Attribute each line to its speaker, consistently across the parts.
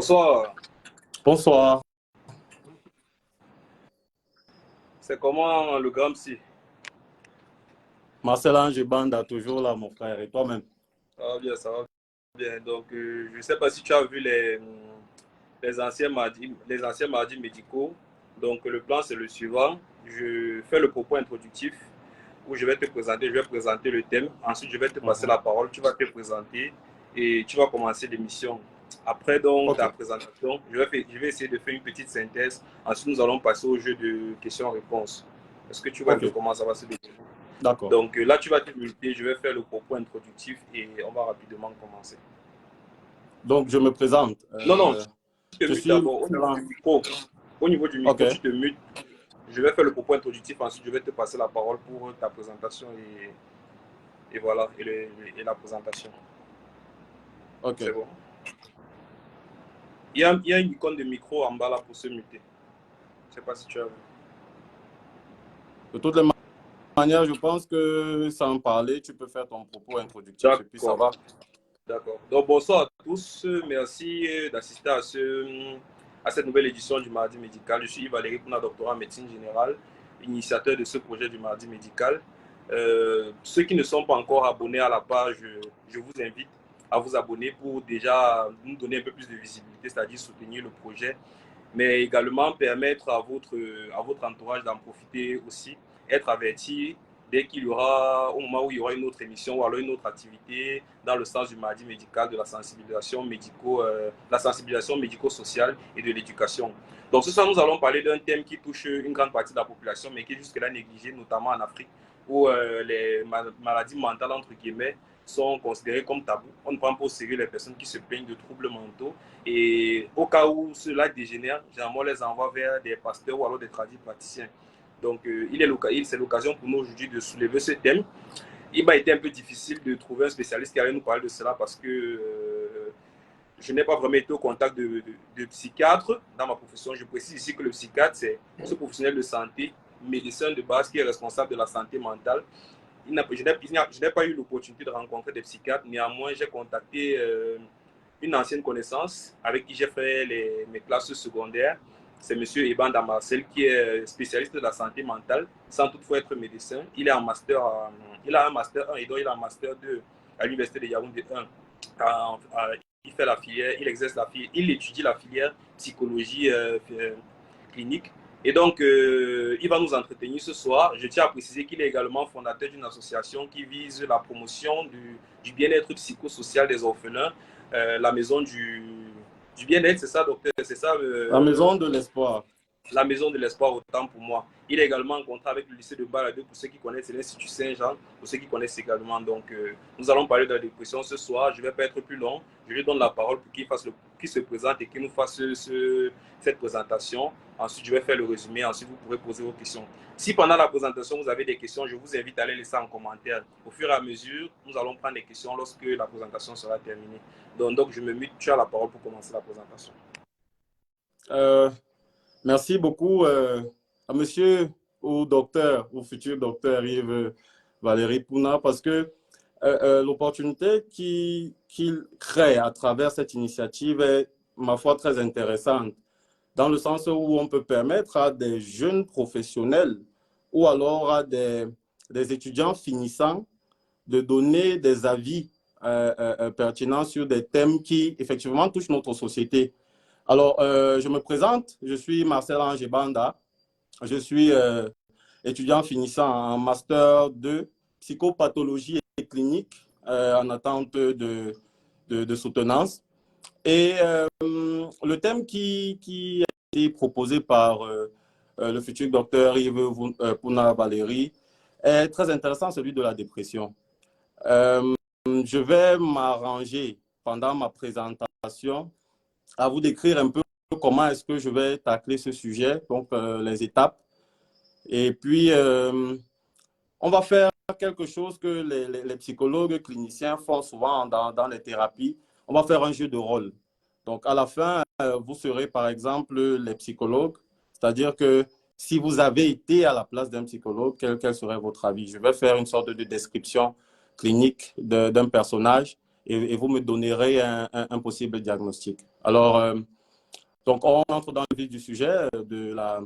Speaker 1: Bonsoir,
Speaker 2: Bonsoir.
Speaker 1: c'est comment le grand psy?
Speaker 2: Marcel Ange Banda, toujours là, mon frère. Et toi-même?
Speaker 1: Ça va bien, ça va bien. Donc, je ne sais pas si tu as vu les anciens mardis médicaux. Donc, le plan, c'est le suivant. Je fais le propos introductif où je vais présenter le thème. Ensuite, je vais te passer
Speaker 2: Mhm.
Speaker 1: la parole. Tu vas te présenter et tu vas commencer l'émission. Après donc
Speaker 2: Ok,
Speaker 1: ta présentation, je vais essayer de faire une petite synthèse. Ensuite, nous allons passer au jeu de questions-réponses. Est-ce que tu vois un
Speaker 2: ok,
Speaker 1: peu comment ça va se dérouler?
Speaker 2: d'accord.
Speaker 1: Donc là, tu vas te limiter, je vais faire le propos introductif et on va rapidement commencer.
Speaker 2: Donc, je me présente.
Speaker 1: Non, non, tu te
Speaker 2: Je
Speaker 1: mutes
Speaker 2: suis
Speaker 1: d'abord au niveau
Speaker 2: Marcel
Speaker 1: du
Speaker 2: Ange.
Speaker 1: micro. Au niveau du
Speaker 2: Ok,
Speaker 1: micro, tu te mutes. Je vais faire le propos introductif, ensuite je vais te passer la parole pour ta présentation et voilà, et la présentation.
Speaker 2: ok.
Speaker 1: C'est bon. Il y a une icône de micro en bas là pour se muter. Je ne sais pas si tu as vu.
Speaker 2: De toutes les manières, je pense que sans parler, tu peux faire ton propos introductif et puis ça
Speaker 1: D'accord,
Speaker 2: va.
Speaker 1: d'accord. Donc bonsoir à tous. Merci d'assister à cette nouvelle édition du Mardi Médical. Je suis Yves Valérie Pouna, doctorat en médecine générale, initiateur de ce projet du Mardi Médical. Ceux qui ne sont pas encore abonnés à la page, je vous invite à vous abonner pour déjà nous donner un peu plus de visibilité, c'est-à-dire soutenir le projet, mais également permettre à votre entourage d'en profiter aussi, être averti dès qu'il y aura, au moment où il y aura une autre émission ou alors une autre activité dans le sens du mardi médical, de la sensibilisation médico-sociale et de l'éducation. Donc ce soir, nous allons parler d'un thème qui touche une grande partie de la population, mais qui est jusque-là négligé, notamment en Afrique, où les maladies mentales, entre guillemets, sont considérées comme tabous. On ne prend pas au sérieux les personnes qui se plaignent de troubles mentaux. Et au cas où cela dégénère, généralement, on les envoie vers des pasteurs ou alors des praticiens. Donc, c'est l'occasion pour nous aujourd'hui de soulever ce thème. Il m'a été un peu difficile de trouver un spécialiste qui allait nous parler de cela parce que je n'ai pas vraiment été au contact de psychiatre dans ma profession. Je précise ici que le psychiatre, c'est ce professionnel de santé, médecin de base qui est responsable de la santé mentale. Je n'ai pas eu l'opportunité de rencontrer des psychiatres. Néanmoins, j'ai contacté une ancienne connaissance avec qui j'ai fait mes classes secondaires. C'est M. Ebanda Marcel, qui est spécialiste de la santé mentale, sans toutefois être médecin. Il est en master, il a un master 1 et donc il a un master 2 à l'université de Yaoundé 1. Il fait la filière, il exerce la filière, il étudie la filière psychologie clinique. Et donc, il va nous entretenir ce soir. Je tiens à préciser qu'il est également fondateur d'une association qui vise la promotion du bien-être psychosocial des orphelins, la maison du bien-être, c'est ça, docteur? C'est ça,
Speaker 2: La maison de l'espoir.
Speaker 1: la maison de l'espoir, autant pour moi. Il est également en contrat avec le lycée de Baladeux, pour ceux qui connaissent, c'est l'Institut Saint-Jean, pour ceux qui connaissent également. Donc, nous allons parler de la dépression ce soir. Je ne vais pas être plus long. Je lui donne la parole pour qu'il se présente et qu'il nous fasse cette présentation. Ensuite, je vais faire le résumé. Ensuite, vous pourrez poser vos questions. Si pendant la présentation, vous avez des questions, je vous invite à les laisser en commentaire. Au fur et à mesure, nous allons prendre des questions lorsque la présentation sera terminée. Donc je me mute. Tu as la parole pour commencer la présentation.
Speaker 2: Merci beaucoup à monsieur ou docteur, ou futur docteur Yves Valérie Pouna, parce que l'opportunité qu'il crée à travers cette initiative est, ma foi, très intéressante, dans le sens où on peut permettre à des jeunes professionnels ou alors à des étudiants finissants de donner des avis pertinents sur des thèmes qui, effectivement, touchent notre société. Alors, je me présente, je suis Marcel Ange Banda, je suis étudiant finissant en Master 2 psychopathologie et clinique en attente de soutenance. Et le thème qui a été proposé par le futur docteur Yves Pouna Valérie est très intéressant, celui de la dépression. Je vais m'arranger pendant ma présentation à vous décrire un peu comment est-ce que je vais tacler ce sujet, donc les étapes. Et puis, on va faire quelque chose que les psychologues cliniciens font souvent dans les thérapies. On va faire un jeu de rôle. Donc, à la fin, vous serez, par exemple, les psychologues. C'est-à-dire que si vous avez été à la place d'un psychologue, quel serait votre avis? Je vais faire une sorte de description clinique d'un personnage. et vous me donnerez un possible diagnostic. Alors, donc, on entre dans le vif du sujet de la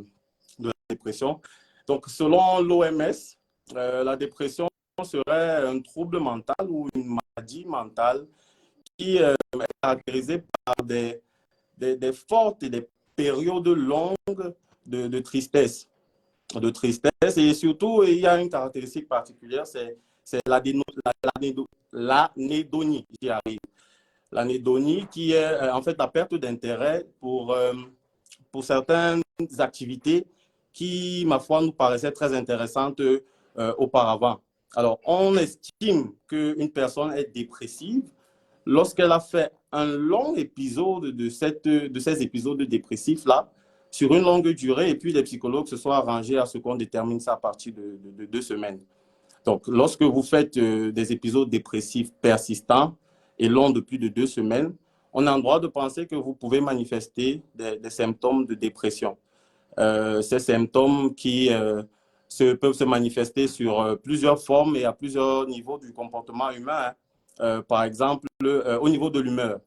Speaker 2: dépression. Donc, selon l'OMS, la dépression serait un trouble mental ou une maladie mentale qui est caractérisée par des fortes et des périodes longues de tristesse. De tristesse. Et surtout, il y a une caractéristique particulière, c'est l'anédonie, j'y arrive. L'anédonie qui est en fait la perte d'intérêt pour certaines activités qui, ma foi, nous paraissaient très intéressantes auparavant. Alors, on estime qu'une personne est dépressive lorsqu'elle a fait un long épisode de ces épisodes dépressifs-là sur une longue durée, et puis les psychologues se sont arrangés à ce qu'on détermine ça à partir de 2 semaines. Donc, lorsque vous faites des épisodes dépressifs persistants et longs de plus de 2 semaines, on a le droit de penser que vous pouvez manifester des symptômes de dépression. Ces symptômes qui peuvent se manifester sur plusieurs formes et à plusieurs niveaux du comportement humain. Par exemple, au niveau de l'humeur,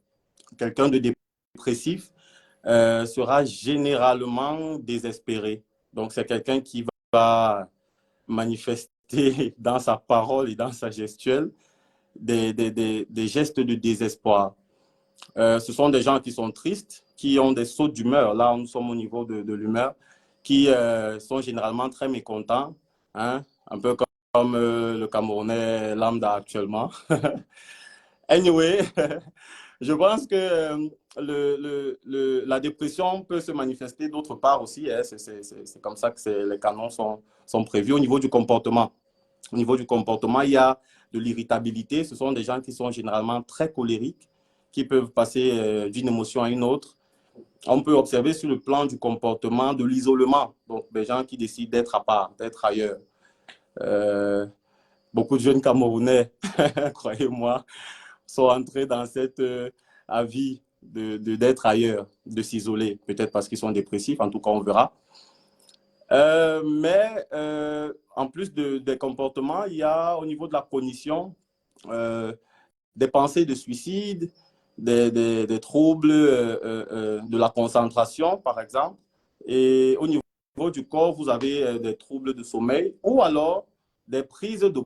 Speaker 2: quelqu'un de dépressif sera généralement désespéré. Donc, c'est quelqu'un qui va manifester dans sa parole et dans sa gestuelle des gestes de désespoir. Ce sont des gens qui sont tristes, qui ont des sauts d'humeur. Là, nous sommes au niveau de l'humeur, qui sont généralement très mécontents, hein, un peu comme le Camerounais lambda actuellement. Anyway, je pense que la dépression peut se manifester d'autre part aussi. Hein. C'est comme ça que les canons sont prévus au niveau du comportement. Au niveau du comportement, il y a de l'irritabilité. Ce sont des gens qui sont généralement très colériques, qui peuvent passer d'une émotion à une autre. On peut observer sur le plan du comportement de l'isolement, donc des gens qui décident d'être à part, d'être ailleurs. Beaucoup de jeunes Camerounais, croyez-moi, sont entrés dans cet avis d'être ailleurs, de s'isoler, peut-être parce qu'ils sont dépressifs, en tout cas on verra. Mais en plus des comportements, il y a au niveau de la cognition des pensées de suicide, des troubles de la concentration, par exemple. Et au niveau du corps, vous avez des troubles de sommeil ou alors des prises de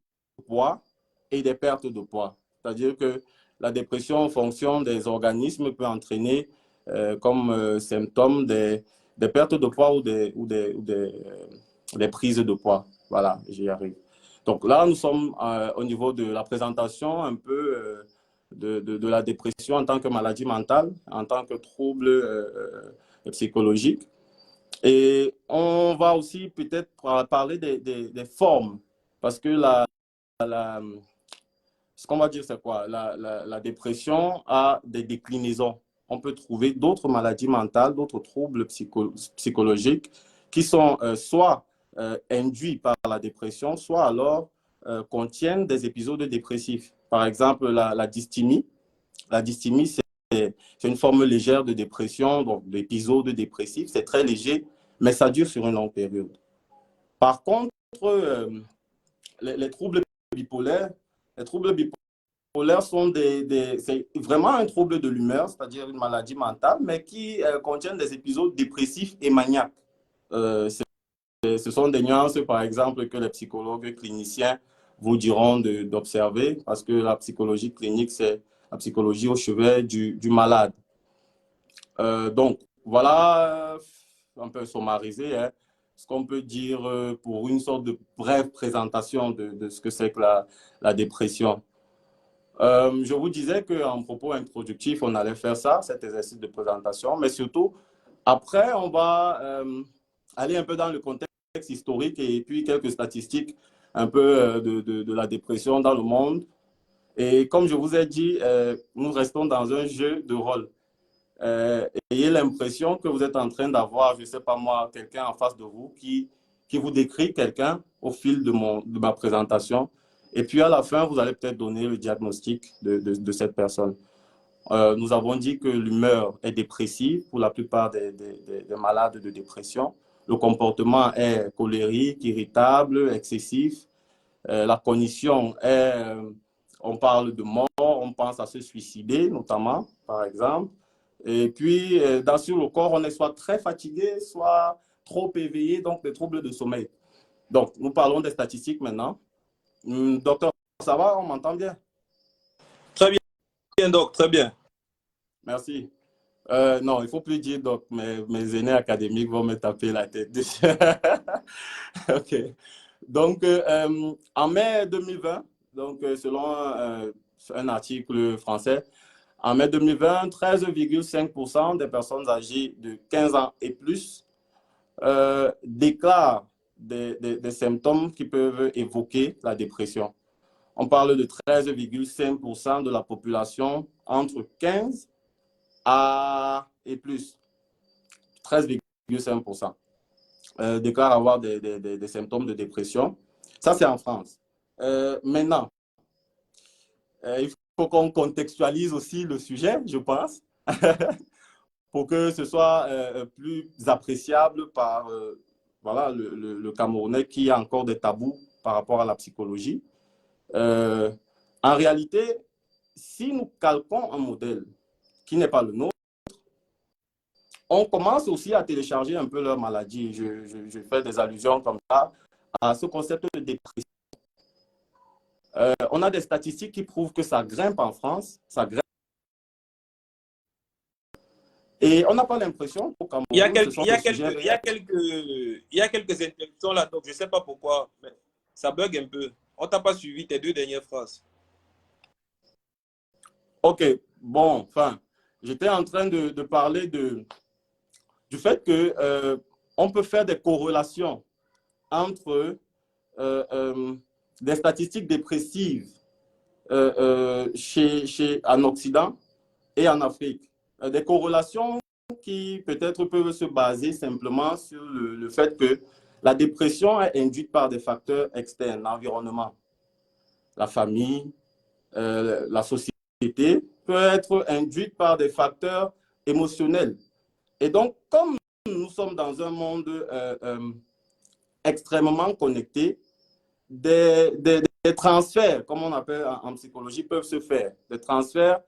Speaker 2: poids et des pertes de poids. C'est-à-dire que la dépression en fonction des organismes peut entraîner comme symptômes des pertes de poids ou des prises de poids. Voilà, j'y arrive. Donc là, nous sommes au niveau de la présentation un peu de la dépression en tant que maladie mentale, en tant que trouble psychologique. Et on va aussi peut-être parler des formes, parce que ce qu'on va dire, c'est quoi? La dépression a des déclinaisons. On peut trouver d'autres maladies mentales, d'autres troubles psychologiques qui sont soit induits par la dépression, soit alors contiennent des épisodes dépressifs. Par exemple, la dysthymie. La dysthymie, c'est une forme légère de dépression, donc d'épisode dépressif. C'est très léger, mais ça dure sur une longue période. Par contre, les troubles bipolaires, sont c'est vraiment un trouble de l'humeur, c'est-à-dire une maladie mentale, mais qui contiennent des épisodes dépressifs et maniaques. Ce sont des nuances, par exemple, que les psychologues cliniciens vous diront d'observer, parce que la psychologie clinique, c'est la psychologie au chevet du malade. Donc, voilà un peu summarisé ce qu'on peut dire pour une sorte de brève présentation de ce que c'est que la dépression. Je vous disais qu'en propos introductif, on allait faire ça, cet exercice de présentation, mais surtout, après, on va aller un peu dans le contexte historique et puis quelques statistiques un peu de la dépression dans le monde. Et comme je vous ai dit, nous restons dans un jeu de rôle. Ayez l'impression que vous êtes en train d'avoir, je ne sais pas moi, quelqu'un en face de vous qui vous décrit quelqu'un au fil de ma présentation. Et puis à la fin, vous allez peut-être donner le diagnostic de cette personne. Nous avons dit que l'humeur est dépressive pour la plupart des malades de dépression. Le comportement est colérique, irritable, excessif. La cognition est, on parle de mort, on pense à se suicider notamment, par exemple. Et puis, sur le corps, on est soit très fatigué, soit trop éveillé, donc des troubles de sommeil. Donc, nous parlons des statistiques maintenant. Docteur, ça va? On m'entend bien?
Speaker 1: Très bien, Doc, très bien.
Speaker 2: Merci. Non, il ne faut plus dire doc, mes aînés académiques vont me taper la tête. OK. Donc, en mai 2020, donc, selon un article français, en mai 2020, 13,5% des personnes âgées de 15 ans et plus déclarent des symptômes qui peuvent évoquer la dépression. On parle de 13,5% de la population entre 15 et plus. 13,5% déclarent avoir des symptômes de dépression. Ça, c'est en France. Maintenant, il faut qu'on contextualise aussi le sujet, je pense, pour que ce soit plus appréciable par voilà, le Camerounais qui a encore des tabous par rapport à la psychologie. En réalité, si nous calquons un modèle qui n'est pas le nôtre, on commence aussi à télécharger un peu leur maladie. Je fais des allusions comme ça à ce concept de dépression. On a des statistiques qui prouvent que ça grimpe en France, ça grimpe. Et on n'a pas l'impression qu'au Cameroun,
Speaker 1: Il y a
Speaker 2: ce sont des sujets...
Speaker 1: il y a quelques interruptions là, donc je ne sais pas pourquoi, mais ça bug un peu. On t'a pas suivi tes deux dernières phrases.
Speaker 2: OK, bon, enfin, j'étais en train de parler du fait que on peut faire des corrélations entre des statistiques dépressives en Occident et en Afrique. Des corrélations qui peut-être peuvent se baser simplement sur le fait que la dépression est induite par des facteurs externes, l'environnement, la famille, la société, peut être induite par des facteurs émotionnels. Et donc, comme nous sommes dans un monde extrêmement connecté, des transferts, comme on appelle en psychologie, peuvent se faire. Des transferts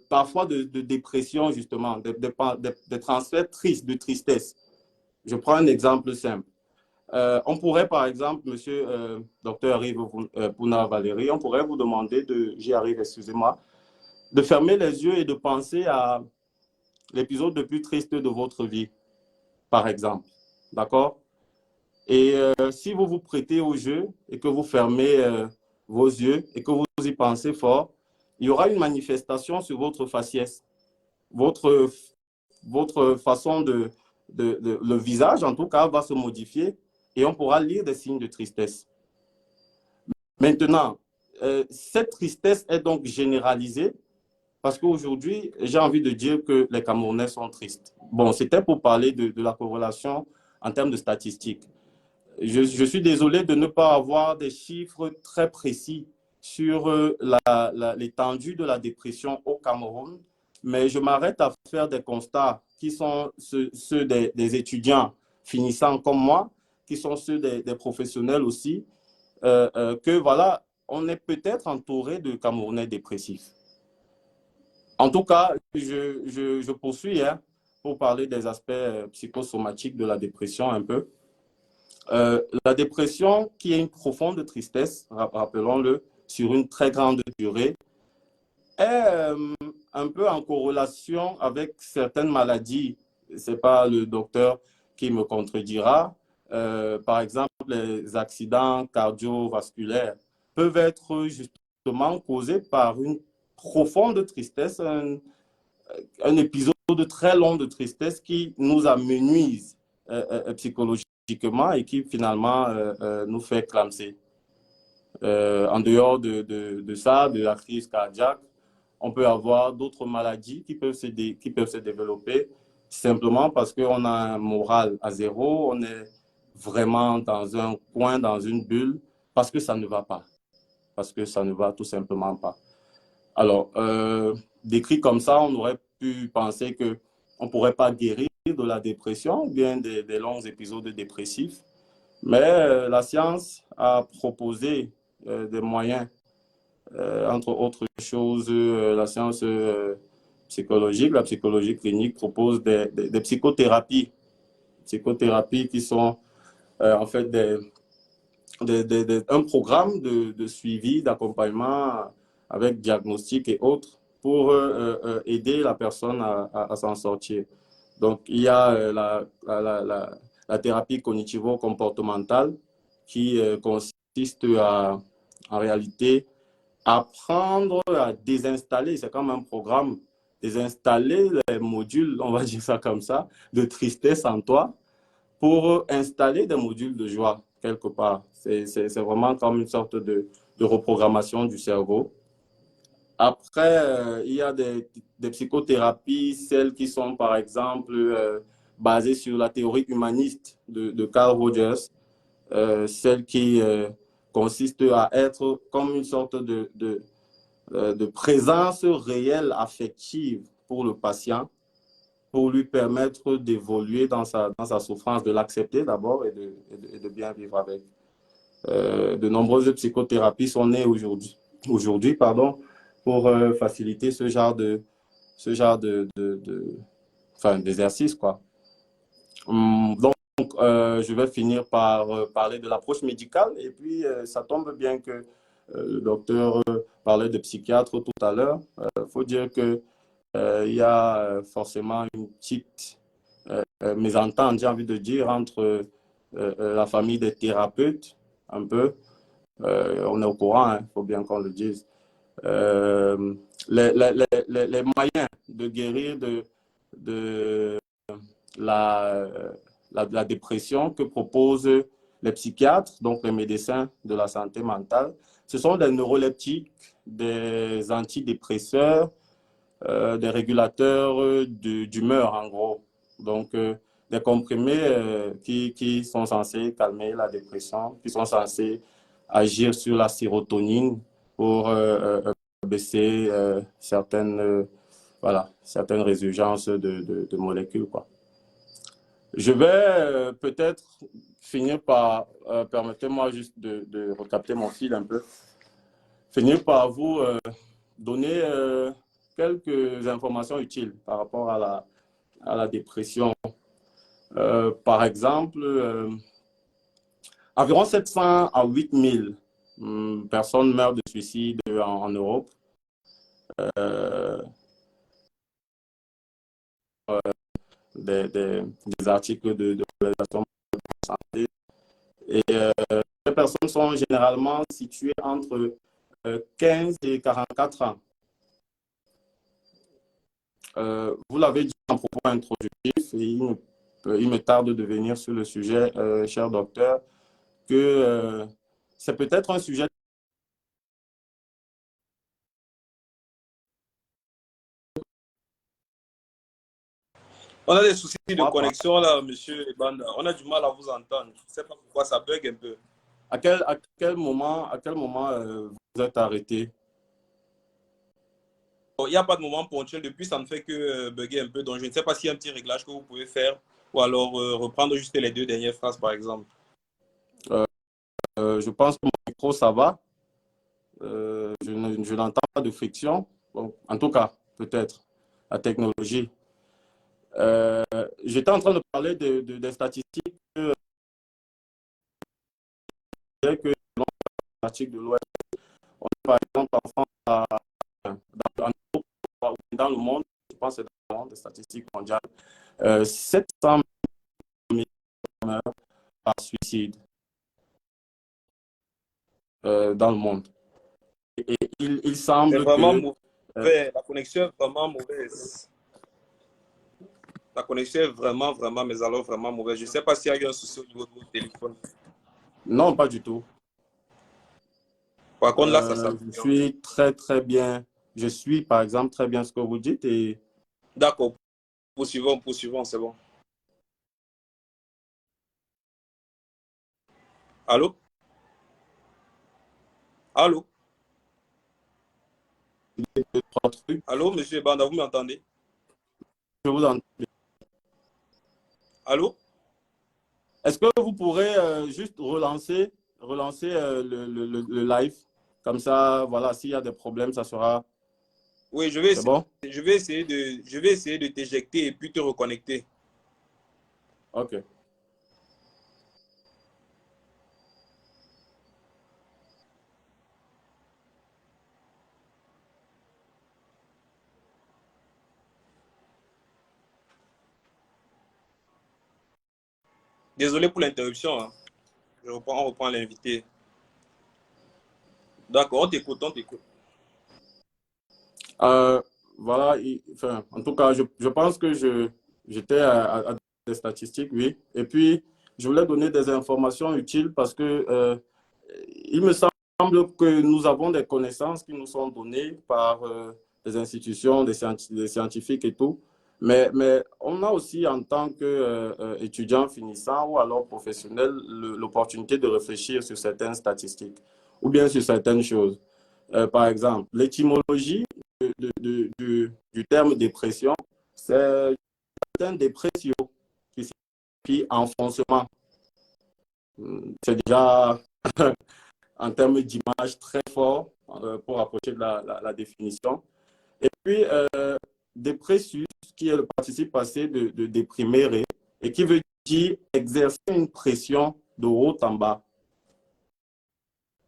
Speaker 2: parfois de dépression, justement, des transferts tristes, de tristesse. Je prends un exemple simple. On pourrait, par exemple, monsieur docteur Yves Pouna Valérie, on pourrait vous demander j'y arrive, excusez-moi, de fermer les yeux et de penser à l'épisode le plus triste de votre vie, par exemple. D'accord? Et si vous vous prêtez au jeu et que vous fermez vos yeux et que vous y pensez fort, il y aura une manifestation sur votre faciès. Votre façon le visage, en tout cas, va se modifier et on pourra lire des signes de tristesse. Maintenant, cette tristesse est donc généralisée parce qu'aujourd'hui, j'ai envie de dire que les Camerounais sont tristes. Bon, c'était pour parler de la corrélation en termes de statistiques. Je suis désolé de ne pas avoir des chiffres très précis sur l'étendue de la dépression au Cameroun, mais je m'arrête à faire des constats qui sont ceux des étudiants finissant comme moi, qui sont ceux des professionnels aussi, que voilà, on est peut-être entouré de Camerounais dépressifs. En tout cas, je poursuis pour parler des aspects psychosomatiques de la dépression un peu. La dépression, qui est une profonde tristesse, rappelons-le, sur une très grande durée, est un peu en corrélation avec certaines maladies. Ce n'est pas le docteur qui me contredira. Par exemple, les accidents cardiovasculaires peuvent être justement causés par une profonde tristesse, un épisode très long de tristesse qui nous amenuise psychologiquement et qui finalement nous fait clamser. En dehors de ça, de la crise cardiaque, on peut avoir d'autres maladies qui peuvent se développer simplement parce qu'on a un moral à zéro, on est vraiment dans un coin, dans une bulle, parce que ça ne va pas. Parce que ça ne va tout simplement pas. Alors, décrit comme ça, on aurait pu penser qu'on ne pourrait pas guérir de la dépression ou bien des longs épisodes dépressifs. Mais la science a proposé des moyens Entre autres choses, la science psychologique, la psychologie clinique propose des psychothérapies. Psychothérapies qui sont en fait un programme de suivi, d'accompagnement avec diagnostic et autres pour aider la personne à s'en sortir. Donc, il y a la thérapie cognitivo-comportementale qui consiste en réalité, apprendre à désinstaller, c'est comme un programme, désinstaller les modules, on va dire ça comme ça, de tristesse en toi pour installer des modules de joie quelque part. C'est vraiment comme une sorte de reprogrammation du cerveau. Après, il y a des psychothérapies, celles qui sont par exemple basées sur la théorie humaniste de Carl Rogers, celle qui consiste à être comme une sorte de présence réelle affective pour le patient, pour lui permettre d'évoluer dans sa souffrance, de l'accepter d'abord et de bien vivre avec. De nombreuses psychothérapies sont nées aujourd'hui, pour faciliter ce genre enfin, d'exercice, quoi. Donc, je vais finir par parler de l'approche médicale et puis ça tombe bien que le docteur parlait de psychiatre tout à l'heure. Il faut dire que il y a forcément une petite mésentente, j'ai envie de dire, entre la famille des thérapeutes, un peu. On est au courant, il faut bien qu'on le dise. Euh, les moyens de guérir de la, la dépression que proposent les psychiatres, donc les médecins de la santé mentale, ce sont des neuroleptiques, des antidépresseurs, des régulateurs d'humeur, en gros. Donc, des comprimés qui sont censés calmer la dépression, qui sont censés agir sur la sérotonine pour baisser voilà, certaines résurgences de molécules, quoi. Je vais peut-être finir par, permettez-moi juste de recapter mon fil un peu, finir par vous donner quelques informations utiles par rapport à la dépression. Par exemple, environ 700 à 8000 personnes meurent de suicide en Europe. Des articles de l'Organisation de la santé. Et ces personnes sont généralement situées entre 15 et 44 ans. Vous l'avez dit en propos introductif, et il me tarde de venir sur le sujet, cher docteur, que c'est peut-être un sujet.
Speaker 1: On a des soucis de connexion là, monsieur Ebanda. On a du mal à vous entendre. Je ne sais pas pourquoi ça bug un peu.
Speaker 2: À quel moment vous êtes arrêté?
Speaker 1: Il n'y a pas de moment ponctuel. Depuis, ça ne fait que bugger un peu. Donc, je ne sais pas s'il y a un petit réglage que vous pouvez faire ou alors reprendre juste les deux dernières phrases, par exemple.
Speaker 2: Je pense que mon micro, ça va. Je n'entends pas de friction. Bon, en tout cas, peut-être, la technologie. J'étais en train de parler des statistiques que selon l'article de l'Ouest, on est par exemple en France, dans le monde, je pense que c'est dans le monde, des statistiques mondiales, 700 000 meurent par suicide dans le monde. Et il
Speaker 1: C'est
Speaker 2: semble
Speaker 1: vraiment
Speaker 2: que...
Speaker 1: mauvais. La connexion est vraiment mauvaise. La connexion est vraiment, vraiment, mais alors vraiment mauvaise. Je ne sais pas s'il y a eu un souci au niveau de votre téléphone.
Speaker 2: Non, pas du tout.
Speaker 1: Par contre, là, ça
Speaker 2: Je
Speaker 1: s'améliore.
Speaker 2: suis très, très bien. Je suis, par exemple, très bien ce que vous dites. Et...
Speaker 1: D'accord. Poursuivons, c'est bon. Allô? Allô? Allô, monsieur Banda, vous m'entendez?
Speaker 2: Je vous entends.
Speaker 1: Allô?
Speaker 2: Est-ce que vous pourrez juste relancer le live? Comme ça, voilà, s'il y a des problèmes, ça sera...
Speaker 1: Oui,
Speaker 2: C'est bon?
Speaker 1: je vais essayer de t'éjecter et puis te reconnecter.
Speaker 2: OK.
Speaker 1: Désolé pour l'interruption, hein. On reprend l'invité. D'accord, on t'écoute, on t'écoute.
Speaker 2: Euh, voilà, enfin, en tout cas, je pense que j'étais à des statistiques, oui. Et puis, je voulais donner des informations utiles parce que il me semble que nous avons des connaissances qui nous sont données par des institutions, des scientifiques et tout. Mais on a aussi, en tant qu'étudiant finissant ou alors professionnel, l'opportunité de réfléchir sur certaines statistiques ou bien sur certaines choses. Par exemple, l'étymologie du terme dépression, c'est un dépressio qui signifie enfoncement. C'est déjà en termes d'image très fort pour approcher de la définition. Et puis, dépressus, qui est le participe passé de déprimere, et qui veut dire exercer une pression de haut en bas.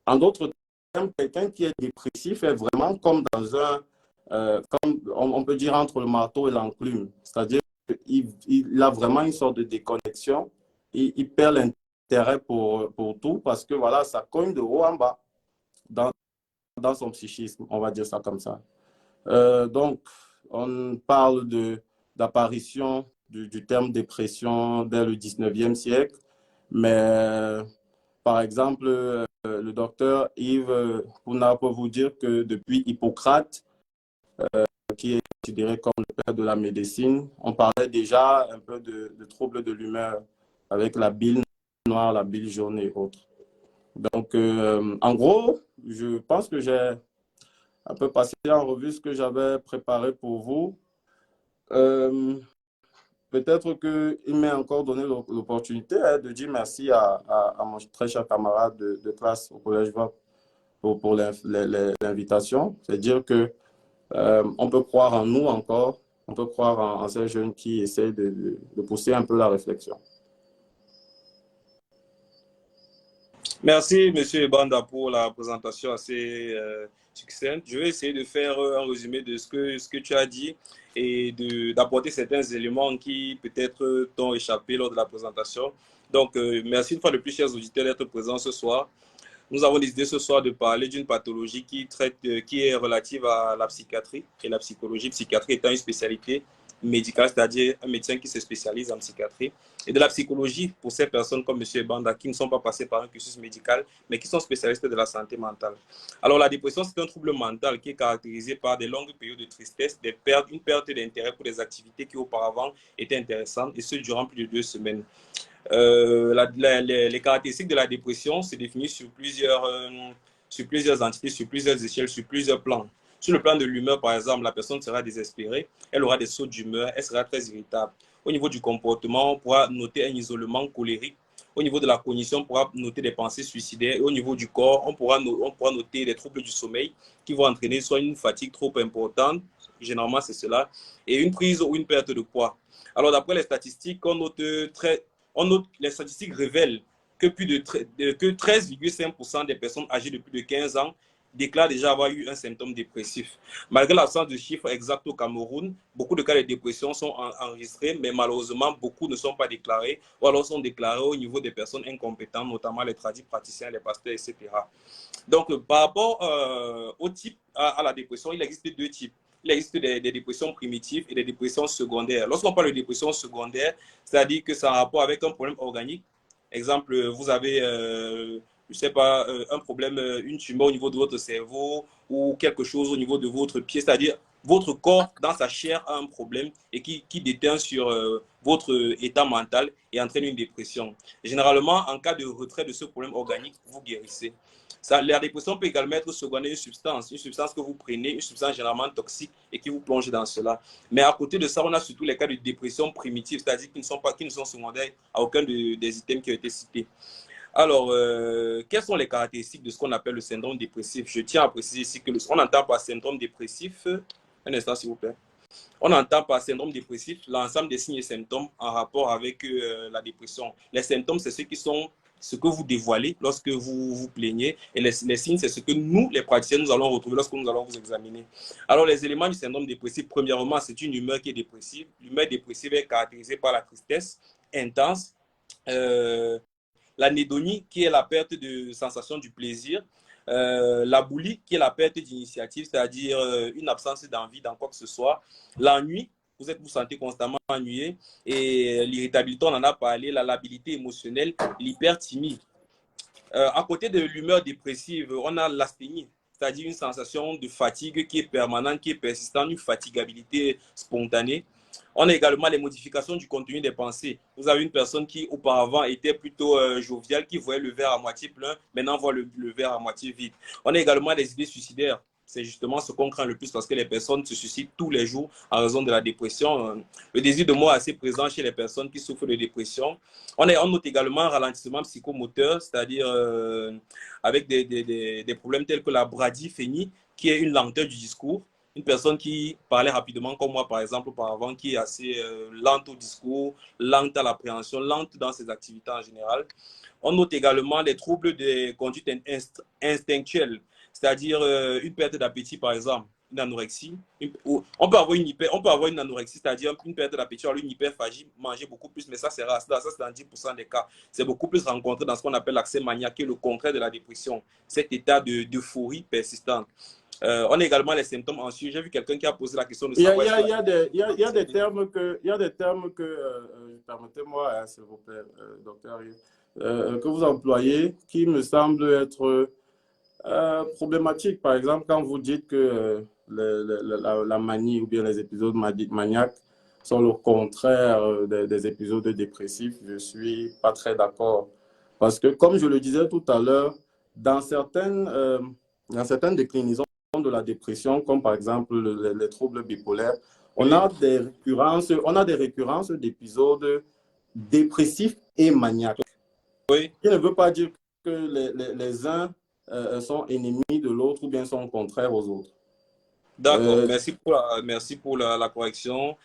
Speaker 2: En d'autres termes, quelqu'un qui est dépressif est vraiment comme dans comme on peut dire entre le marteau et l'enclume. C'est-à-dire qu'il a vraiment une sorte de déconnexion. Il perd l'intérêt pour tout parce que voilà, ça cogne de haut en bas dans son psychisme, on va dire ça comme ça. Donc, on parle d'apparition du terme dépression dès le 19e siècle, mais par exemple, le docteur Yves Pounard peut vous dire que depuis Hippocrate, qui est considéré comme le père de la médecine, on parlait déjà un peu de troubles de l'humeur avec la bile noire, la bile jaune et autres. Donc, en gros, je pense que j'ai un peu passé en revue ce que j'avais préparé pour vous. Peut-être qu'il m'est encore donné l'opportunité de dire merci à mon très cher camarade de classe au Collège VOP pour l'invitation. C'est dire que on peut croire en nous encore, on peut croire en ces jeunes qui essaient de pousser un peu la réflexion.
Speaker 1: Merci, Monsieur Banda, pour la présentation assez succincte. Je vais essayer de faire un résumé de ce que tu as dit et d'apporter certains éléments qui peut-être t'ont échappé lors de la présentation. Donc, merci une fois de plus, chers auditeurs, d'être présents ce soir. Nous avons décidé ce soir de parler d'une pathologie qui est relative à la psychiatrie et la psychologie. Psychiatrie étant une spécialité médicale, c'est-à-dire un médecin qui se spécialise en psychiatrie. Et de la psychologie pour ces personnes comme M. Banda qui ne sont pas passées par un cursus médical, mais qui sont spécialistes de la santé mentale. Alors, la dépression, c'est un trouble mental qui est caractérisé par des longues périodes de tristesse, une perte d'intérêt pour des activités qui auparavant étaient intéressantes, et ce, durant plus de 2 semaines. Les caractéristiques de la dépression se définissent sur plusieurs entités, sur plusieurs échelles, sur plusieurs plans. Sur le plan de l'humeur, par exemple, la personne sera désespérée, elle aura des sauts d'humeur, elle sera très irritable. Au niveau du comportement, on pourra noter un isolement colérique. Au niveau de la cognition, on pourra noter des pensées suicidaires. Et au niveau du corps, on pourra noter des troubles du sommeil qui vont entraîner soit une fatigue trop importante, généralement c'est cela, et une prise ou une perte de poids. Alors d'après les statistiques, les statistiques révèlent que que 13,5% des personnes âgées de plus de 15 ans déclarent déjà avoir eu un symptôme dépressif. Malgré l'absence de chiffres exacts au Cameroun, beaucoup de cas de dépression sont enregistrés, mais malheureusement, beaucoup ne sont pas déclarés ou alors sont déclarés au niveau des personnes incompétentes, notamment les praticiens, les pasteurs, etc. Donc, par rapport au type à la dépression, il existe 2 types. Il existe des dépressions primitives et des dépressions secondaires. Lorsqu'on parle de dépression secondaire, c'est-à-dire que ça a rapport avec un problème organique. Exemple, vous avez, je ne sais pas, un problème, une tumeur au niveau de votre cerveau ou quelque chose au niveau de votre pied, c'est-à-dire votre corps dans sa chair a un problème et qui déteint sur votre état mental et entraîne une dépression. Généralement, en cas de retrait de ce problème organique, vous guérissez. La dépression peut également être secondaire une substance que vous prenez, une substance généralement toxique et qui vous plonge dans cela. Mais à côté de ça, on a surtout les cas de dépression primitive, c'est-à-dire qui ne sont secondaires à aucun des items qui ont été cités. Alors, quelles sont les caractéristiques de ce qu'on appelle le syndrome dépressif? Je tiens à préciser ici que ce qu'on entend par syndrome dépressif, un instant s'il vous plaît. On entend par syndrome dépressif l'ensemble des signes et symptômes en rapport avec la dépression. Les symptômes, c'est ce que vous dévoilez lorsque vous vous plaignez. Et les signes, c'est ce que nous, les praticiens, nous allons retrouver lorsque nous allons vous examiner. Alors, les éléments du syndrome dépressif, premièrement, c'est une humeur qui est dépressive. L'humeur dépressive est caractérisée par la tristesse intense, l'anédonie, qui est la perte de sensation du plaisir, la boulie, qui est la perte d'initiative, c'est-à-dire une absence d'envie dans quoi que ce soit, l'ennui, vous vous sentez constamment ennuyé, et l'irritabilité, on en a parlé, la labilité émotionnelle, l'hyperthymie. À côté de l'humeur dépressive, on a l'asthénie, c'est-à-dire une sensation de fatigue qui est permanente, qui est persistante, une fatigabilité spontanée. On a également les modifications du contenu des pensées. Vous avez une personne qui auparavant était plutôt joviale, qui voyait le verre à moitié plein, maintenant voit le verre à moitié vide. On a également les idées suicidaires. C'est justement ce qu'on craint le plus parce que les personnes se suicident tous les jours en raison de la dépression. Le désir de mort est assez présent chez les personnes qui souffrent de dépression. On note également un ralentissement psychomoteur, c'est-à-dire avec des problèmes tels que la bradyphénie, qui est une lenteur du discours. Une personne qui parlait rapidement comme moi, par exemple, auparavant, qui est assez lente au discours, lente à l'appréhension, lente dans ses activités en général. On note également des troubles des conduites instinctuelles, c'est-à-dire une perte d'appétit, par exemple, une anorexie. On peut avoir une anorexie, c'est-à-dire une perte d'appétit, une hyperphagie, manger beaucoup plus, mais ça c'est rare. Ça c'est dans 10% des cas. C'est beaucoup plus rencontré dans ce qu'on appelle l'accès maniaque, qui est le contraire de la dépression, cet état d'euphorie persistante. On a également les symptômes anxieux. J'ai vu quelqu'un qui a posé la question de savoir.
Speaker 2: Il y a des termes permettez-moi, hein, s'il vous plaît, docteur, que vous employez qui me semblent être problématiques. Par exemple, quand vous dites que la manie ou bien les épisodes maniaques sont le contraire des épisodes dépressifs, je ne suis pas très d'accord. Parce que, comme je le disais tout à l'heure, dans certaines déclinaisons de la dépression, comme par exemple les troubles bipolaires, on a des récurrences d'épisodes dépressifs et maniaques.
Speaker 1: Oui.
Speaker 2: Ce qui ne veut pas dire que les uns sont ennemis de l'autre ou bien sont contraires aux autres.
Speaker 1: D'accord, merci pour la correction.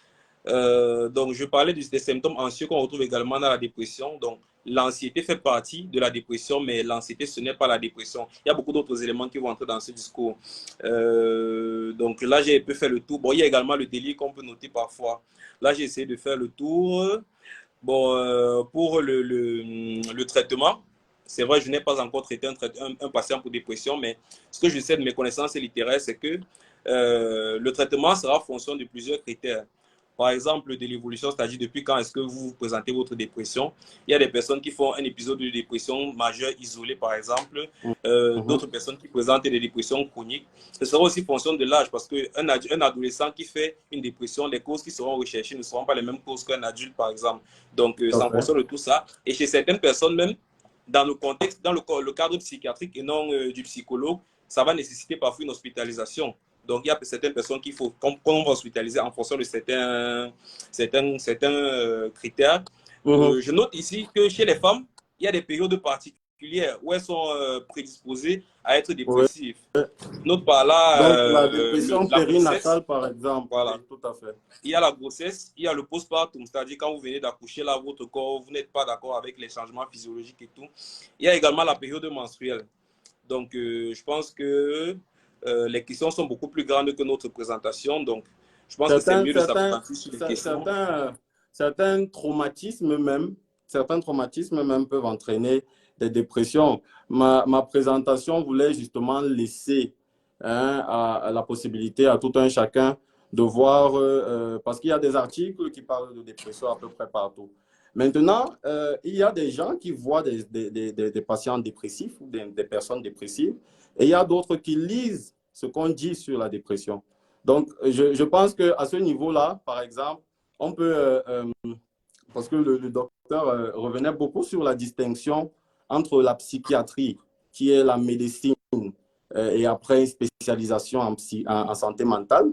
Speaker 1: Donc, je parlais des symptômes anxieux qu'on retrouve également dans la dépression. Donc, l'anxiété fait partie de la dépression, mais l'anxiété, ce n'est pas la dépression. Il y a beaucoup d'autres éléments qui vont entrer dans ce discours. Donc, là, j'ai un peu fait le tour. Bon, il y a également le délire qu'on peut noter parfois. Là, j'ai essayé de faire le tour. Bon, pour le traitement, c'est vrai, je n'ai pas encore traité un patient pour dépression, mais ce que je sais de mes connaissances littéraires, c'est que le traitement sera en fonction de plusieurs critères. Par exemple, de l'évolution, c'est-à-dire depuis quand est-ce que vous présentez votre dépression. Il y a des personnes qui font un épisode de dépression majeure isolée, par exemple. D'autres personnes qui présentent des dépressions chroniques. Ce sera aussi fonction de l'âge, parce qu'un adolescent qui fait une dépression, les causes qui seront recherchées ne seront pas les mêmes causes qu'un adulte, par exemple. Donc, c'est en fonction de tout ça. Et chez certaines personnes, même, dans le contexte, dans le cadre psychiatrique et non du psychologue, ça va nécessiter parfois une hospitalisation. Donc, il y a certaines personnes qu'il faut qu'on va hospitaliser en fonction de certains critères. Je note ici que chez les femmes, il y a des périodes particulières où elles sont prédisposées à être dépressives. Note par là
Speaker 2: donc, la dépression périnatale, par exemple.
Speaker 1: Voilà.
Speaker 2: Oui, tout à fait.
Speaker 1: Il y a la grossesse, il y a le postpartum, c'est-à-dire quand vous venez d'accoucher, là, votre corps, vous n'êtes pas d'accord avec les changements physiologiques et tout. Il y a également la période menstruelle. Donc, je pense que les questions sont beaucoup plus grandes que notre présentation. Donc, je pense que c'est mieux de s'appesantir sur les questions.
Speaker 2: Certains traumatismes même peuvent entraîner des dépressions. Ma présentation voulait justement laisser à la possibilité à tout un chacun de voir, parce qu'il y a des articles qui parlent de dépression à peu près partout. Maintenant, il y a des gens qui voient des patients dépressifs ou des personnes dépressives, et il y a d'autres qui lisent ce qu'on dit sur la dépression. Donc, je pense qu'à ce niveau-là, par exemple, on peut, parce que le docteur revenait beaucoup sur la distinction entre la psychiatrie, qui est la médecine, et après spécialisation en santé mentale,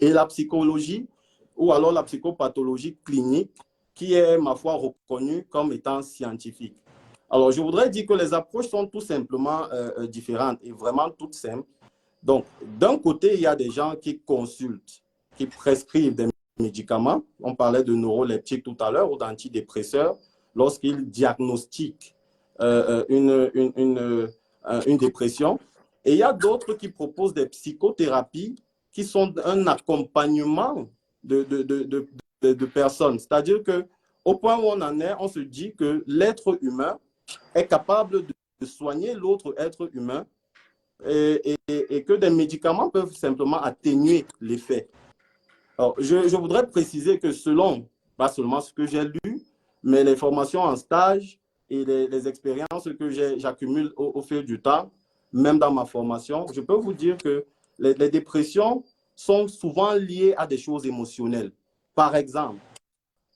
Speaker 2: et la psychologie, ou alors la psychopathologie clinique, qui est, ma foi, reconnue comme étant scientifique. Alors, je voudrais dire que les approches sont tout simplement différentes et vraiment toutes simples. Donc, d'un côté, il y a des gens qui consultent, qui prescrivent des médicaments. On parlait de neuroleptiques tout à l'heure ou d'antidépresseurs lorsqu'ils diagnostiquent une dépression. Et il y a d'autres qui proposent des psychothérapies qui sont un accompagnement de personnes. C'est-à-dire qu'au point où on en est, on se dit que l'être humain est capable de soigner l'autre être humain et que des médicaments peuvent simplement atténuer l'effet. Alors, je voudrais préciser que selon, pas seulement ce que j'ai lu, mais les formations en stage et les expériences que j'accumule au fil du temps, même dans ma formation, je peux vous dire que les dépressions sont souvent liées à des choses émotionnelles. Par exemple,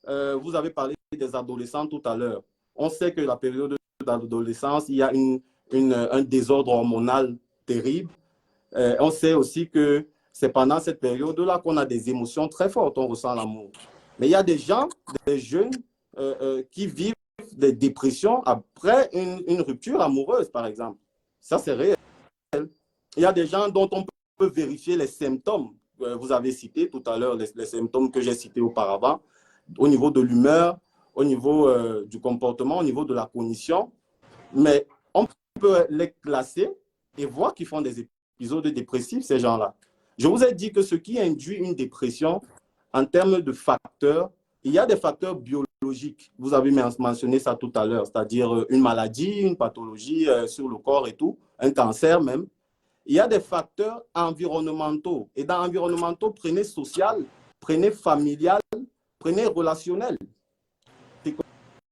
Speaker 2: vous avez parlé des adolescents tout à l'heure. On sait que la période d'adolescence, il y a un désordre hormonal terrible. On sait aussi que c'est pendant cette période-là qu'on a des émotions très fortes, on ressent l'amour. Mais il y a des gens, des jeunes, qui vivent des dépressions après une rupture amoureuse, par exemple. Ça, c'est réel. Il y a des gens dont on peut vérifier les symptômes. Vous avez cité tout à l'heure les symptômes que j'ai cités auparavant, au niveau de l'humeur, au niveau du comportement, au niveau de la cognition. Mais on peut les classer et voir qu'ils font des épisodes dépressifs, ces gens-là. Je vous ai dit que ce qui induit une dépression, en termes de facteurs, il y a des facteurs biologiques. Vous avez mentionné ça tout à l'heure, c'est-à-dire une maladie, une pathologie sur le corps et tout, un cancer même. Il y a des facteurs environnementaux. Et dans environnementaux, prenez social, prenez familial, prenez relationnel.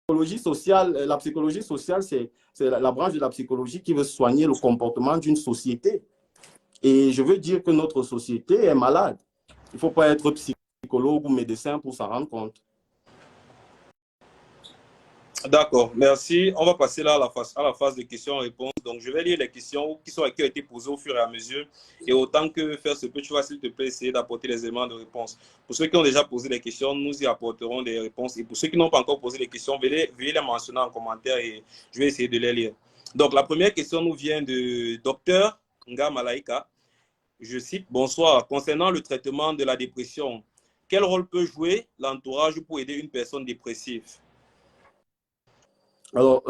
Speaker 2: La psychologie sociale, c'est la branche de la psychologie qui veut soigner le comportement d'une société. Et je veux dire que notre société est malade. Il ne faut pas être psychologue ou médecin pour s'en rendre compte.
Speaker 1: D'accord, merci. On va passer là à la phase de questions-réponses. Donc, je vais lire les questions qui ont été posées au fur et à mesure. Et autant que faire ce que tu vas, s'il te plaît, essayer d'apporter les éléments de réponse. Pour ceux qui ont déjà posé des questions, nous y apporterons des réponses. Et pour ceux qui n'ont pas encore posé des questions, veuillez les mentionner en commentaire et je vais essayer de les lire. Donc, la première question nous vient de Dr Nga Malaika. Je cite, bonsoir. Concernant le traitement de la dépression, quel rôle peut jouer l'entourage pour aider une personne dépressive?
Speaker 2: Alors,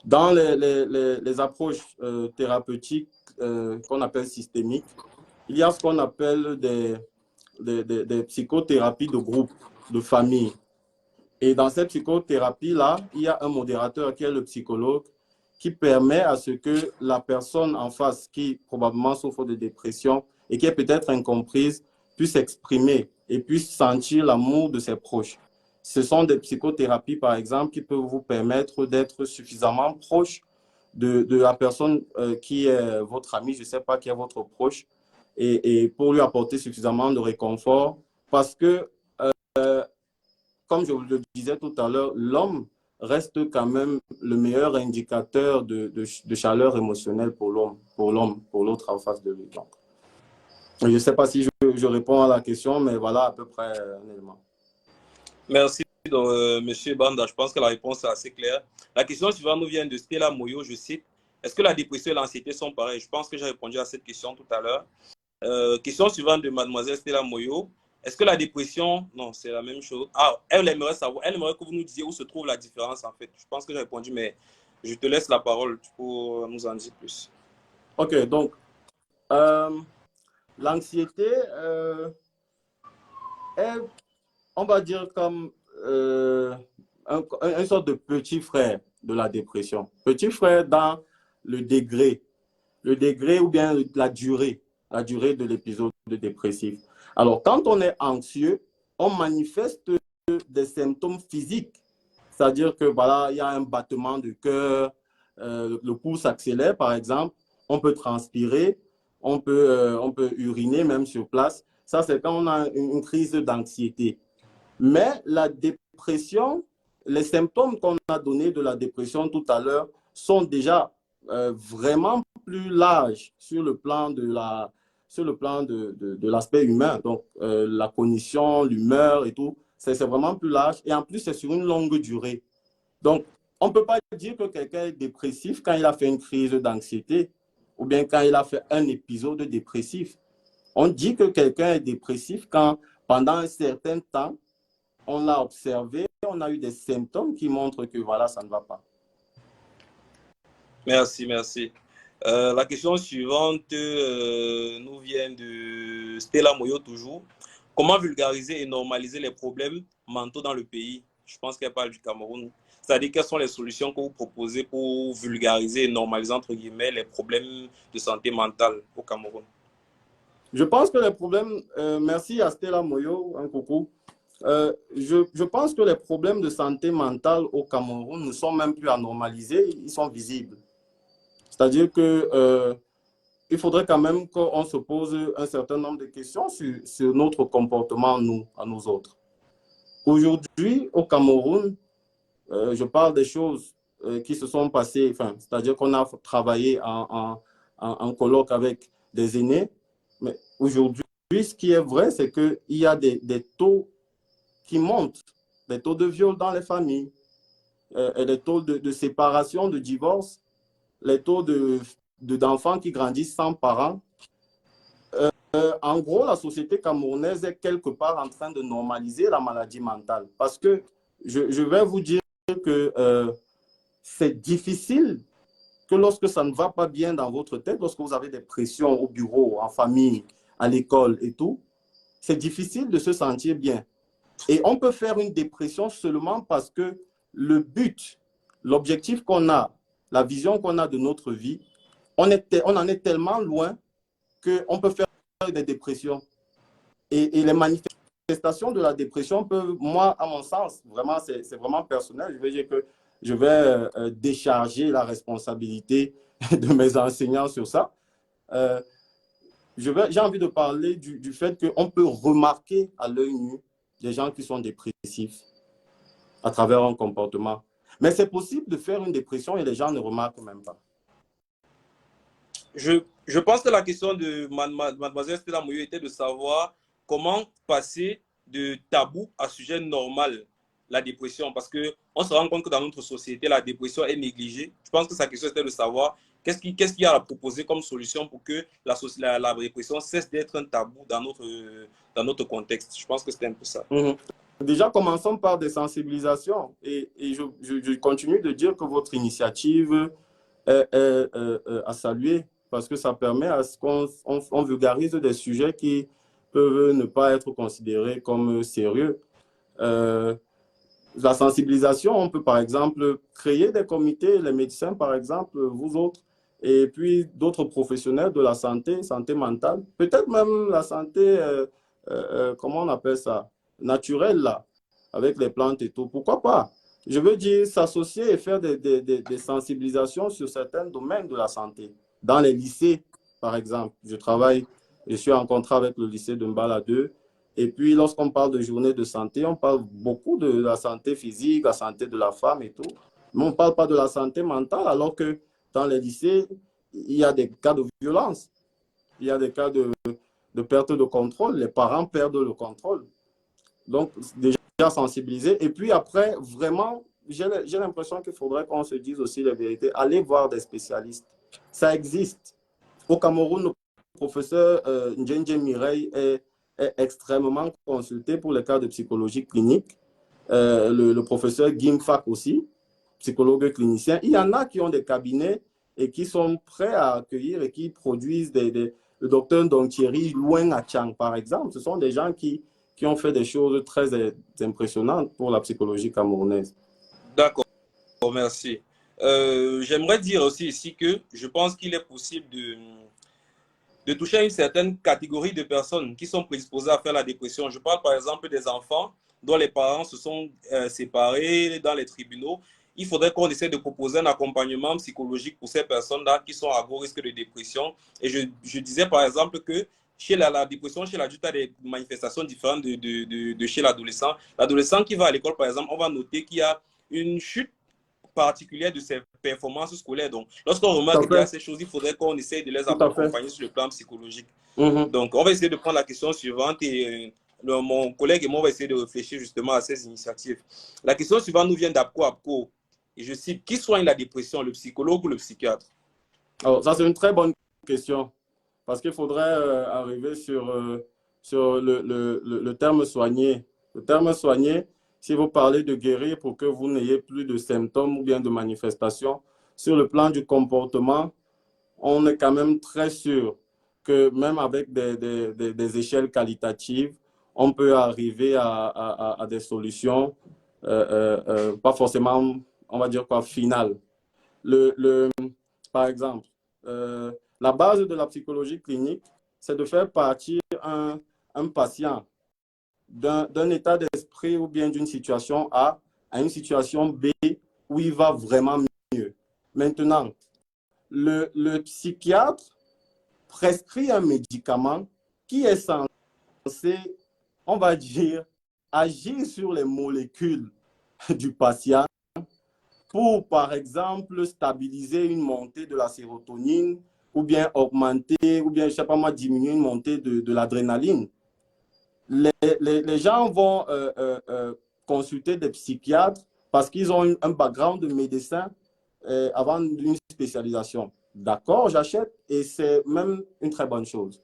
Speaker 2: dans les approches thérapeutiques qu'on appelle systémiques, il y a ce qu'on appelle des psychothérapies de groupe, de famille. Et dans cette psychothérapie-là, il y a un modérateur qui est le psychologue qui permet à ce que la personne en face qui probablement souffre de dépression et qui est peut-être incomprise puisse exprimer et puisse sentir l'amour de ses proches. Ce sont des psychothérapies, par exemple, qui peuvent vous permettre d'être suffisamment proche de la personne qui est votre ami, je ne sais pas, qui est votre proche, et pour lui apporter suffisamment de réconfort. Parce que, comme je vous le disais tout à l'heure, l'homme reste quand même le meilleur indicateur de chaleur émotionnelle pour l'autre en face de lui. Donc, je ne sais pas si je réponds à la question, mais voilà à peu près un élément.
Speaker 1: Merci, Monsieur Banda. Je pense que la réponse est assez claire. La question suivante nous vient de Stella Moyo. Je cite, est-ce que la dépression et l'anxiété sont pareilles? Je pense que j'ai répondu à cette question tout à l'heure. Question suivante de Mademoiselle Stella Moyo. Est-ce que la dépression... Non, c'est la même chose. Ah, elle aimerait savoir. Elle aimerait que vous nous disiez où se trouve la différence, en fait. Je pense que j'ai répondu, mais je te laisse la parole pour nous en dire plus.
Speaker 2: OK, donc, l'anxiété est, on va dire, comme une sorte de petit frère de la dépression. Petit frère dans le degré ou bien la durée de l'épisode dépressif. Alors, quand on est anxieux, on manifeste des symptômes physiques. C'est-à-dire que voilà, il y a un battement de cœur, le pouls s'accélère, par exemple, on peut transpirer, on peut uriner même sur place. Ça, c'est quand on a une crise d'anxiété. Mais la dépression, les symptômes qu'on a donnés de la dépression tout à l'heure sont déjà vraiment plus larges sur le plan de l'aspect humain. Donc, la cognition, l'humeur et tout, c'est vraiment plus large. Et en plus, c'est sur une longue durée. Donc, On ne peut pas dire que quelqu'un est dépressif quand il a fait une crise d'anxiété ou bien quand il a fait un épisode dépressif. On dit que quelqu'un est dépressif quand, pendant un certain temps, on l'a observé, on a eu des symptômes qui montrent que voilà, ça ne va pas.
Speaker 1: Merci, merci. La question suivante nous vient de Stella Moyo toujours. Comment vulgariser et normaliser les problèmes mentaux dans le pays? Je pense qu'elle parle du Cameroun. C'est-à-dire, quelles sont les solutions que vous proposez pour vulgariser et normaliser, entre guillemets, les problèmes de santé mentale au Cameroun?
Speaker 2: Je pense que les problèmes, merci à Stella Moyo, un coucou. Je pense que les problèmes de santé mentale au Cameroun ne sont même plus à normaliser, ils sont visibles. C'est-à-dire que il faudrait quand même qu'on se pose un certain nombre de questions sur notre comportement, nous, à nous autres. Aujourd'hui, au Cameroun, je parle des choses qui se sont passées, enfin, c'est-à-dire qu'on a travaillé en colloque avec des aînés, mais aujourd'hui, ce qui est vrai, c'est qu'il y a des taux qui montent, des taux de viol dans les familles, et des taux de séparation, de divorce, les taux d'enfants qui grandissent sans parents. En gros, la société camerounaise est quelque part en train de normaliser la maladie mentale. Parce que je vais vous dire que c'est difficile que lorsque ça ne va pas bien dans votre tête, lorsque vous avez des pressions au bureau, en famille, à l'école et tout, c'est difficile de se sentir bien. Et on peut faire une dépression seulement parce que le but, l'objectif qu'on a, la vision qu'on a de notre vie, on en est tellement loin qu'on peut faire des dépressions. Et les manifestations de la dépression peuvent, moi, à mon sens, vraiment, c'est vraiment personnel. Je veux dire que je vais décharger la responsabilité de mes enseignants sur ça. J'ai envie de parler du fait qu'on peut remarquer à l'œil nu des gens qui sont dépressifs à travers un comportement. Mais c'est possible de faire une dépression et les gens ne remarquent même pas.
Speaker 1: Je pense que la question de mademoiselle Stella Moyo était de savoir comment passer de tabou à sujet normal, la dépression. Parce qu'on se rend compte que dans notre société, la dépression est négligée. Je pense que sa question était de savoir qu'est-ce qu'il y a à proposer comme solution pour que la dépression cesse d'être un tabou dans notre contexte. Je pense que c'était un peu ça.
Speaker 2: Déjà, commençons par des sensibilisations. Et je continue de dire que votre initiative est à saluer parce que ça permet à ce qu'on vulgarise des sujets qui peuvent ne pas être considérés comme sérieux. La sensibilisation, on peut par exemple créer des comités, les médecins par exemple, vous autres, et puis d'autres professionnels de la santé, santé mentale, peut-être même la santé, comment on appelle ça, naturelle là, avec les plantes et tout. Pourquoi pas? Je veux dire, s'associer et faire des sensibilisations sur certains domaines de la santé. Dans les lycées, par exemple, je suis en contrat avec le lycée de Mbala 2. Et puis, lorsqu'on parle de journée de santé, on parle beaucoup de la santé physique, la santé de la femme et tout. Mais on ne parle pas de la santé mentale, alors que dans les lycées, il y a des cas de violence. Il y a des cas de perte de contrôle. Les parents perdent le contrôle. Donc, déjà sensibiliser. Et puis après, vraiment, j'ai l'impression qu'il faudrait qu'on se dise aussi la vérité. Allez voir des spécialistes. Ça existe. Au Cameroun, le professeur Ndjenje Mireille est extrêmement consulté pour les cas de psychologie clinique. Le professeur Gimfak aussi, psychologue clinicien. Il y en a qui ont des cabinets et qui sont prêts à accueillir et qui produisent le docteur Ndong-Thierry Louen Achang, par exemple. Ce sont des gens qui ont fait des choses très impressionnantes pour la psychologie camerounaise.
Speaker 1: D'accord, merci. J'aimerais dire aussi ici que je pense qu'il est possible de toucher à une certaine catégorie de personnes qui sont prédisposées à faire la dépression. Je parle par exemple des enfants dont les parents se sont séparés dans les tribunaux. Il faudrait qu'on essaie de proposer un accompagnement psychologique pour ces personnes-là qui sont à gros risque de dépression. Et je disais par exemple que chez la dépression, chez l'adulte, il y a des manifestations différentes de chez l'adolescent. L'adolescent qui va à l'école, par exemple, on va noter qu'il y a une chute particulière de ses performances scolaires. Donc, lorsqu'on remarque qu'il y a ces choses, il faudrait qu'on essaye de les accompagner sur le plan psychologique. Donc, on va essayer de prendre la question suivante et mon collègue et moi, on va essayer de réfléchir justement à ces initiatives. La question suivante nous vient d'Apco. Et je cite, qui soigne la dépression, le psychologue ou le psychiatre?
Speaker 2: Alors, ça, c'est une très bonne question parce qu'il faudrait arriver sur le terme soigner. Le terme soigner, si vous parlez de guérir pour que vous n'ayez plus de symptômes ou bien de manifestations, sur le plan du comportement, on est quand même très sûr que même avec des échelles qualitatives, on peut arriver à des solutions, pas forcément, on va dire quoi, finales. Le, le, Par exemple, la base de la psychologie clinique, c'est de faire partir un patient d'un état d'esprit ou bien d'une situation A à une situation B où il va vraiment mieux. Maintenant, le psychiatre prescrit un médicament qui est censé, on va dire, agir sur les molécules du patient pour, par exemple, stabiliser une montée de la sérotonine ou bien augmenter, ou bien, je ne sais pas moi, diminuer une montée de l'adrénaline. Les gens vont consulter des psychiatres parce qu'ils ont un background de médecin avant une spécialisation. D'accord, j'achète et c'est même une très bonne chose.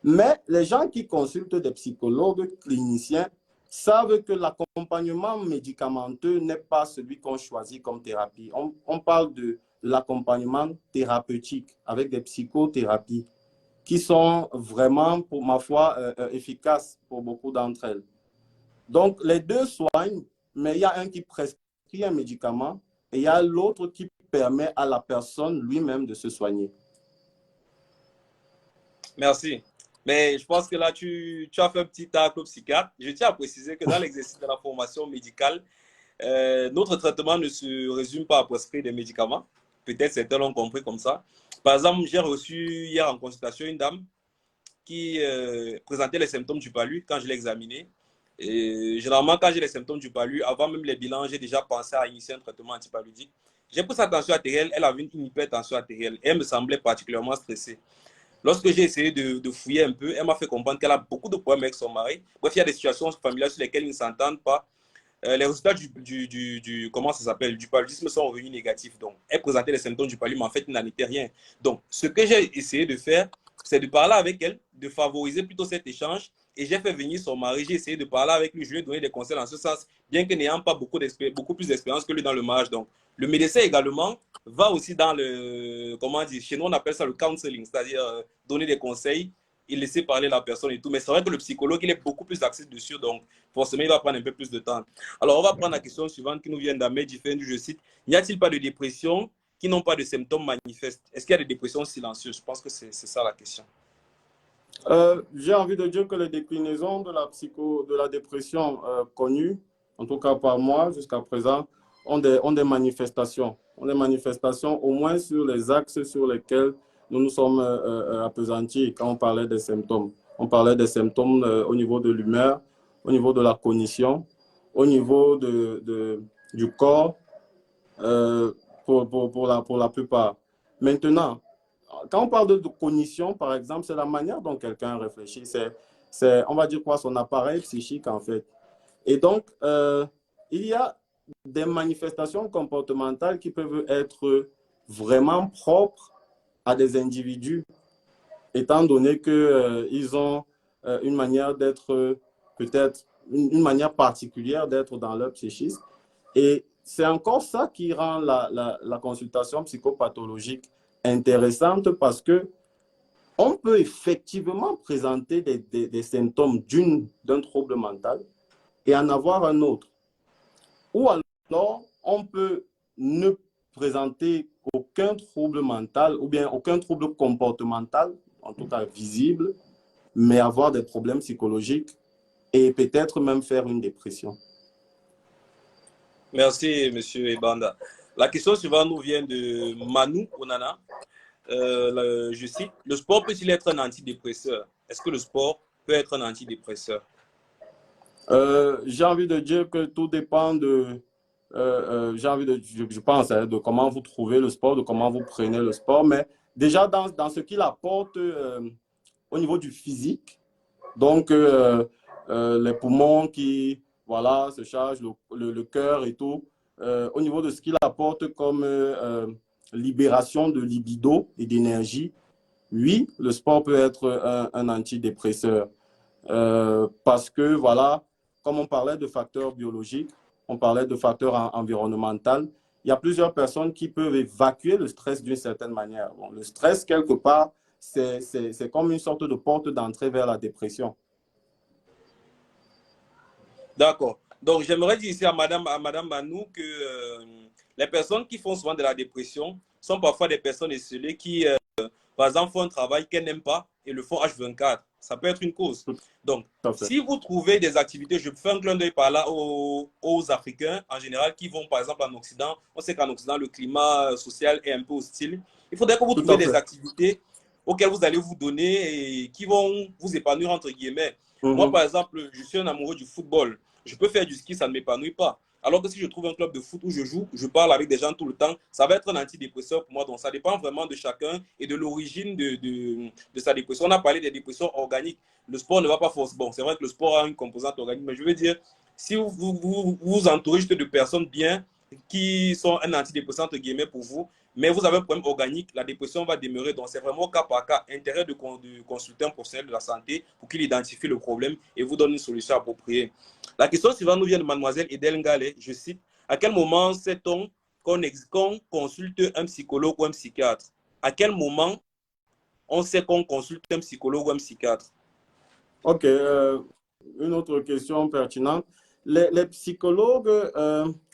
Speaker 2: Mais les gens qui consultent des psychologues cliniciens savent que l'accompagnement médicamenteux n'est pas celui qu'on choisit comme thérapie. On parle de l'accompagnement thérapeutique avec des psychothérapies qui sont vraiment, pour ma foi, efficaces pour beaucoup d'entre elles. Donc, les deux soignent, mais il y a un qui prescrit un médicament et il y a l'autre qui permet à la personne lui-même de se soigner.
Speaker 1: Merci. Mais je pense que là, tu as fait un petit tacle au psychiatre. Je tiens à préciser que dans l'exercice de la formation médicale, notre traitement ne se résume pas à prescrire des médicaments. Peut-être certains l'ont compris comme ça. Par exemple, j'ai reçu hier en consultation une dame qui présentait les symptômes du palu quand je l'ai examiné. Et généralement, quand j'ai les symptômes du palu, avant même les bilans, j'ai déjà pensé à initier un traitement antipaludique. J'ai pris sa tension artérielle, elle avait une hypertension artérielle et elle me semblait particulièrement stressée. Lorsque j'ai essayé de fouiller un peu, elle m'a fait comprendre qu'elle a beaucoup de problèmes avec son mari. Bref, il y a des situations familiales sur lesquelles ils ne s'entendent pas. Les résultats comment ça s'appelle, du paludisme sont revenus négatifs. Donc, elle présentait les symptômes du paludisme, mais en fait, il n'en était rien. Donc, ce que j'ai essayé de faire, c'est de parler avec elle, de favoriser plutôt cet échange. Et j'ai fait venir son mari, j'ai essayé de parler avec lui, je lui ai donné des conseils en ce sens, bien que n'ayant pas beaucoup plus d'expérience que lui dans le mariage. Donc, le médecin également va aussi dans le, comment dire, chez nous on appelle ça le counseling, c'est-à-dire donner des conseils et laisser parler la personne et tout. Mais c'est vrai que le psychologue, il est beaucoup plus axé dessus, donc forcément, il va prendre un peu plus de temps. Alors, on va prendre la question suivante qui nous vient d'Ahmed Jiffendu, je cite, n'y a-t-il pas de dépression qui n'ont pas de symptômes manifestes? Est-ce qu'il y a des dépressions silencieuses? Je pense que c'est ça la question.
Speaker 2: J'ai envie de dire que les déclinaisons de la dépression connues, en tout cas par moi jusqu'à présent, ont des manifestations. Ont des manifestations au moins sur les axes sur lesquels nous nous sommes appesantis quand on parlait des symptômes. On parlait des symptômes au niveau de l'humeur, au niveau de la cognition, au niveau du corps, pour la plupart. Maintenant, quand on parle de cognition, par exemple, c'est la manière dont quelqu'un réfléchit. On va dire quoi, son appareil psychique, en fait. Et donc, il y a des manifestations comportementales qui peuvent être vraiment propres à des individus, étant donné qu'ils ont une manière d'être, peut-être une manière particulière d'être dans leur psychisme. Et c'est encore ça qui rend la consultation psychopathologique intéressante parce que on peut effectivement présenter des symptômes d'un trouble mental et en avoir un autre. Ou alors, on peut ne présenter aucun trouble mental ou bien aucun trouble comportemental, en tout cas visible, mais avoir des problèmes psychologiques et peut-être même faire une dépression.
Speaker 1: Merci, monsieur Ebanda. La question suivante nous vient de Manu Onana. Je cite, le sport peut-il être un antidépresseur? Est-ce que le sport peut être un antidépresseur?
Speaker 2: J'ai envie de dire que tout dépend je pense, hein, de comment vous trouvez le sport, de comment vous prenez le sport, mais déjà dans ce qu'il apporte au niveau du physique, donc les poumons qui, voilà, se chargent, le cœur et tout, au niveau de ce qu'il apporte comme libération de libido et d'énergie, oui, le sport peut être un antidépresseur. Parce que, voilà, comme on parlait de facteurs biologiques, on parlait de facteurs environnementaux, il y a plusieurs personnes qui peuvent évacuer le stress d'une certaine manière. Bon, le stress, quelque part, c'est comme une sorte de porte d'entrée vers la dépression.
Speaker 1: D'accord. Donc, j'aimerais dire ici à Madame Manou que les personnes qui font souvent de la dépression sont parfois des personnes isolées qui, par exemple, font un travail qu'elles n'aiment pas et le font H24. Ça peut être une cause. Donc,
Speaker 2: Tout à fait.
Speaker 1: si vous trouvez des activités, je fais un clin d'œil par là aux Africains en général qui vont, par exemple, en Occident. On sait qu'en Occident, le climat social est un peu hostile. Il faudrait que vous
Speaker 2: Tout
Speaker 1: trouviez
Speaker 2: à
Speaker 1: des
Speaker 2: fait.
Speaker 1: activités auxquelles vous allez vous donner et qui vont vous épanouir, entre guillemets. Moi,
Speaker 2: Mhm.
Speaker 1: par exemple, je suis un amoureux du football. Je peux faire du ski, ça ne m'épanouit pas. Alors que si je trouve un club de foot où je joue, je parle avec des gens tout le temps, ça va être un antidépresseur pour moi. Donc, ça dépend vraiment de chacun et de l'origine de sa dépression. On a parlé des dépressions organiques. Le sport ne va pas forcément. Bon, c'est vrai que le sport a une composante organique, mais je veux dire, si vous entourez juste de personnes bien qui sont un antidépresseur, entre guillemets, pour vous, mais vous avez un problème organique, la dépression va demeurer. Donc, c'est vraiment cas par cas. Intérêt de consulter un professionnel de la santé pour qu'il identifie le problème et vous donne une solution appropriée. La question suivante nous vient de mademoiselle Edel Ngale, je cite, à quel moment sait-on qu'on consulte un psychologue ou un psychiatre? À quel moment on sait qu'on consulte un psychologue ou un psychiatre?
Speaker 2: OK. Une autre question pertinente. Les psychologues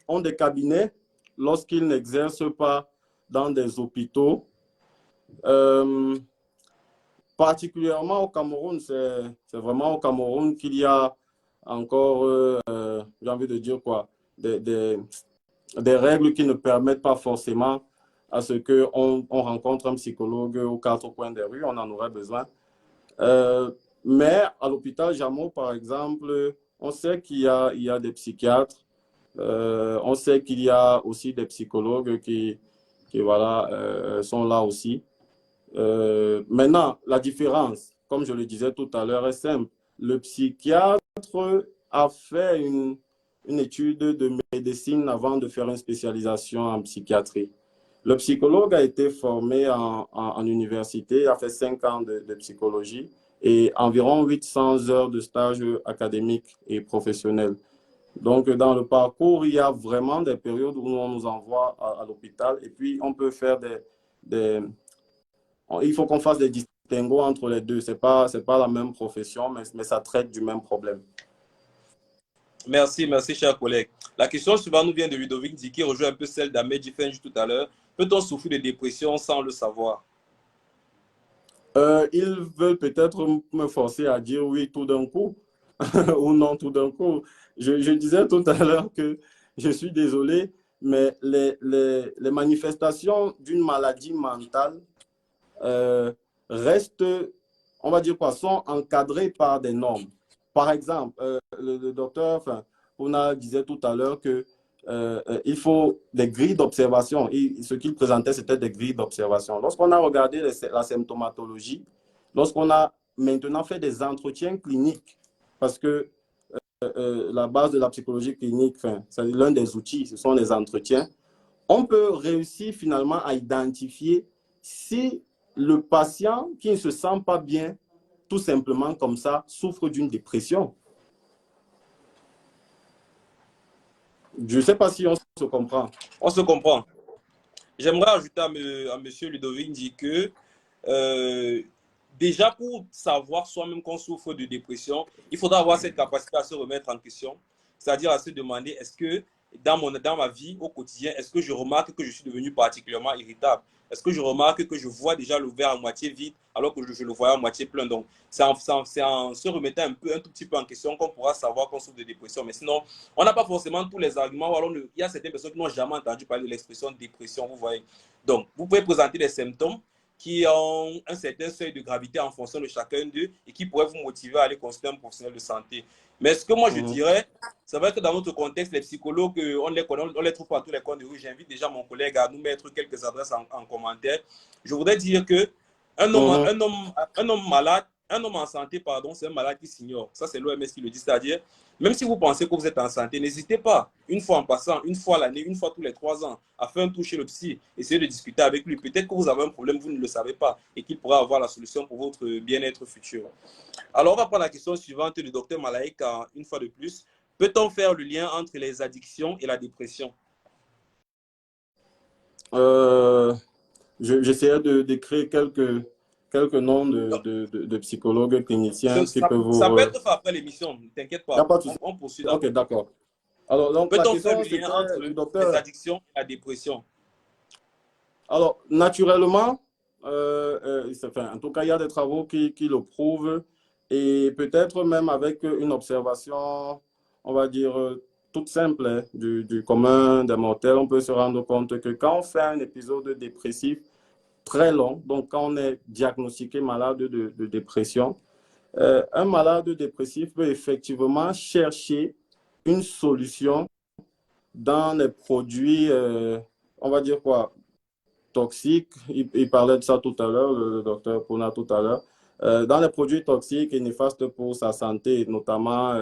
Speaker 2: ont des cabinets lorsqu'ils n'exercent pas dans des hôpitaux. Particulièrement au Cameroun, c'est vraiment au Cameroun qu'il y a encore, j'ai envie de dire quoi, des règles qui ne permettent pas forcément à ce qu'on rencontre un psychologue aux quatre coins des rues, on en aurait besoin. Mais à l'hôpital Jameau, par exemple, on sait il y a des psychiatres, on sait qu'il y a aussi des psychologues qui voilà, sont là aussi. Maintenant, la différence, comme je le disais tout à l'heure, est simple. Le psychiatre a fait une étude de médecine avant de faire une spécialisation en psychiatrie. Le psychologue a été formé en université, a fait 5 ans de psychologie et environ 800 heures de stage académique et professionnel. Donc, dans le parcours, il y a vraiment des périodes où on nous envoie à l'hôpital et puis on peut faire il faut qu'on fasse des distinguos entre les deux. C'est pas la même profession, mais ça traite du même problème.
Speaker 1: Merci, merci, cher collègue. La question suivante nous vient de Ludovic Di, qui rejoint un peu celle d'Ahmed Jifenj tout à l'heure. Peut-on souffrir de dépression sans le savoir?
Speaker 2: Ils veulent peut-être me forcer à dire oui tout d'un coup ou non tout d'un coup. Je disais tout à l'heure que je suis désolé, mais les manifestations d'une maladie mentale restent, on va dire quoi, sont encadrées par des normes. Par exemple, le docteur, enfin, Puna disait tout à l'heure que il faut des grilles d'observation. Ce qu'il présentait, c'était des grilles d'observation. Lorsqu'on a regardé la symptomatologie, lorsqu'on a maintenant fait des entretiens cliniques, parce que la base de la psychologie clinique, enfin, c'est l'un des outils, ce sont les entretiens, on peut réussir finalement à identifier si le patient qui ne se sent pas bien, tout simplement comme ça, souffre d'une dépression. Je ne sais pas si on se comprend.
Speaker 1: On se comprend. J'aimerais ajouter à M. Ludovic dit que déjà pour savoir soi-même qu'on souffre de dépression, il faudra avoir cette capacité à se remettre en question, c'est-à-dire à se demander est-ce que dans ma vie au quotidien, est-ce que je remarque que je suis devenu particulièrement irritable? Est-ce que je remarque que je vois déjà le verre à moitié vide alors que je le voyais à moitié plein? Donc, c'est en se remettant un tout petit peu en question qu'on pourra savoir qu'on souffre de dépression. Mais sinon, on n'a pas forcément tous les arguments. Alors, il y a certaines personnes qui n'ont jamais entendu parler de l'expression dépression, vous voyez. Donc, vous pouvez présenter des symptômes qui ont un certain seuil de gravité en fonction de chacun d'eux et qui pourraient vous motiver à aller consulter un professionnel de santé. Mais ce que moi je dirais, c'est vrai que dans notre contexte, les psychologues, on les trouve pas à tous les coins de rue. J'invite déjà mon collègue à nous mettre quelques adresses en commentaire. Je voudrais dire que un homme malade un homme en santé, pardon, c'est un malade qui s'ignore. Ça, c'est l'OMS qui le dit. C'est-à-dire, même si vous pensez que vous êtes en santé, n'hésitez pas, une fois en passant, une fois l'année, une fois tous les 3 ans, à faire un tour chez le psy, essayez de discuter avec lui. Peut-être que vous avez un problème, vous ne le savez pas, et qu'il pourra avoir la solution pour votre bien-être futur. Alors, on va prendre la question suivante du docteur Malaika, une fois de plus. Peut-on faire le lien entre les addictions et la dépression?
Speaker 2: J'essayais de décrire quelques noms de psychologues cliniciens qui peuvent
Speaker 1: Ça
Speaker 2: vous...
Speaker 1: peut être fait après l'émission, ne t'inquiète
Speaker 2: Il n'y a
Speaker 1: pas.
Speaker 2: pas de souci.
Speaker 1: On poursuit
Speaker 2: Ok,
Speaker 1: d'abord.
Speaker 2: d'accord. Alors, donc, la
Speaker 1: Peut-on faire
Speaker 2: question,
Speaker 1: le lien
Speaker 2: c'était
Speaker 1: entre
Speaker 2: du
Speaker 1: les
Speaker 2: docteur.
Speaker 1: addictions et la dépression?
Speaker 2: Alors, naturellement, enfin, en tout cas, il y a des travaux qui le prouvent et peut-être même avec une observation, on va dire, toute simple hein, du commun des mortels, on peut se rendre compte que quand on fait un épisode dépressif très long, donc quand on est diagnostiqué malade de dépression, un malade dépressif peut effectivement chercher une solution dans les produits, on va dire quoi, toxiques. Il parlait de ça tout à l'heure, le docteur Pouna tout à l'heure. Dans les produits toxiques et néfastes pour sa santé, notamment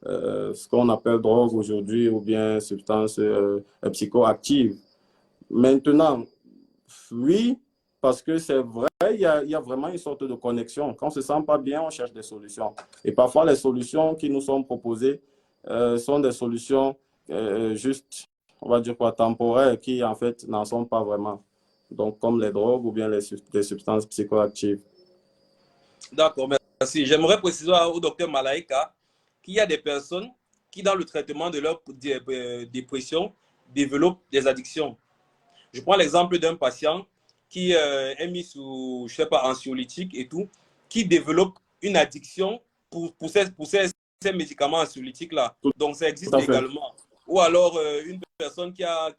Speaker 2: ce qu'on appelle drogue aujourd'hui ou bien substances psychoactives. Maintenant, oui, parce que c'est vrai, il y a vraiment une sorte de connexion. Quand on ne se sent pas bien, on cherche des solutions. Et parfois, les solutions qui nous sont proposées sont des solutions juste, on va dire quoi, temporaires, qui en fait n'en sont pas vraiment. Donc, comme les drogues ou bien les substances psychoactives.
Speaker 1: D'accord, merci. J'aimerais préciser au docteur Malaika qu'il y a des personnes qui, dans le traitement de leur dépression, développent des addictions. Je prends l'exemple d'un patient qui est mis sous, je sais pas, anxiolytique et tout, qui développe une addiction ces médicaments anxiolytiques-là. Donc, ça
Speaker 2: Tout
Speaker 1: existe
Speaker 2: à fait.
Speaker 1: également. Ou alors, une personne qui a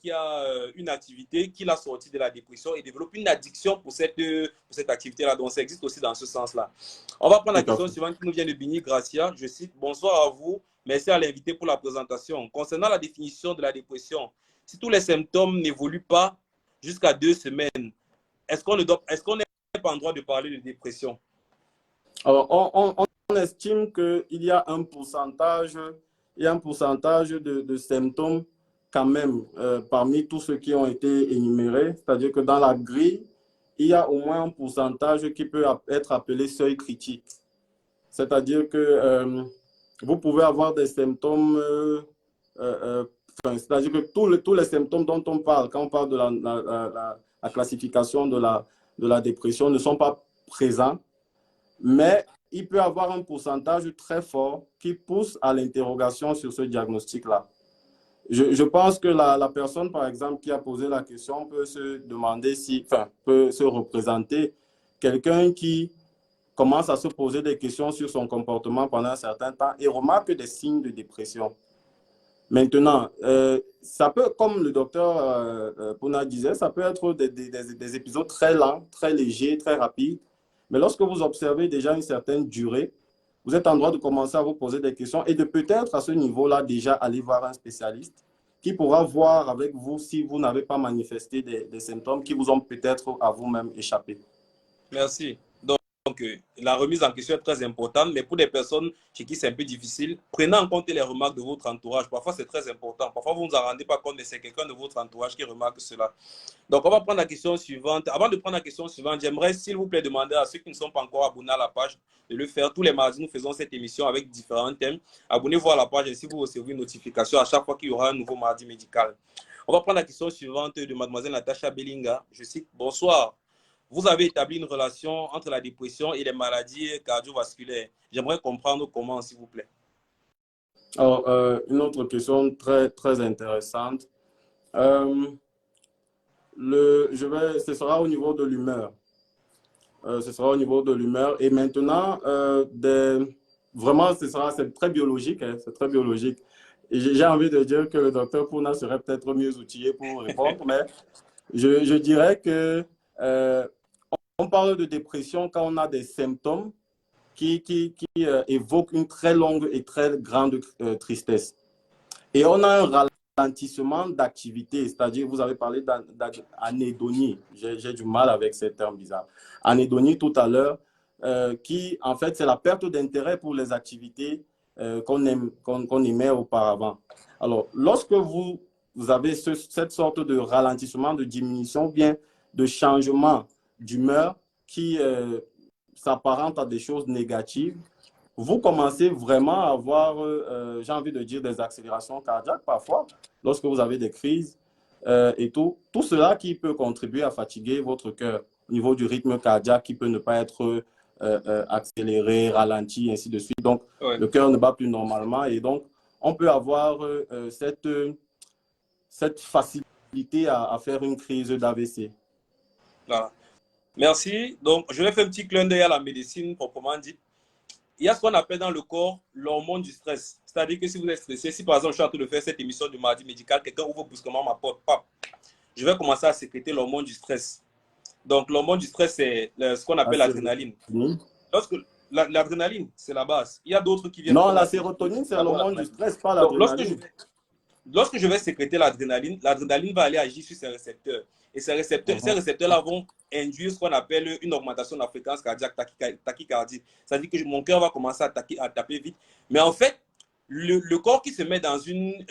Speaker 1: une activité, qui l'a sortie de la dépression et développe une addiction pour cette activité-là. Donc, ça existe aussi dans ce sens-là. On va prendre la
Speaker 2: Tout à
Speaker 1: question
Speaker 2: fait.
Speaker 1: suivante qui nous vient de Bini Gracia. Je cite, bonsoir à vous. Merci à l'invité pour la présentation. Concernant la définition de la dépression, si tous les symptômes n'évoluent pas jusqu'à 2 semaines, est-ce qu'on n'est pas en droit de parler de dépression?
Speaker 2: Alors, on estime qu'il y a un pourcentage de symptômes quand même parmi tous ceux qui ont été énumérés. C'est-à-dire que dans la grille, il y a au moins un pourcentage qui peut être appelé seuil critique. C'est-à-dire que vous pouvez avoir des symptômes, c'est-à-dire que tous les symptômes dont on parle, quand on parle de la classification de la dépression, ne sont pas présents, mais il peut y avoir un pourcentage très fort qui pousse à l'interrogation sur ce diagnostic-là. Je pense que la personne, par exemple, qui a posé la question peut se demander si, enfin, peut se représenter quelqu'un qui commence à se poser des questions sur son comportement pendant un certain temps et remarque des signes de dépression. Maintenant, ça peut, comme le docteur Pouna disait, ça peut être des épisodes très lents, très légers, très rapides. Mais lorsque vous observez déjà une certaine durée, vous êtes en droit de commencer à vous poser des questions et de peut-être à ce niveau-là déjà aller voir un spécialiste qui pourra voir avec vous si vous n'avez pas manifesté des symptômes qui vous ont peut-être à vous-même échappé.
Speaker 1: Merci. Donc, la remise en question est très importante, mais pour des personnes chez qui c'est un peu difficile, prenez en compte les remarques de votre entourage. Parfois, c'est très important. Parfois, vous ne vous en rendez pas compte, mais c'est quelqu'un de votre entourage qui remarque cela. Donc, on va prendre la question suivante. Avant de prendre la question suivante, j'aimerais, s'il vous plaît, demander à ceux qui ne sont pas encore abonnés à la page de le faire. Tous les mardis, nous faisons cette émission avec différents thèmes. Abonnez-vous à la page et si vous recevez une notification à chaque fois qu'il y aura un nouveau mardi médical. On va prendre la question suivante de mademoiselle Natacha Bellinga. Je cite, bonsoir. Vous avez établi une relation entre la dépression et les maladies cardiovasculaires. J'aimerais comprendre comment, s'il vous plaît.
Speaker 2: Alors, une autre question très intéressante. Ce sera au niveau de l'humeur. Ce sera au niveau de l'humeur. Et maintenant, vraiment, c'est très biologique. Hein, c'est très biologique. Et j'ai envie de dire que le docteur Pouna serait peut-être mieux outillé pour répondre, mais je dirais que on parle de dépression quand on a des symptômes qui évoquent une très longue et très grande tristesse. Et on a un ralentissement d'activité, c'est-à-dire, vous avez parlé d'anédonie. J'ai du mal avec ces termes bizarres. Anédonie tout à l'heure, qui, en fait, c'est la perte d'intérêt pour les activités qu'on aimait auparavant. Alors, lorsque vous avez cette sorte de ralentissement, de diminution, bien de changement d'humeur qui s'apparente à des choses négatives, vous commencez vraiment à avoir, j'ai envie de dire, des accélérations cardiaques parfois, lorsque vous avez des crises et tout. Tout cela qui peut contribuer à fatiguer votre cœur au niveau du rythme cardiaque qui peut ne pas être accéléré, ralenti, ainsi de suite. Donc,
Speaker 1: Ouais.
Speaker 2: le cœur ne bat plus normalement et donc, on peut avoir cette facilité à faire une crise d'AVC.
Speaker 1: Voilà. Merci. Donc, je vais faire un petit clin d'œil à la médecine proprement dit. Il y a ce qu'on appelle dans le corps l'hormone du stress. C'est-à-dire que si vous êtes stressé, si par exemple je suis en train de faire cette émission de mardi médical, quelqu'un ouvre brusquement ma porte, pap, je vais commencer à sécréter l'hormone du stress. Donc, l'hormone du stress, c'est ce qu'on appelle l'adrénaline. Lorsque l'adrénaline, c'est la base. Il y a d'autres qui viennent.
Speaker 2: Non, la sérotonine, c'est l'hormone du stress, pas l'adrénaline.
Speaker 1: Lorsque je vais sécréter l'adrénaline, l'adrénaline va aller agir sur ces récepteurs. Et ces récepteurs-là vont induire ce qu'on appelle une augmentation de la fréquence cardiaque, tachycardie. C'est-à-dire que mon cœur va commencer à taper vite. Mais en fait, le corps qui se met dans une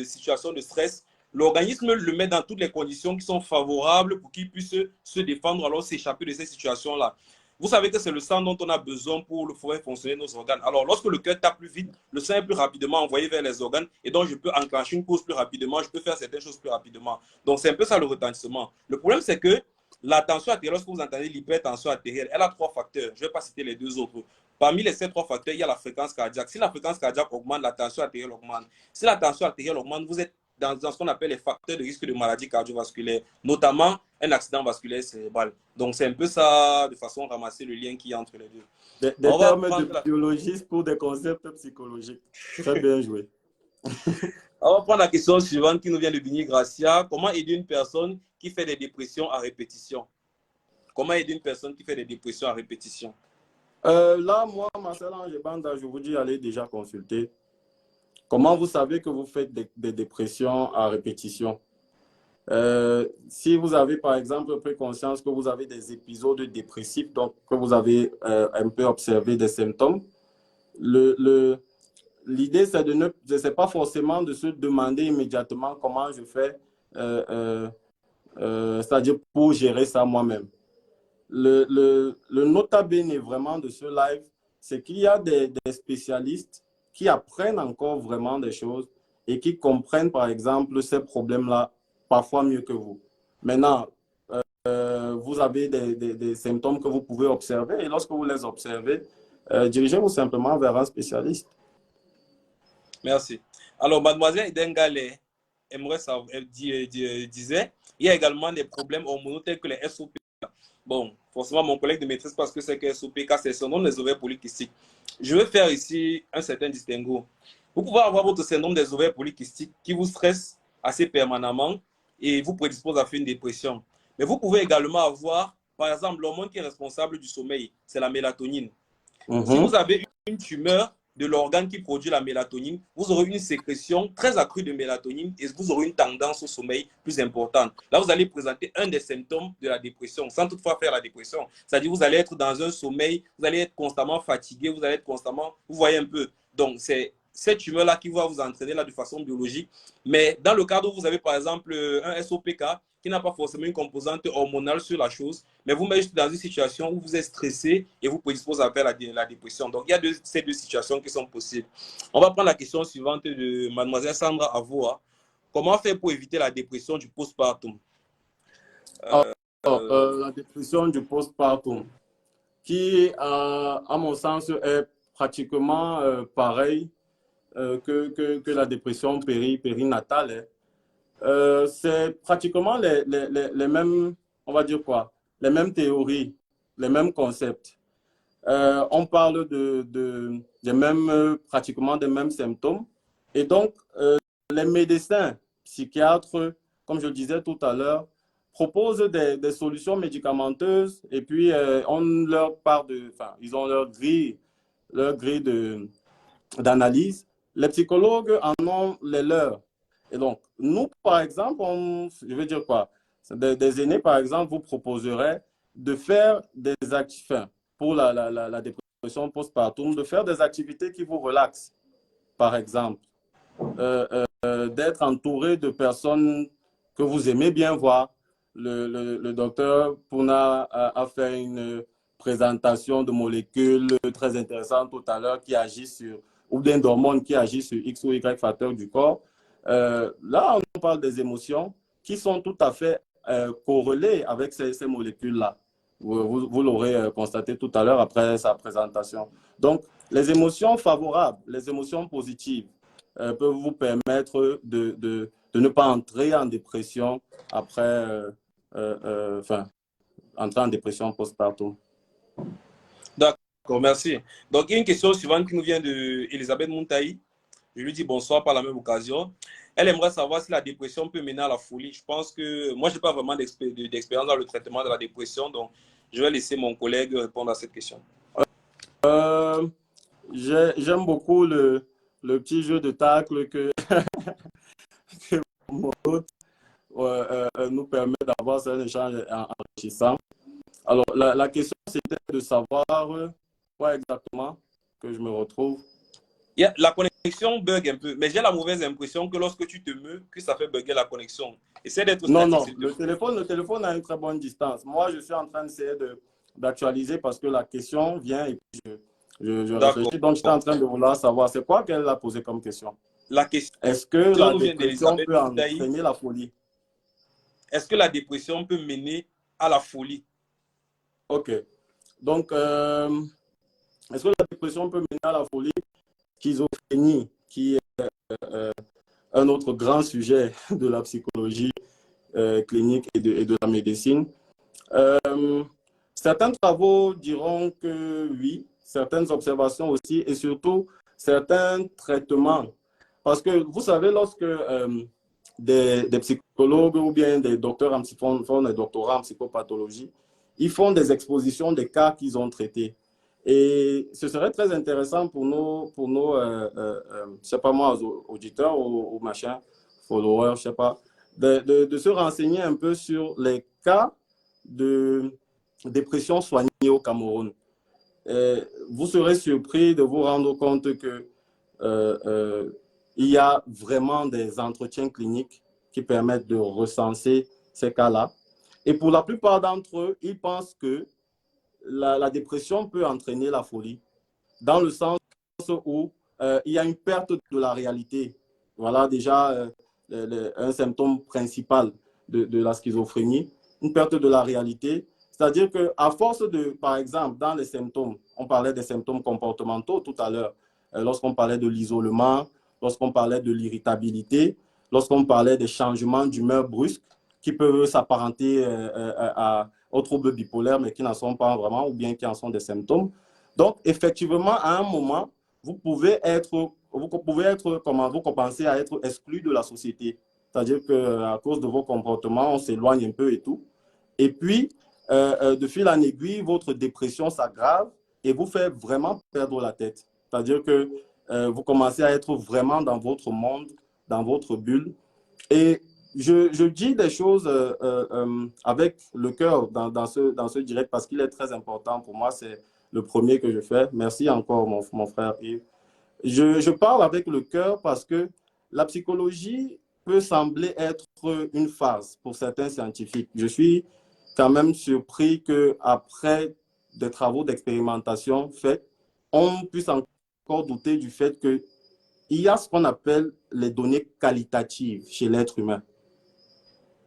Speaker 1: situation de stress, l'organisme le met dans toutes les conditions qui sont favorables pour qu'il puisse se défendre, alors s'échapper de ces situations-là. Vous savez que c'est le sang dont on a besoin pour faire fonctionner nos organes. Alors, lorsque le cœur tape plus vite, le sang est plus rapidement envoyé vers les organes et donc je peux enclencher une course plus rapidement, je peux faire certaines choses plus rapidement. Donc, c'est un peu ça le retentissement. Le problème, c'est que la tension artérielle, lorsque vous entendez l'hypertension artérielle, elle a 3 facteurs. Je ne vais pas citer les 2 autres. Parmi ces 3 facteurs, il y a la fréquence cardiaque. Si la fréquence cardiaque augmente, la tension artérielle augmente. Si la tension artérielle augmente, vous êtes dans ce qu'on appelle les facteurs de risque de maladie cardiovasculaire, notamment un accident vasculaire cérébral. Donc, c'est un peu ça, de façon ramasser le lien qu'il y a entre les deux.
Speaker 2: Des termes de biologistes pour des concepts psychologiques. Très bien joué.
Speaker 1: On va prendre la question suivante qui nous vient de Bini Gracia. Comment aider une personne qui fait des dépressions à répétition? Comment aider une personne qui fait des dépressions à répétition?
Speaker 2: Là, moi, Marcel Angebanda, je vous dis, allez déjà consulter. Comment vous savez que vous faites des dépressions à répétition? Si vous avez, par exemple, pris conscience que vous avez des épisodes dépressifs, donc que vous avez un peu observé des symptômes, l'idée, c'est pas forcément de se demander immédiatement comment je fais, c'est-à-dire pour gérer ça moi-même. Le nota bene vraiment de ce live, c'est qu'il y a des spécialistes qui apprennent encore vraiment des choses et qui comprennent, par exemple, ces problèmes-là parfois mieux que vous. Maintenant, vous avez des symptômes que vous pouvez observer et lorsque vous les observez, dirigez-vous simplement vers un spécialiste.
Speaker 1: Merci. Alors, mademoiselle Dengale aimerait savoir, elle disait, il y a également des problèmes hormonaux tels que les SOPK. Bon, forcément, mon collègue ne maîtrise pas ce que c'est que SOPK, c'est le syndrome des ovaires polykystiques. Je vais faire ici un certain distinguo. Vous pouvez avoir votre syndrome des ovaires polykystiques qui vous stresse assez permanemment et vous prédispose à faire une dépression. Mais vous pouvez également avoir, par exemple, l'hormone qui est responsable du sommeil, c'est la mélatonine. Si vous avez une tumeur de l'organe qui produit la mélatonine, vous aurez une sécrétion très accrue de mélatonine et vous aurez une tendance au sommeil plus importante. Là, vous allez présenter un des symptômes de la dépression, sans toutefois faire la dépression. C'est-à-dire vous allez être dans un sommeil, vous allez être constamment fatigué, vous allez être constamment... Vous voyez un peu. Donc, c'est cette tumeur-là qui va vous entraîner là de façon biologique. Mais dans le cadre où vous avez, par exemple, un SOPK, qui n'a pas forcément une composante hormonale sur la chose, mais vous mettez dans une situation où vous êtes stressé et vous prédisposez à faire la dépression. Donc, il y a ces 2 situations qui sont possibles. On va prendre la question suivante de mademoiselle Sandra Avoa. Comment faire pour éviter la dépression du postpartum?
Speaker 2: La dépression du postpartum, qui, à mon sens, est pratiquement pareil que la dépression périnatale. C'est pratiquement les mêmes, on va dire quoi, les mêmes théories, les mêmes concepts. On parle pratiquement des mêmes symptômes. Et donc, les médecins, psychiatres, comme je le disais tout à l'heure, proposent des solutions médicamenteuses et puis on leur ils ont leur grille d'analyse. Les psychologues en ont les leurs. Et donc, nous, par exemple, je veux dire quoi? Des aînés, par exemple, vous proposeraient de faire des activités, pour la dépression postpartum, de faire des activités qui vous relaxent, par exemple. D'être entouré de personnes que vous aimez bien voir. Le docteur Pouna a fait une présentation de molécules très intéressantes tout à l'heure qui agissent sur, ou bien d'hormones qui agissent sur X ou Y facteurs du corps. Là, on parle des émotions qui sont tout à fait corrélées avec ces molécules-là. Vous l'aurez constaté tout à l'heure après sa présentation. Donc, les émotions favorables, les émotions positives peuvent vous permettre de ne pas entrer en dépression après, entrer en dépression postpartum.
Speaker 1: D'accord, merci. Donc, il y a une question suivante qui nous vient d'Elisabeth Mountaï. Je lui dis bonsoir par la même occasion. Elle aimerait savoir si la dépression peut mener à la folie. Je pense que moi, je n'ai pas vraiment d'expérience dans le traitement de la dépression, donc je vais laisser mon collègue répondre à cette question.
Speaker 2: J'aime beaucoup le petit jeu de tacle que mon hôte nous permet d'avoir un échange enrichissant. Alors, la question, c'était de savoir quoi exactement que je me retrouve.
Speaker 1: La connexion bug un peu, mais j'ai la mauvaise impression que lorsque tu te meus, que ça fait bugger la connexion. Essaie d'être
Speaker 2: Non,
Speaker 1: statique.
Speaker 2: non, le téléphone a une très bonne distance. Moi, je suis en train d'essayer d'actualiser parce que la question vient et puis je réfléchis. Donc, j'étais en train de vouloir savoir, c'est quoi qu'elle a posé comme question?
Speaker 1: La question
Speaker 2: Est-ce que la
Speaker 1: nous vient
Speaker 2: dépression
Speaker 1: d'Elisabeth
Speaker 2: peut
Speaker 1: Mountaï.
Speaker 2: entraîner la folie?
Speaker 1: Est-ce que la dépression peut mener à la folie?
Speaker 2: Ok. Donc, est-ce que la dépression peut mener à la folie? Schizophrénie, qui est un autre grand sujet de la psychologie clinique et de la médecine. Certains travaux diront que oui, certaines observations aussi, et surtout certains traitements. Parce que vous savez, lorsque des psychologues ou bien des docteurs font des doctorats en psychopathologie, ils font des expositions des cas qu'ils ont traités. Et ce serait très intéressant pour nos je sais pas moi, auditeurs ou machin, followers, je sais pas, de se renseigner un peu sur les cas de dépression soignée au Cameroun. Vous serez surpris de vous rendre compte que il y a vraiment des entretiens cliniques qui permettent de recenser ces cas-là. Et pour la plupart d'entre eux, ils pensent que la dépression peut entraîner la folie, dans le sens où il y a une perte de la réalité. Voilà déjà un symptôme principal de la schizophrénie, une perte de la réalité. C'est-à-dire qu'à force de, par exemple, dans les symptômes, on parlait des symptômes comportementaux tout à l'heure, lorsqu'on parlait de l'isolement, lorsqu'on parlait de l'irritabilité, lorsqu'on parlait des changements d'humeur brusques qui peuvent s'apparenter aux troubles bipolaires, mais qui n'en sont pas vraiment, ou bien qui en sont des symptômes. Donc, effectivement, à un moment, vous pouvez comment vous commencez à être exclu de la société. C'est-à-dire qu'à cause de vos comportements, on s'éloigne un peu et tout. Et puis, de fil en aiguille, votre dépression s'aggrave et vous fait vraiment perdre la tête. C'est-à-dire que vous commencez à être vraiment dans votre monde, dans votre bulle. Et je dis des choses avec le cœur dans ce direct parce qu'il est très important pour moi. C'est le premier que je fais. Merci encore, mon frère Yves. Je parle avec le cœur parce que la psychologie peut sembler être une farce pour certains scientifiques. Je suis quand même surpris qu'après des travaux d'expérimentation faits, on puisse encore douter du fait qu'il y a ce qu'on appelle les données qualitatives chez l'être humain.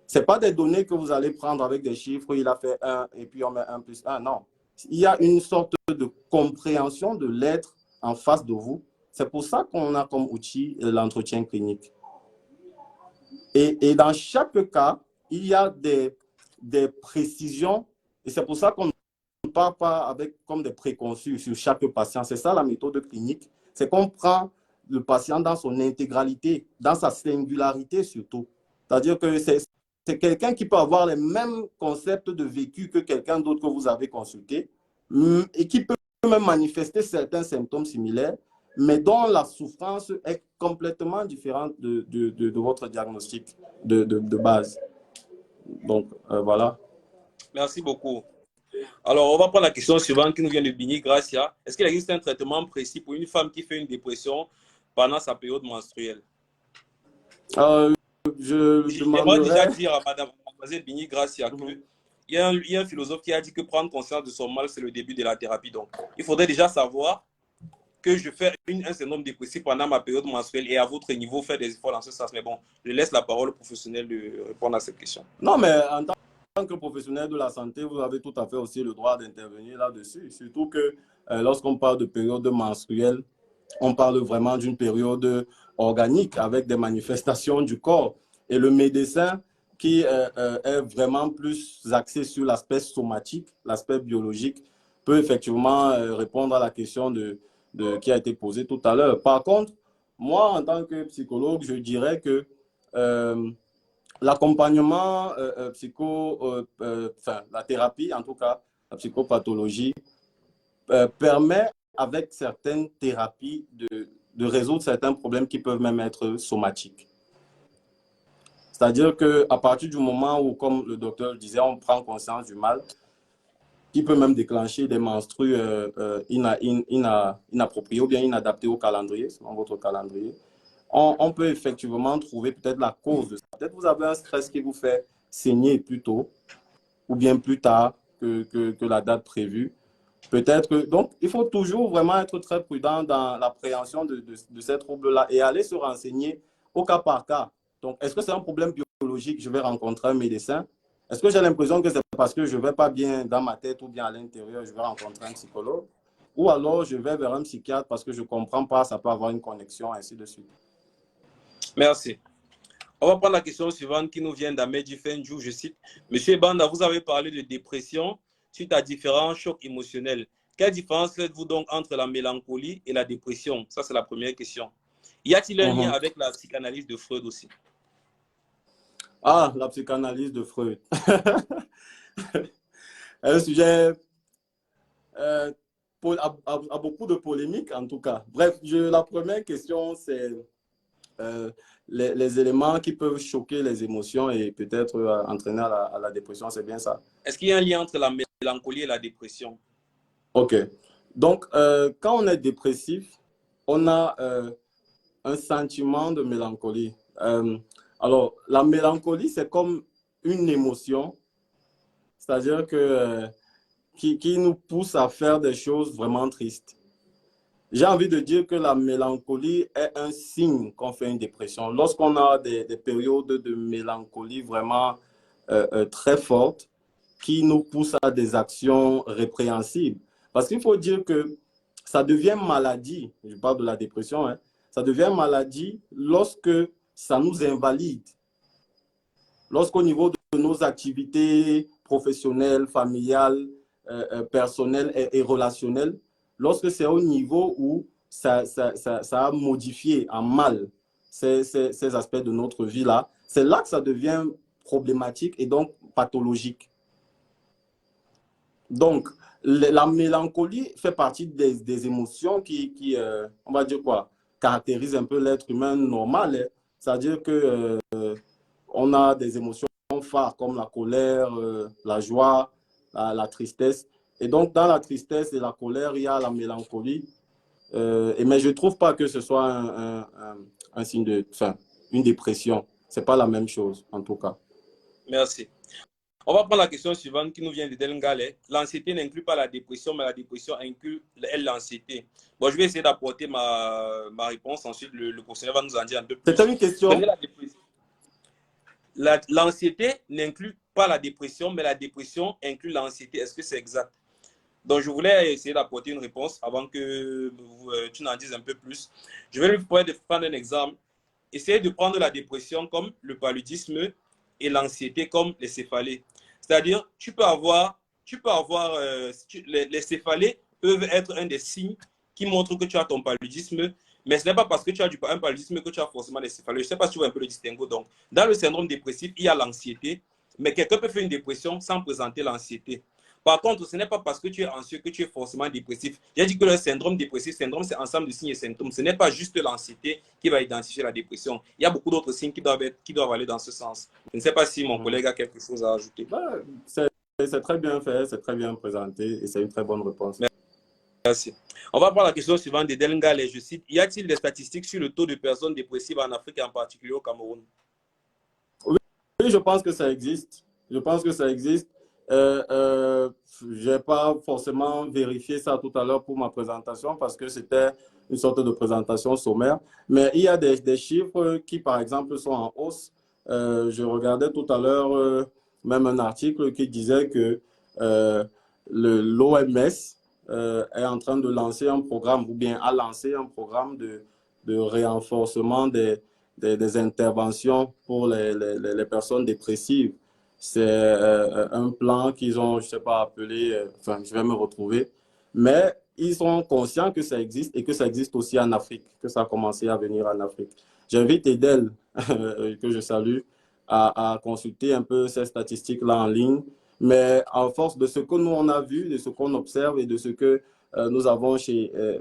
Speaker 2: Ce n'est pas des données que vous allez prendre avec des chiffres, il a fait 1 et puis on met 1 plus 1, non. Il y a une sorte de compréhension de l'être en face de vous. C'est pour ça qu'on a comme outil l'entretien clinique. Et dans chaque cas, il y a des précisions et c'est pour ça qu'on ne parle pas avec comme des préconçus sur chaque patient. C'est ça la méthode clinique. C'est qu'on prend le patient dans son intégralité, dans sa singularité surtout. C'est-à-dire que c'est quelqu'un qui peut avoir les mêmes concepts de vécu que quelqu'un d'autre que vous avez consulté et qui peut même manifester certains symptômes similaires, mais dont la souffrance est complètement différente de votre diagnostic de base. Donc, voilà.
Speaker 1: Merci beaucoup. Alors, on va prendre la question suivante qui nous vient de Bini Gracia. Est-ce qu'il existe un traitement précis pour une femme qui fait une dépression pendant sa période menstruelle?
Speaker 2: Euh, je
Speaker 1: J'aimerais déjà
Speaker 2: demanderais.
Speaker 1: dire à mademoiselle Bini Gracia que il y a un philosophe qui a dit que prendre conscience de son mal, c'est le début de la thérapie. Donc, il faudrait déjà savoir que je fais un syndrome dépressif pendant ma période menstruelle et à votre niveau, faire des efforts dans ce sens. Mais bon, je laisse la parole au professionnel de répondre à cette question.
Speaker 2: Non, mais en tant que professionnel de la santé, vous avez tout à fait aussi le droit d'intervenir là-dessus. Surtout que lorsqu'on parle de période menstruelle, on parle vraiment d'une période organique avec des manifestations du corps. Et le médecin qui est vraiment plus axé sur l'aspect somatique, l'aspect biologique, peut effectivement répondre à la question qui a été posée tout à l'heure. Par contre, moi, en tant que psychologue, je dirais que l'accompagnement enfin, la thérapie, en tout cas, la psychopathologie, permet avec certaines thérapies de résoudre certains problèmes qui peuvent même être somatiques. C'est-à-dire qu'à partir du moment où, comme le docteur le disait, on prend conscience du mal, qui peut même déclencher des menstrues inappropriées ou bien inadaptées au calendrier, selon votre calendrier, on peut effectivement trouver peut-être la cause de ça. Peut-être vous avez un stress qui vous fait saigner plus tôt ou bien plus tard que la date prévue. Peut-être que, donc, il faut toujours vraiment être très prudent dans l'appréhension de ces troubles-là et aller se renseigner au cas par cas. Donc, est-ce que c'est un problème biologique? Je vais rencontrer un médecin. Est-ce que j'ai l'impression que c'est parce que je ne vais pas bien dans ma tête ou bien à l'intérieur, je vais rencontrer un psychologue? Ou alors, je vais vers un psychiatre parce que je ne comprends pas, ça peut avoir une connexion, ainsi de suite.
Speaker 1: Merci. On va prendre la question suivante qui nous vient d'Ahmed Fenjou. Je cite, Monsieur Banda, vous avez parlé de dépression suite à différents chocs émotionnels. Quelle différence faites-vous donc entre la mélancolie et la dépression? Ça, c'est la première question. Y a-t-il un lien avec la psychanalyse de Freud aussi?
Speaker 2: Ah, la psychanalyse de Freud. Un sujet à beaucoup de polémiques, en tout cas. Bref, la première question, c'est les éléments qui peuvent choquer les émotions et peut-être entraîner à la dépression, c'est bien ça?
Speaker 1: Est-ce qu'il y a un lien entre la mélancolie et la dépression?
Speaker 2: OK. Donc, quand on est dépressif, on a un sentiment de mélancolie. Alors, la mélancolie, c'est comme une émotion, c'est-à-dire que, qui nous pousse à faire des choses vraiment tristes. J'ai envie de dire que la mélancolie est un signe qu'on fait une dépression. Lorsqu'on a des périodes de mélancolie vraiment très fortes qui nous poussent à des actions répréhensibles. Parce qu'il faut dire que ça devient maladie, je parle de la dépression, hein, ça devient maladie lorsque ça nous invalide. Lorsqu'au niveau de nos activités professionnelles, familiales, personnelles et relationnelles, lorsque c'est au niveau où ça a modifié en mal ces aspects de notre vie-là, c'est là que ça devient problématique et donc pathologique. Donc, la mélancolie fait partie des émotions qui on va dire quoi, caractérisent un peu l'être humain normal. Hein. C'est-à-dire que on a des émotions phares comme la colère, la joie, la tristesse. Et donc, dans la tristesse et la colère, il y a la mélancolie. Mais je ne trouve pas que ce soit un signe de, enfin, une dépression. Ce n'est pas la même chose, en tout cas.
Speaker 1: Merci. On va prendre la question suivante qui nous vient de Delngale. L'anxiété n'inclut pas la dépression, mais la dépression inclut l'anxiété. Bon, je vais essayer d'apporter ma réponse. Ensuite, le professeur va nous en dire un peu plus.
Speaker 2: C'était une question.
Speaker 1: L'anxiété n'inclut pas la dépression, mais la dépression inclut l'anxiété. Est-ce que c'est exact? Donc, je voulais essayer d'apporter une réponse avant que tu n'en dises un peu plus. Je vais lui prendre un exemple. Essayez de prendre la dépression comme le paludisme et l'anxiété comme les céphalées. C'est-à-dire, les céphalées peuvent être un des signes qui montrent que tu as ton paludisme, mais ce n'est pas parce que tu as un paludisme que tu as forcément les céphalées. Je ne sais pas si tu vois un peu le distinguo. Donc, dans le syndrome dépressif, il y a l'anxiété, mais quelqu'un peut faire une dépression sans présenter l'anxiété. Par contre, ce n'est pas parce que tu es anxieux que tu es forcément dépressif. J'ai dit que le syndrome dépressif, c'est ensemble de signes et symptômes. Ce n'est pas juste l'anxiété qui va identifier la dépression. Il y a beaucoup d'autres signes qui doivent aller dans ce sens. Je ne sais pas si mon collègue a quelque chose à ajouter.
Speaker 2: c'est très bien fait, c'est très bien présenté et c'est une très bonne réponse.
Speaker 1: Merci. On va prendre la question suivante de Delngale. Je cite, y a-t-il des statistiques sur le taux de personnes dépressives en Afrique et en particulier au Cameroun?
Speaker 2: Oui, je pense que ça existe. Je pense que ça existe. Je n'ai pas forcément vérifié ça tout à l'heure pour ma présentation parce que c'était une sorte de présentation sommaire. Mais il y a des chiffres qui, par exemple, sont en hausse. Je regardais tout à l'heure même un article qui disait que l'OMS est en train de lancer un programme ou bien a lancé un programme de renforcement des interventions pour les personnes dépressives. C'est un plan qu'ils ont, je ne sais pas, appelé, enfin, je vais me retrouver. Mais ils sont conscients que ça existe et que ça existe aussi en Afrique, que ça a commencé à venir en Afrique. J'invite Edel, que je salue, à consulter un peu ces statistiques-là en ligne. Mais à force de ce que nous, on a vu, de ce qu'on observe et de ce que nous avons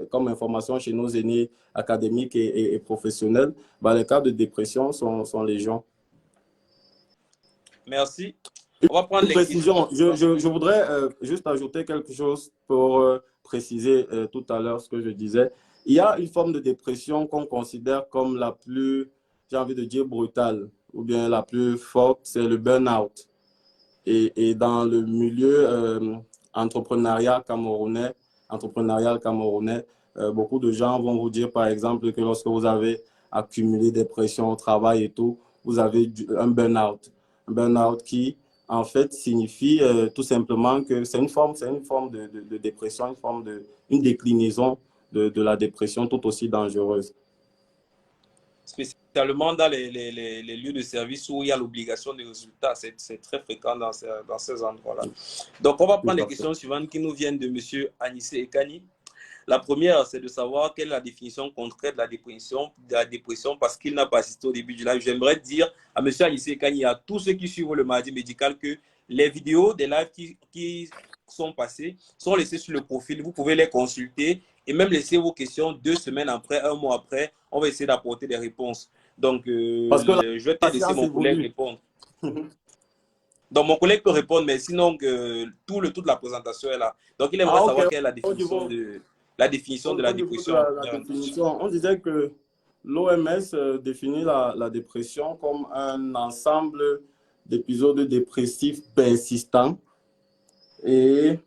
Speaker 2: comme information chez nos aînés académiques et professionnels, bah, les cas de dépression sont légion.
Speaker 1: Merci. On va prendre
Speaker 2: Une
Speaker 1: les
Speaker 2: précision,
Speaker 1: questions.
Speaker 2: je voudrais juste ajouter quelque chose pour préciser tout à l'heure ce que je disais. Il y a une forme de dépression qu'on considère comme la plus, j'ai envie de dire, brutale ou bien la plus forte, c'est le burn-out. Et dans le milieu entrepreneurial camerounais, beaucoup de gens vont vous dire, par exemple, que lorsque vous avez accumulé des pressions au travail et tout, vous avez un burn-out. Un burn-out qui, en fait, signifie tout simplement que c'est une forme de dépression, une déclinaison de la dépression tout aussi dangereuse.
Speaker 1: Spécialement dans les lieux de service où il y a l'obligation de résultats. C'est très fréquent dans ces endroits-là. Donc, on va prendre les questions suivantes qui nous viennent de M. Anissé Ekani. La première, c'est de savoir quelle est la définition concrète de la dépression parce qu'il n'a pas assisté au début du live. J'aimerais dire à M. Anissé Ekani et à tous ceux qui suivent le mardi médical que les vidéos des lives qui sont passées sont laissées sur le profil. Vous pouvez les consulter et même laisser vos questions 2 semaines après, 1 mois après. On va essayer d'apporter des réponses. Donc, je vais peut-être laisser mon collègue répondre. Donc, mon collègue peut répondre, mais sinon, toute la présentation est là. Donc, il aimerait savoir quelle est la définition de la dépression.
Speaker 2: On disait que l'OMS définit la dépression comme un ensemble d'épisodes dépressifs persistants et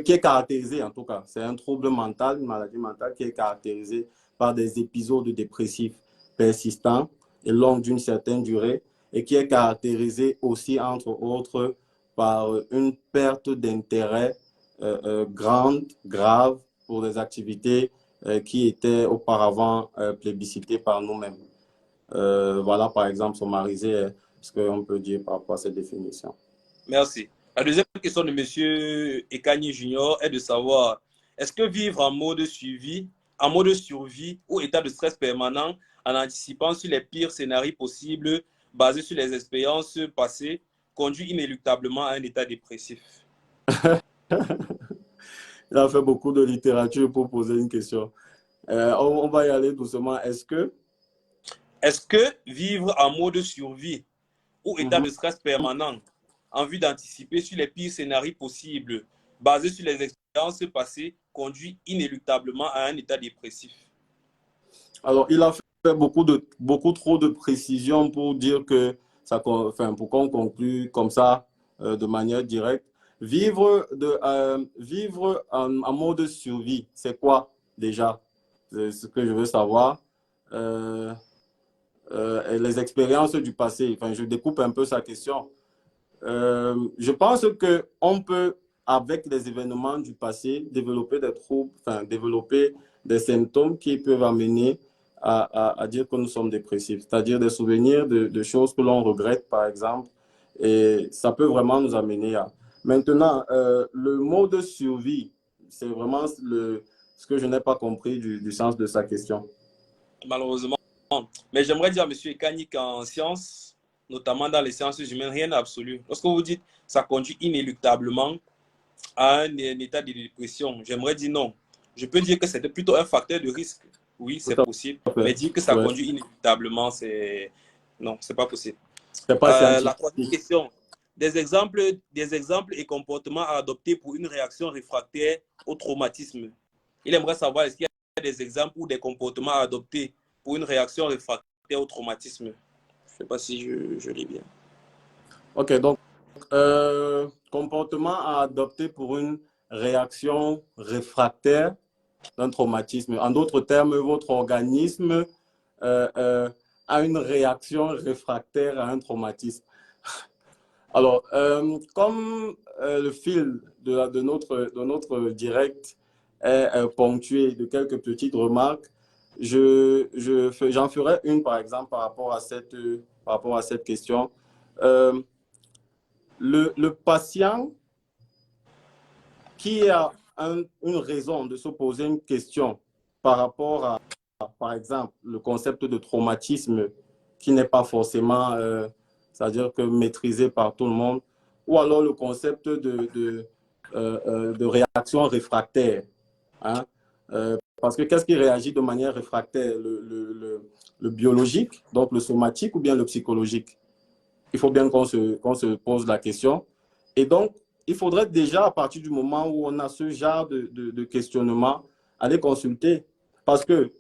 Speaker 2: qui est caractérisé, en tout cas, c'est un trouble mental, une maladie mentale qui est caractérisée par des épisodes dépressifs persistants et longs d'une certaine durée et qui est caractérisé aussi, entre autres, par une perte d'intérêt grave pour des activités qui étaient auparavant plébiscitées par nous-mêmes. Voilà, par exemple, sommarisé ce qu'on peut dire par rapport à cette définition.
Speaker 1: Merci. La deuxième question de M. Ekani Junior est de savoir, est-ce que vivre en mode survie ou état de stress permanent en anticipant sur les pires scénarios possibles basés sur les expériences passées conduit inéluctablement à un état dépressif?
Speaker 2: Il a fait beaucoup de littérature pour poser une question. On va y aller doucement. Est-ce
Speaker 1: que vivre en mode survie ou état de stress permanent en vue d'anticiper sur les pires scénarios possibles basés sur les expériences passées conduit inéluctablement à un état dépressif?
Speaker 2: Alors, il a fait beaucoup trop de précisions pour dire que pour qu'on conclue comme ça de manière directe. Vivre en mode survie, c'est quoi déjà? C'est ce que je veux savoir. Les expériences du passé. Enfin, je découpe un peu sa question. Je pense qu'on peut, avec les événements du passé, développer des troubles, développer des symptômes qui peuvent amener à dire que nous sommes dépressifs, c'est-à-dire des souvenirs de choses que l'on regrette, par exemple, et ça peut vraiment nous amener à... Maintenant, le mode survie, c'est vraiment ce que je n'ai pas compris du sens de sa question.
Speaker 1: Malheureusement. Mais j'aimerais dire à M. Ekani qu'en sciences, notamment dans les sciences humaines, rien n'est absolu. Lorsque vous dites ça conduit inéluctablement à un état de dépression, j'aimerais dire non. Je peux dire que c'est plutôt un facteur de risque. Oui, c'est possible. Mais dire que ça conduit inéluctablement, c'est... Non, c'est pas possible.
Speaker 2: C'est pas scientifique.
Speaker 1: La troisième question. des exemples et comportements à adopter pour une réaction réfractaire au traumatisme. Il aimerait savoir est-ce qu'il y a des exemples ou des comportements à adopter pour une réaction réfractaire au traumatisme. Je ne sais pas si je lis bien.
Speaker 2: Ok, donc, comportement à adopter pour une réaction réfractaire d'un traumatisme. En d'autres termes, votre organisme a une réaction réfractaire à un traumatisme. Alors, comme le fil de notre direct est ponctué de quelques petites remarques, j'en ferai une, par exemple, par rapport à cette question. Le patient qui a une raison de se poser une question par rapport à, par exemple, le concept de traumatisme qui n'est pas forcément, c'est-à-dire que maîtrisé par tout le monde, ou alors le concept de réaction réfractaire. Hein? Parce que qu'est-ce qui réagit de manière réfractaire? Le biologique, donc le somatique, ou bien le psychologique? Il faut bien qu'on se pose la question. Et donc, il faudrait déjà, à partir du moment où on a ce genre de questionnement, aller consulter. Parce que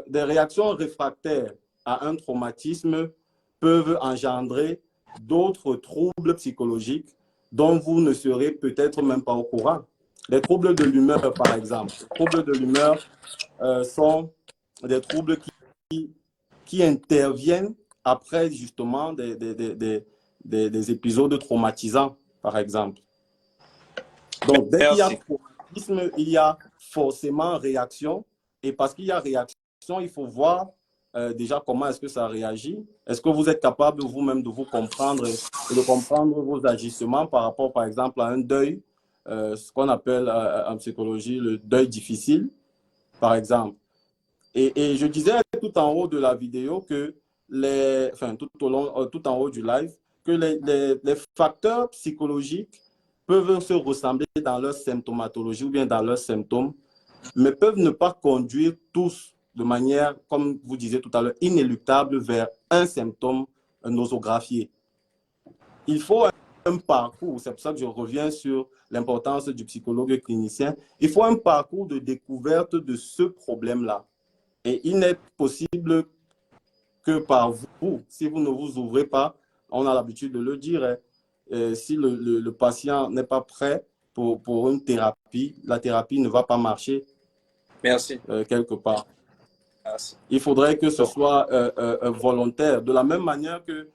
Speaker 2: des réactions réfractaires à un traumatisme peuvent engendrer d'autres troubles psychologiques dont vous ne serez peut-être même pas au courant. Les troubles de l'humeur, par exemple. Les troubles de l'humeur sont des troubles qui interviennent après justement des épisodes traumatisants, par exemple. Donc, dès qu'il y a traumatisme, il y a forcément réaction. Et parce qu'il y a réaction, il faut voir déjà comment est-ce que ça réagit. Est-ce que vous êtes capable vous-même de vous comprendre et de comprendre vos agissements par rapport, par exemple, à un deuil, ce qu'on appelle en psychologie le deuil difficile, par exemple. Et je disais tout en haut de la vidéo que tout en haut du live, que les facteurs psychologiques peuvent se ressembler dans leur symptomatologie ou bien dans leurs symptômes, mais peuvent ne pas conduire tous de manière, comme vous disiez tout à l'heure, inéluctable vers un symptôme nosographié. Il faut un parcours, c'est pour ça que je reviens sur l'importance du psychologue clinicien, il faut un parcours de découverte de ce problème-là. Et il n'est possible que par vous, si vous ne vous ouvrez pas, on a l'habitude de le dire, si le patient n'est pas prêt pour une thérapie, la thérapie ne va pas marcher.
Speaker 1: Merci.
Speaker 2: Quelque part.
Speaker 1: Merci.
Speaker 2: Il faudrait que ce soit volontaire. De la même manière que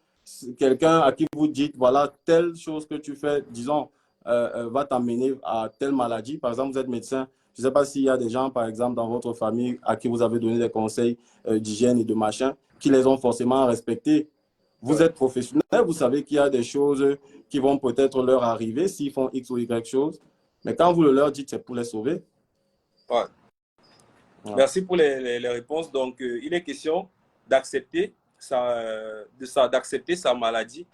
Speaker 2: quelqu'un à qui vous dites, voilà, telle chose que tu fais, disons, va t'amener à telle maladie. Par exemple, vous êtes médecin. Je ne sais pas s'il y a des gens, par exemple, dans votre famille à qui vous avez donné des conseils d'hygiène et de machin, qui les ont forcément respectés. Vous êtes professionnel, vous savez qu'il y a des choses qui vont peut-être leur arriver s'ils font X ou Y chose. Mais quand vous le leur dites, c'est pour les sauver.
Speaker 1: Ouais. Ouais. Merci pour les réponses. Donc, il est question d'accepter d'accepter sa maladie,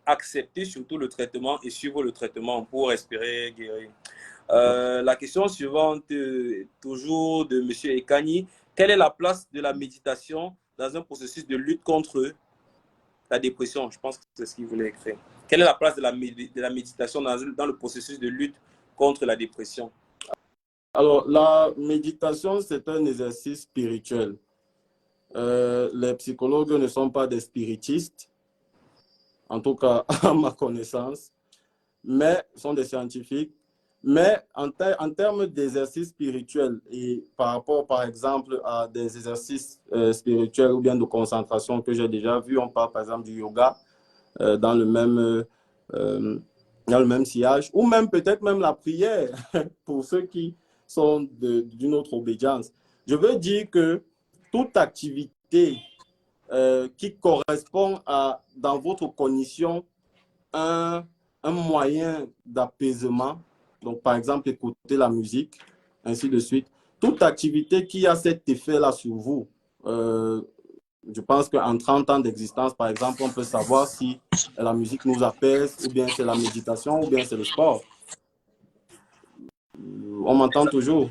Speaker 1: accepter surtout le traitement et suivre le traitement pour espérer guérir. La question suivante, toujours de M. Ekani. Quelle est la place de la méditation dans un processus de lutte contre la dépression? Je pense que c'est ce qu'il voulait écrire. Quelle est la place de la méditation dans le processus de lutte contre la dépression?
Speaker 2: Alors, la méditation, c'est un exercice spirituel. Les psychologues ne sont pas des spiritistes, en tout cas à ma connaissance, mais sont des scientifiques. Mais en termes d'exercices spirituels et par rapport, par exemple, à des exercices spirituels ou bien de concentration que j'ai déjà vu, on parle par exemple du yoga dans le même sillage, ou même peut-être même la prière pour ceux qui sont d'une autre obédience. Je veux dire que toute activité qui correspond à, dans votre cognition, un moyen d'apaisement, donc par exemple écouter la musique, ainsi de suite, toute activité qui a cet effet-là sur vous, je pense qu'en 30 ans d'existence, par exemple, on peut savoir si la musique nous apaise, ou bien c'est la méditation, ou bien c'est le sport. On m'entend toujours?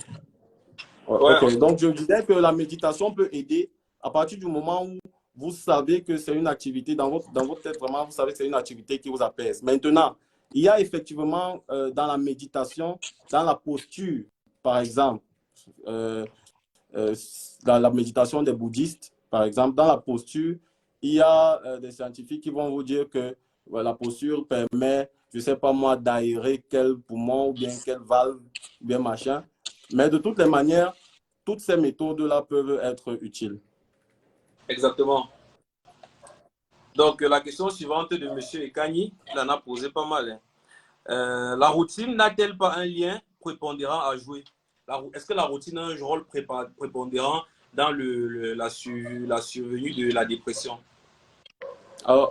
Speaker 1: Ouais.
Speaker 2: Ok, donc je disais que la méditation peut aider à partir du moment où vous savez que c'est une activité, dans votre tête, vraiment, vous savez que c'est une activité qui vous apaise. Maintenant, il y a effectivement dans la méditation, dans la posture, par exemple, euh, dans la méditation des bouddhistes, par exemple, dans la posture, il y a des scientifiques qui vont vous dire que la posture permet, je ne sais pas moi, d'aérer quel poumon ou bien quelle valve ou bien machin. Mais de toutes les manières, toutes ces méthodes-là peuvent être utiles.
Speaker 1: Exactement. Donc, la question suivante de M. Ekani, il en a posé pas mal. La routine n'a-t-elle pas un lien prépondérant à jouer? Est-ce que la routine a un rôle prépondérant dans la survenue de la dépression?
Speaker 2: Alors,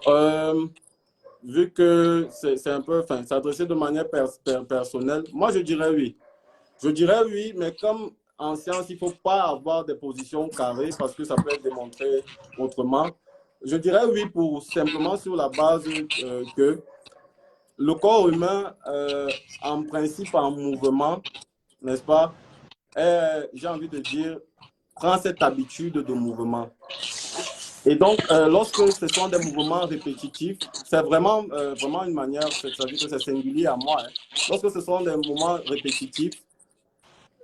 Speaker 2: vu que c'est un peu, enfin, s'adresser de manière personnelle, moi je dirais oui. Je dirais oui, mais comme en science, il ne faut pas avoir des positions carrées parce que ça peut être démontré autrement. Je dirais oui pour simplement sur la base que le corps humain, en principe en mouvement, n'est-ce pas, j'ai envie de dire, prend cette habitude de mouvement. Et donc, lorsque ce sont des mouvements répétitifs, c'est vraiment, vraiment une manière, c'est-à-dire que c'est singulier à moi. Hein. Lorsque ce sont des mouvements répétitifs,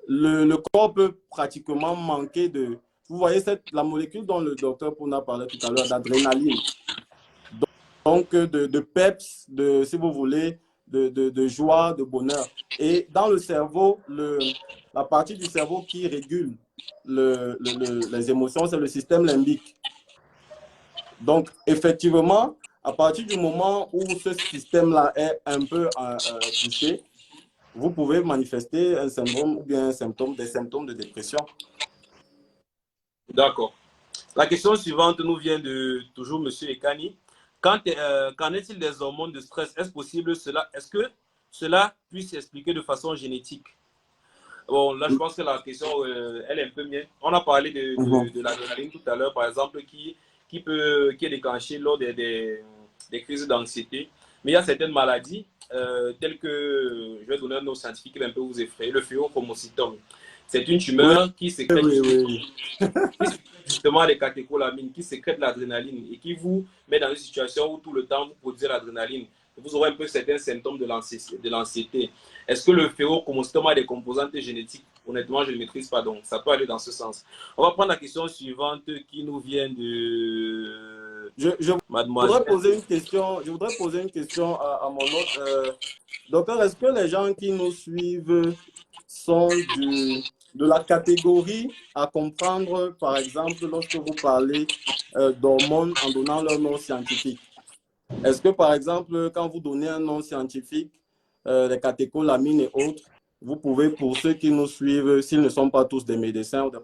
Speaker 2: le corps peut pratiquement manquer de... Vous voyez la molécule dont le docteur Pouna parlait tout à l'heure, d'adrénaline. Donc, de peps, si vous voulez, de joie, de bonheur. Et dans le cerveau, la partie du cerveau qui régule les émotions, c'est le système limbique. Donc, effectivement, à partir du moment où ce système-là est un peu touché, vous pouvez manifester un syndrome ou bien des symptômes de dépression.
Speaker 1: D'accord. La question suivante nous vient de toujours M. Ekani. Qu'en est-il des hormones de stress? Est-ce que cela puisse s'expliquer de façon génétique? Bon, là, je pense que la question, elle est un peu mienne. On a parlé de l'adrénaline tout à l'heure, par exemple, qui est déclenchée lors des crises d'anxiété. Mais il y a certaines maladies, telles que, je vais donner un nom scientifique qui va un peu vous effrayer, le phéochromocytome. C'est une tumeur qui sécrète justement des catécholamines, qui sécrète l'adrénaline et qui vous met dans une situation où tout le temps vous produisez l'adrénaline. Vous aurez un peu certains symptômes de l'anxiété. Est-ce que le phéochromocytome a des composantes génétiques? Honnêtement, je ne maîtrise pas, donc ça peut aller dans ce sens. On va prendre la question suivante qui nous vient de
Speaker 2: Mademoiselle. Je voudrais poser une question à mon autre. Docteur, est-ce que les gens qui nous suivent sont de la catégorie à comprendre, par exemple, lorsque vous parlez d'hormones en donnant leur nom scientifique? Est-ce que, par exemple, quand vous donnez un nom scientifique, les catécholamines et autres, vous pouvez, pour ceux qui nous suivent, s'ils ne sont pas tous des médecins ou des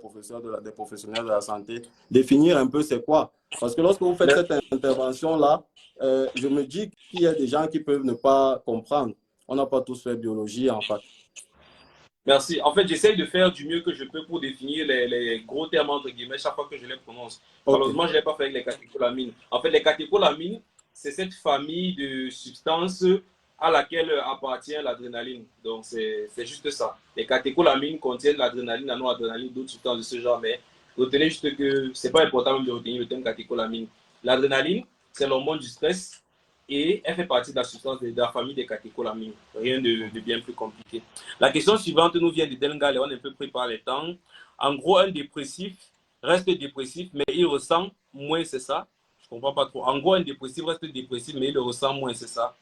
Speaker 2: professionnels de la santé, définir un peu c'est quoi? Parce que lorsque vous faites cette intervention-là, je me dis qu'il y a des gens qui peuvent ne pas comprendre. On n'a pas tous fait biologie en fac.
Speaker 1: Merci. En fait, j'essaie de faire du mieux que je peux pour définir les gros termes entre guillemets chaque fois que je les prononce. Malheureusement, je ne l'ai pas fait avec les catécholamines. En fait, les catécholamines, c'est cette famille de substances à laquelle appartient l'adrénaline. Donc, c'est juste ça. Les catécholamines contiennent l'adrénaline, la noradrénaline, d'autres substances de ce genre. Mais retenez juste que ce n'est pas important même de retenir le terme catécholamine. L'adrénaline, c'est l'hormone du stress. Et elle fait partie de la substance de la famille des catécholamines. Rien de bien plus compliqué. La question suivante nous vient de Delga, on est un peu pris par les temps. En gros, un dépressif reste dépressif, mais il ressent moins, c'est ça? Je ne comprends pas trop. En gros, un dépressif reste dépressif, mais il le ressent moins, c'est ça?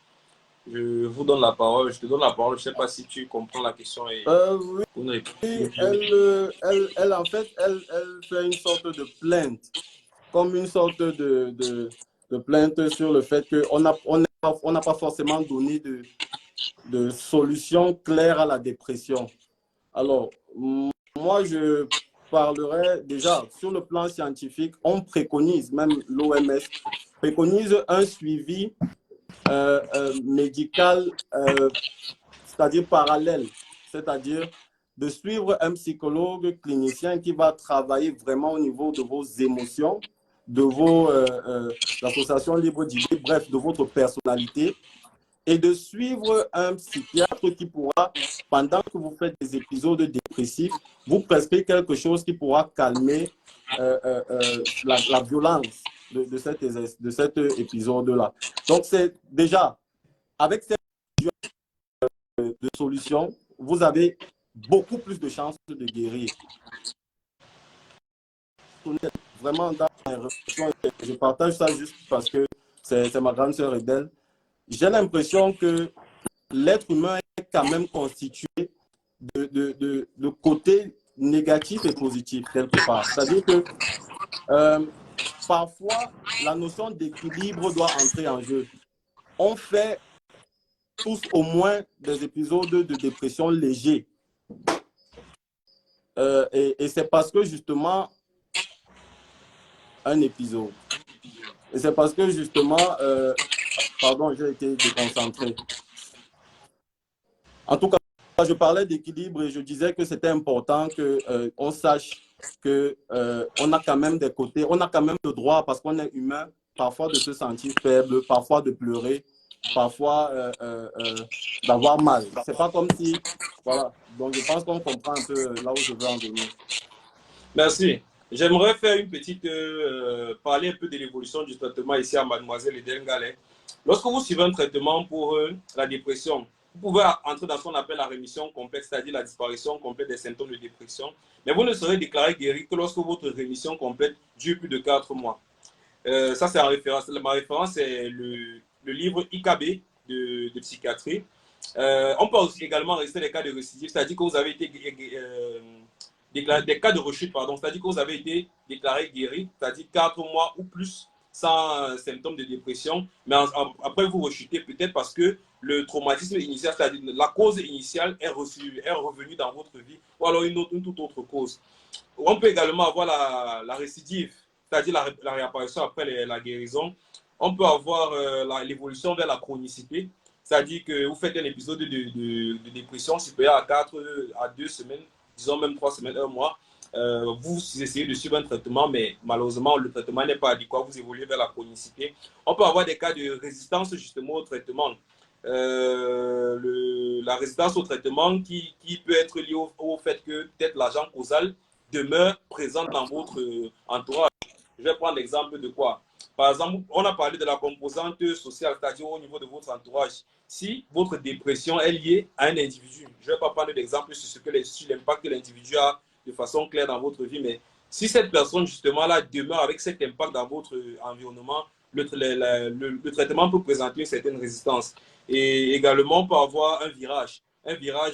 Speaker 1: Je vous donne la parole, je te donne la parole. Je ne sais pas si tu comprends la question. Et
Speaker 2: oui, elle, en fait, elle fait une sorte de plainte, comme une sorte de plainte sur le fait qu'on n'a pas forcément donné de solution claire à la dépression. Alors, moi, je parlerai déjà sur le plan scientifique, on préconise, même l'OMS préconise un suivi médical, c'est-à-dire parallèle, c'est-à-dire de suivre un psychologue clinicien qui va travailler vraiment au niveau de vos émotions, de vos associations libres d'idées, bref, de votre personnalité, et de suivre un psychiatre qui pourra, pendant que vous faites des épisodes dépressifs, vous prescrire quelque chose qui pourra calmer la violence de cet épisode-là. Donc, c'est déjà, avec cette de solution, vous avez beaucoup plus de chances de guérir. Vraiment, dans mes réflexions, je partage ça juste parce que c'est ma grande sœur Edel. J'ai l'impression que l'être humain est quand même constitué de côtés négatifs et positifs, quelque part. C'est-à-dire que parfois, la notion d'équilibre doit entrer en jeu. On fait tous au moins des épisodes de dépression légers. Et c'est parce que justement, un épisode. Et c'est parce que justement, pardon, j'ai été déconcentré. En tout cas, je parlais d'équilibre et je disais que c'était important qu'on sache qu'on a quand même des côtés, on a quand même le droit, parce qu'on est humain, parfois de se sentir faible, parfois de pleurer, parfois d'avoir mal. C'est pas comme si, voilà. Donc je pense qu'on comprend un peu là où je veux en venir.
Speaker 1: Merci. J'aimerais faire une petite, parler un peu de l'évolution du traitement ici à Mademoiselle Eden Gallet. Lorsque vous suivez un traitement pour la dépression, vous pouvez entrer dans ce qu'on appelle la rémission complète, c'est-à-dire la disparition complète des symptômes de dépression. Mais vous ne serez déclaré guéri que lorsque votre rémission complète dure plus de 4 mois. Ça, c'est en référence. Ma référence, c'est le livre IKB de psychiatrie. On peut aussi également rester les cas de récidive, c'est-à-dire que vous avez été des cas de rechute, pardon, c'est-à-dire que vous avez été déclaré guéri, c'est-à-dire 4 mois ou plus sans symptômes de dépression, mais après vous rechutez peut-être parce que le traumatisme initial, c'est-à-dire la cause initiale est revenue dans votre vie, ou alors une toute autre cause. On peut également avoir la récidive, c'est-à-dire la réapparition après la guérison. On peut avoir l'évolution vers la chronicité, c'est-à-dire que vous faites un épisode de dépression supérieur à 4 à 2 semaines, disons même 3 semaines, 1 mois. Vous essayez de suivre un traitement, mais malheureusement, le traitement n'est pas adéquat, vous évoluez vers la chronicité. On peut avoir des cas de résistance justement au traitement. La résistance au traitement qui peut être liée au fait que peut-être l'agent causal demeure présent dans votre entourage. Je vais prendre l'exemple de quoi? Par exemple, on a parlé de la composante sociale, c'est-à-dire au niveau de votre entourage. Si votre dépression est liée à un individu, je ne vais pas prendre d'exemple sur l'impact que l'individu a de façon claire dans votre vie, mais si cette personne justement là demeure avec cet impact dans votre environnement, le traitement peut présenter une certaine résistance. Et également, on peut avoir un virage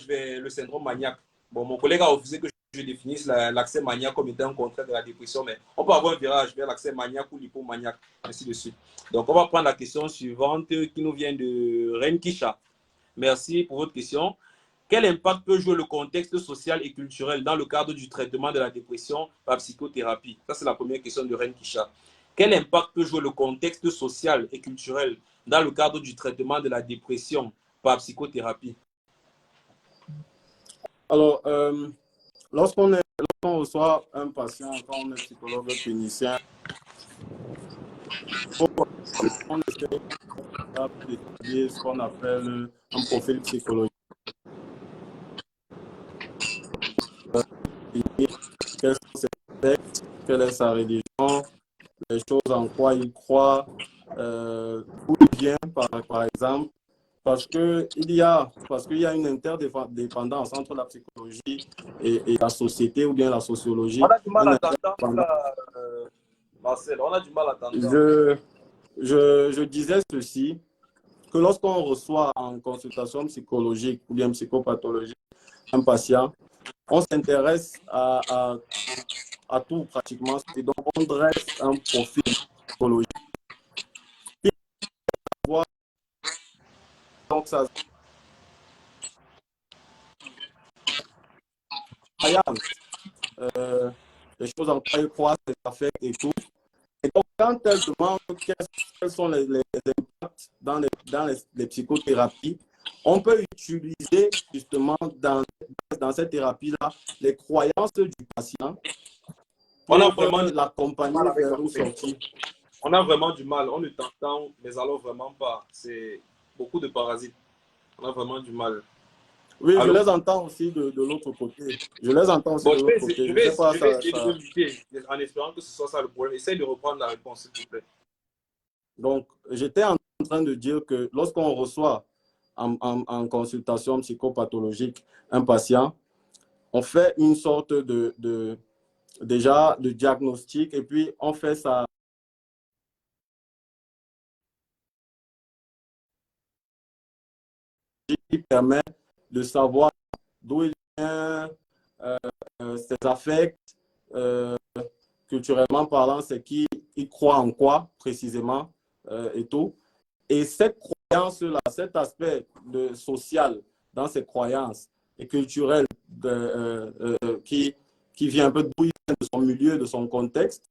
Speaker 1: vers le syndrome maniaque. Bon, mon collègue a refusé que je définisse l'accès maniaque comme étant un contraire de la dépression, mais on peut avoir un virage vers l'accès maniaque ou l'hypomaniaque, ainsi de suite. Donc, on va prendre la question suivante qui nous vient de Renkisha. Merci pour votre question. Quel impact peut jouer le contexte social et culturel dans le cadre du traitement de la dépression par psychothérapie? Ça, c'est la première question de Renkisha. Quel impact peut jouer le contexte social et culturel dans le cadre du traitement de la dépression par psychothérapie?
Speaker 2: Alors, lorsqu'on reçoit un patient, quand on est psychologue clinicien, on essaie d'étudier ce qu'on appelle un profil psychologique. Quels sont ses textes, quelle est sa religion, les choses en quoi il croit, d'où il vient, par exemple. Parce qu'il y a une interdépendance entre la psychologie et la société ou bien la sociologie.
Speaker 1: On a du mal à t'entendre, Marcel, on a du mal à
Speaker 2: t'entendre. Je disais ceci, que lorsqu'on reçoit en consultation psychologique ou bien psychopathologique un patient, on s'intéresse à tout pratiquement. Et donc, on dresse un profil psychologique. Donc, ça les choses en quoi ils croient, les affects et tout. Et donc, quand elle demande quels sont les impacts dans les psychothérapies, on peut utiliser justement dans cette thérapie-là les croyances du patient pour l'accompagner vers où sortir.
Speaker 1: On a vraiment du mal, on ne t'entend, mais alors vraiment pas. C'est beaucoup de parasites. On a vraiment du mal.
Speaker 2: Oui, je
Speaker 1: Allô?
Speaker 2: les entends aussi de l'autre côté. Je les entends aussi
Speaker 1: Bon,
Speaker 2: de l'autre côté.
Speaker 1: je
Speaker 2: Je ne sais pas,
Speaker 1: je vais essayer de m'inviter en espérant que ce soit ça le problème. Essaye de reprendre la réponse, s'il te plaît.
Speaker 2: Donc, j'étais en train de dire que lorsqu'on reçoit en consultation psychopathologique un patient, on fait une sorte déjà de diagnostic et puis on fait ça qui permet de savoir d'où il vient, ses affects, euh, culturellement parlant, c'est qui il croit en quoi précisément et tout. Et cette croyance-là, cet aspect social dans ses croyances et culturel qui vient un peu d'où il vient, de son milieu, de son contexte,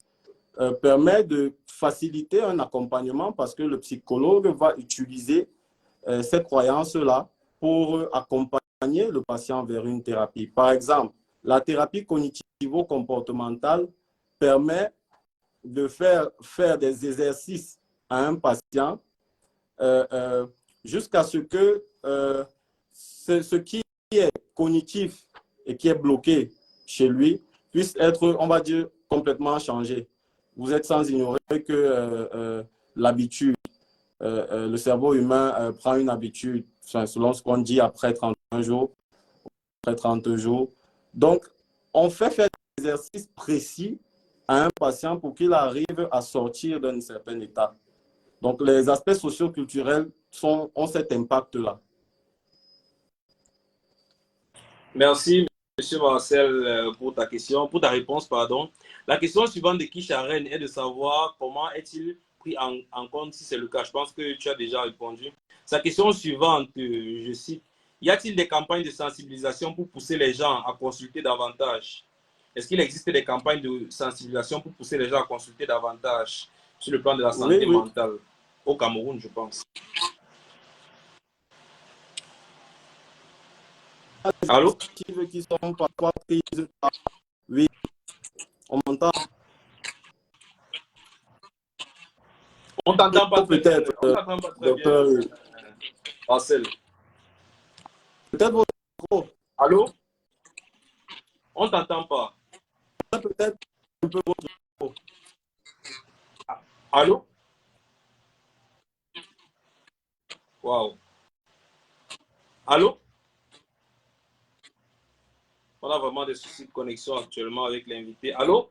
Speaker 2: permet de faciliter un accompagnement parce que le psychologue va utiliser ces croyances-là pour accompagner le patient vers une thérapie. Par exemple, la thérapie cognitivo-comportementale permet de faire des exercices à un patient jusqu'à ce que ce qui est cognitif et qui est bloqué chez lui puisse être, on va dire, complètement changé. Vous êtes sans ignorer que l'habitude, le cerveau humain prend une habitude, selon ce qu'on dit, après 31 jours, après 30 jours. Donc, on fait faire des exercices précis à un patient pour qu'il arrive à sortir d'un certain état. Donc, les aspects socioculturels ont cet impact-là.
Speaker 1: Merci, Monsieur Marcel, pour ta question, pour ta réponse, pardon. La question suivante de Kisharen est de savoir comment est-il pris en compte si c'est le cas. Je pense que tu as déjà répondu. Sa question suivante, je cite, y a-t-il des campagnes de sensibilisation pour pousser les gens à consulter davantage? Est-ce qu'il existe des campagnes de sensibilisation pour pousser les gens à consulter davantage sur le plan de la
Speaker 2: Oui,
Speaker 1: santé
Speaker 2: oui.
Speaker 1: mentale au Cameroun, je pense? Allô?
Speaker 2: Qui sont parfois prises par... Oui, on m'entend
Speaker 1: On t'entend pas très bien.
Speaker 2: peut-être,
Speaker 1: On t'entend pas très bien,
Speaker 2: docteur.
Speaker 1: Marcel.
Speaker 2: Peut-être votre micro.
Speaker 1: Allô? On t'entend pas.
Speaker 2: Peut-être un peu votre micro.
Speaker 1: Allô? Waouh. Allô? On a vraiment des soucis de connexion actuellement avec l'invité. Allô?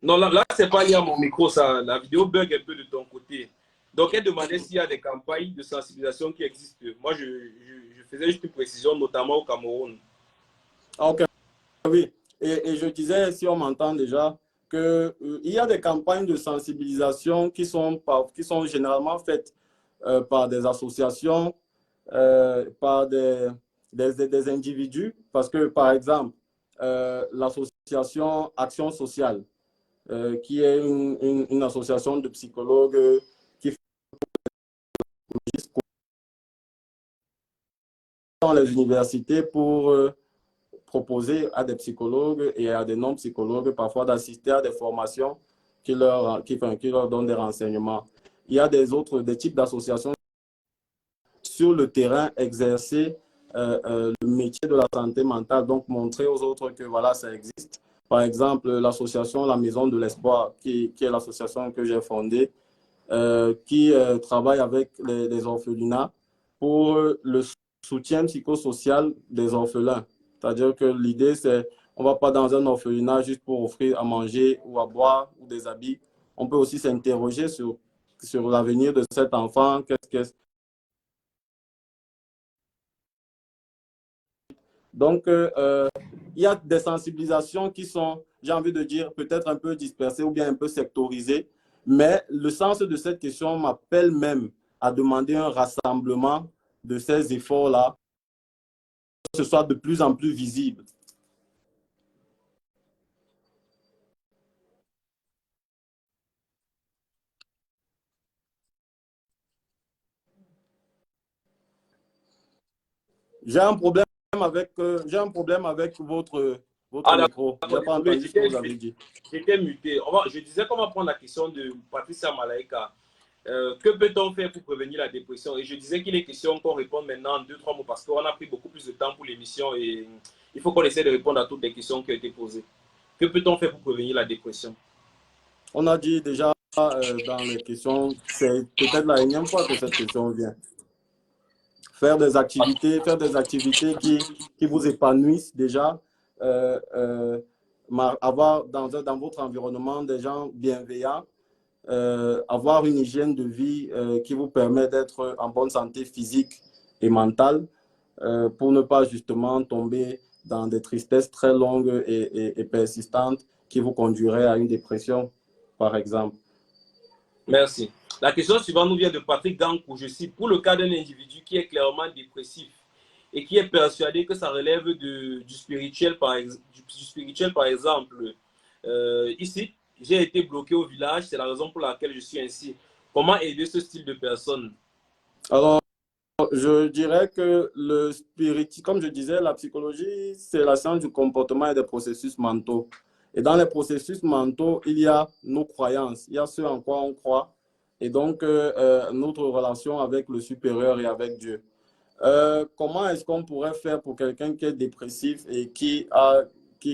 Speaker 1: Non, là c'est pas lié à mon micro, ça. La vidéo bug un peu de ton côté. Donc, elle demandait s'il y a des campagnes de sensibilisation qui existent. Moi, je faisais juste une précision, notamment au Cameroun.
Speaker 2: Ah, ok, oui. Et je disais, si on m'entend déjà, qu'il y a des campagnes de sensibilisation qui sont généralement faites par des associations, par des individus, parce que, par exemple, l'association Action sociale, qui est une association de psychologues qui fait dans les universités pour proposer à des psychologues et à des non-psychologues parfois d'assister à des formations qui leur donnent des renseignements. Il y a des types d'associations sur le terrain exercer le métier de la santé mentale, donc montrer aux autres que voilà, ça existe. Par exemple, l'association La Maison de l'Espoir, qui est l'association que j'ai fondée, qui travaille avec les orphelinats pour le soutien psychosocial des orphelins. C'est-à-dire que l'idée, c'est on ne va pas dans un orphelinat juste pour offrir à manger ou à boire ou des habits. On peut aussi s'interroger sur l'avenir de cet enfant. Donc, il y a des sensibilisations qui sont, j'ai envie de dire, peut-être un peu dispersées ou bien un peu sectorisées. Mais le sens de cette question m'appelle même à demander un rassemblement de ces efforts-là, que ce soit de plus en plus visible. J'ai un problème avec votre
Speaker 1: Ah,
Speaker 2: micro. Je
Speaker 1: d'accord,
Speaker 2: n'ai pas
Speaker 1: désolé,
Speaker 2: entendu ce que vous avez dit.
Speaker 1: j'étais muté. Je disais qu'on va prendre la question de Patricia Malaika. Que peut-on faire pour prévenir la dépression? Et je disais qu'il est question qu'on réponde maintenant en 2-3 mots parce qu'on a pris beaucoup plus de temps pour l'émission et il faut qu'on essaie de répondre à toutes les questions qui ont été posées. Que peut-on faire pour prévenir la dépression?
Speaker 2: On a dit déjà dans les questions, c'est peut-être la énième fois que cette question vient. Faire des activités qui vous épanouissent déjà, avoir dans votre environnement des gens bienveillants, avoir une hygiène de vie qui vous permet d'être en bonne santé physique et mentale pour ne pas justement tomber dans des tristesses très longues et persistantes qui vous conduiraient à une dépression, par exemple.
Speaker 1: Merci. La question suivante nous vient de Patrick Gankou. Je cite, pour le cas d'un individu qui est clairement dépressif et qui est persuadé que ça relève du spirituel, du spirituel, par exemple, ici, j'ai été bloqué au village, c'est la raison pour laquelle je suis ainsi. Comment aider ce style de personne?
Speaker 2: Alors, je dirais que comme je disais, la psychologie, c'est la science du comportement et des processus mentaux. Et dans les processus mentaux, il y a nos croyances, il y a ce en quoi on croit, et donc notre relation avec le supérieur et avec Dieu. Comment est-ce qu'on pourrait faire pour quelqu'un qui est dépressif et qui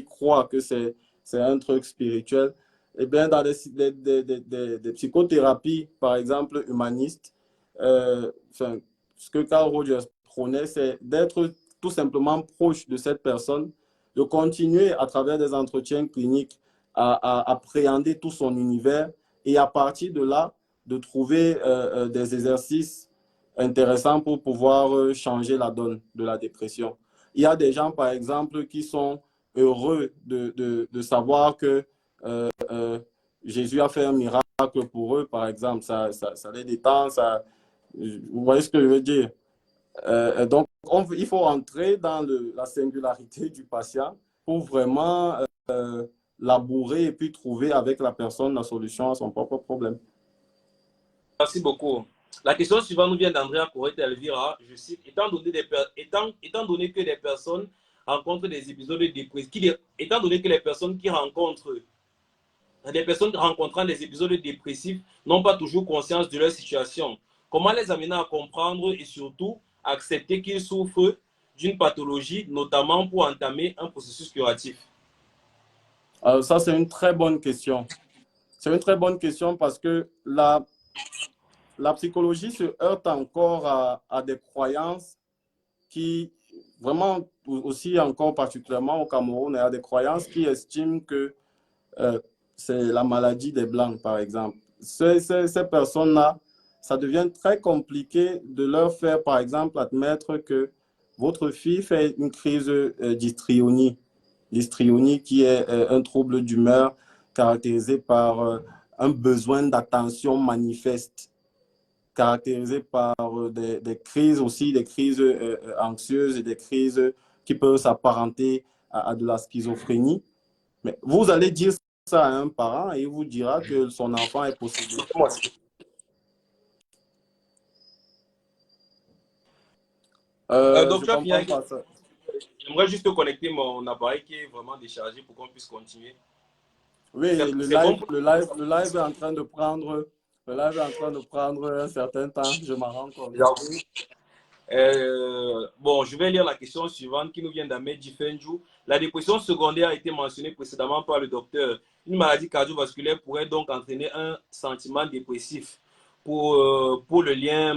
Speaker 2: croit que c'est un truc spirituel? Eh bien, dans des psychothérapies, par exemple, humanistes, ce que Carl Rogers prônait, c'est d'être tout simplement proche de cette personne, de continuer à travers des entretiens cliniques à appréhender tout son univers et à partir de là, de trouver des exercices intéressant pour pouvoir changer la donne de la dépression. Il y a des gens, par exemple, qui sont heureux de savoir que Jésus a fait un miracle pour eux, par exemple. Ça les détend, vous voyez ce que je veux dire? Donc, il faut entrer dans la singularité du patient pour vraiment labourer et puis trouver avec la personne la solution à son propre problème.
Speaker 1: Merci beaucoup. La question suivante nous vient d'Andrea Corrette Elvira. Je cite, étant donné que les personnes rencontrent des épisodes dépressifs, étant donné que les personnes qui rencontrent des personnes rencontrant des épisodes dépressifs n'ont pas toujours conscience de leur situation, comment les amener à comprendre et surtout accepter qu'ils souffrent d'une pathologie, notamment pour entamer un processus curatif?
Speaker 2: Alors ça, c'est une très bonne question. C'est une très bonne question parce que la psychologie se heurte encore à des croyances qui, vraiment aussi encore particulièrement au Cameroun, il y a des croyances qui estiment que c'est la maladie des Blancs, par exemple. Ces personnes-là, ça devient très compliqué de leur faire, par exemple, admettre que votre fille fait une crise d'histrionie. L'histrionie qui est un trouble d'humeur caractérisé par un besoin d'attention manifeste, caractérisé par des crises aussi, des crises anxieuses et des crises qui peuvent s'apparenter à de la schizophrénie. Mais vous allez dire ça à un parent et il vous dira que son enfant est possédé. Je
Speaker 1: Donc, tu as fini
Speaker 2: comprends
Speaker 1: avec...
Speaker 2: pas ça.
Speaker 1: J'aimerais juste connecter mon appareil qui est vraiment déchargé pour qu'on puisse continuer.
Speaker 2: Oui,
Speaker 1: C'est bon pour...
Speaker 2: le live est en train de prendre, le live est en train de prendre un certain temps, je m'en rends compte.
Speaker 1: Bon, je vais lire la question suivante qui nous vient d'Ahmed Fenjou. La dépression secondaire a été mentionnée précédemment par le docteur. Une maladie cardiovasculaire pourrait donc entraîner un sentiment dépressif. Pour le lien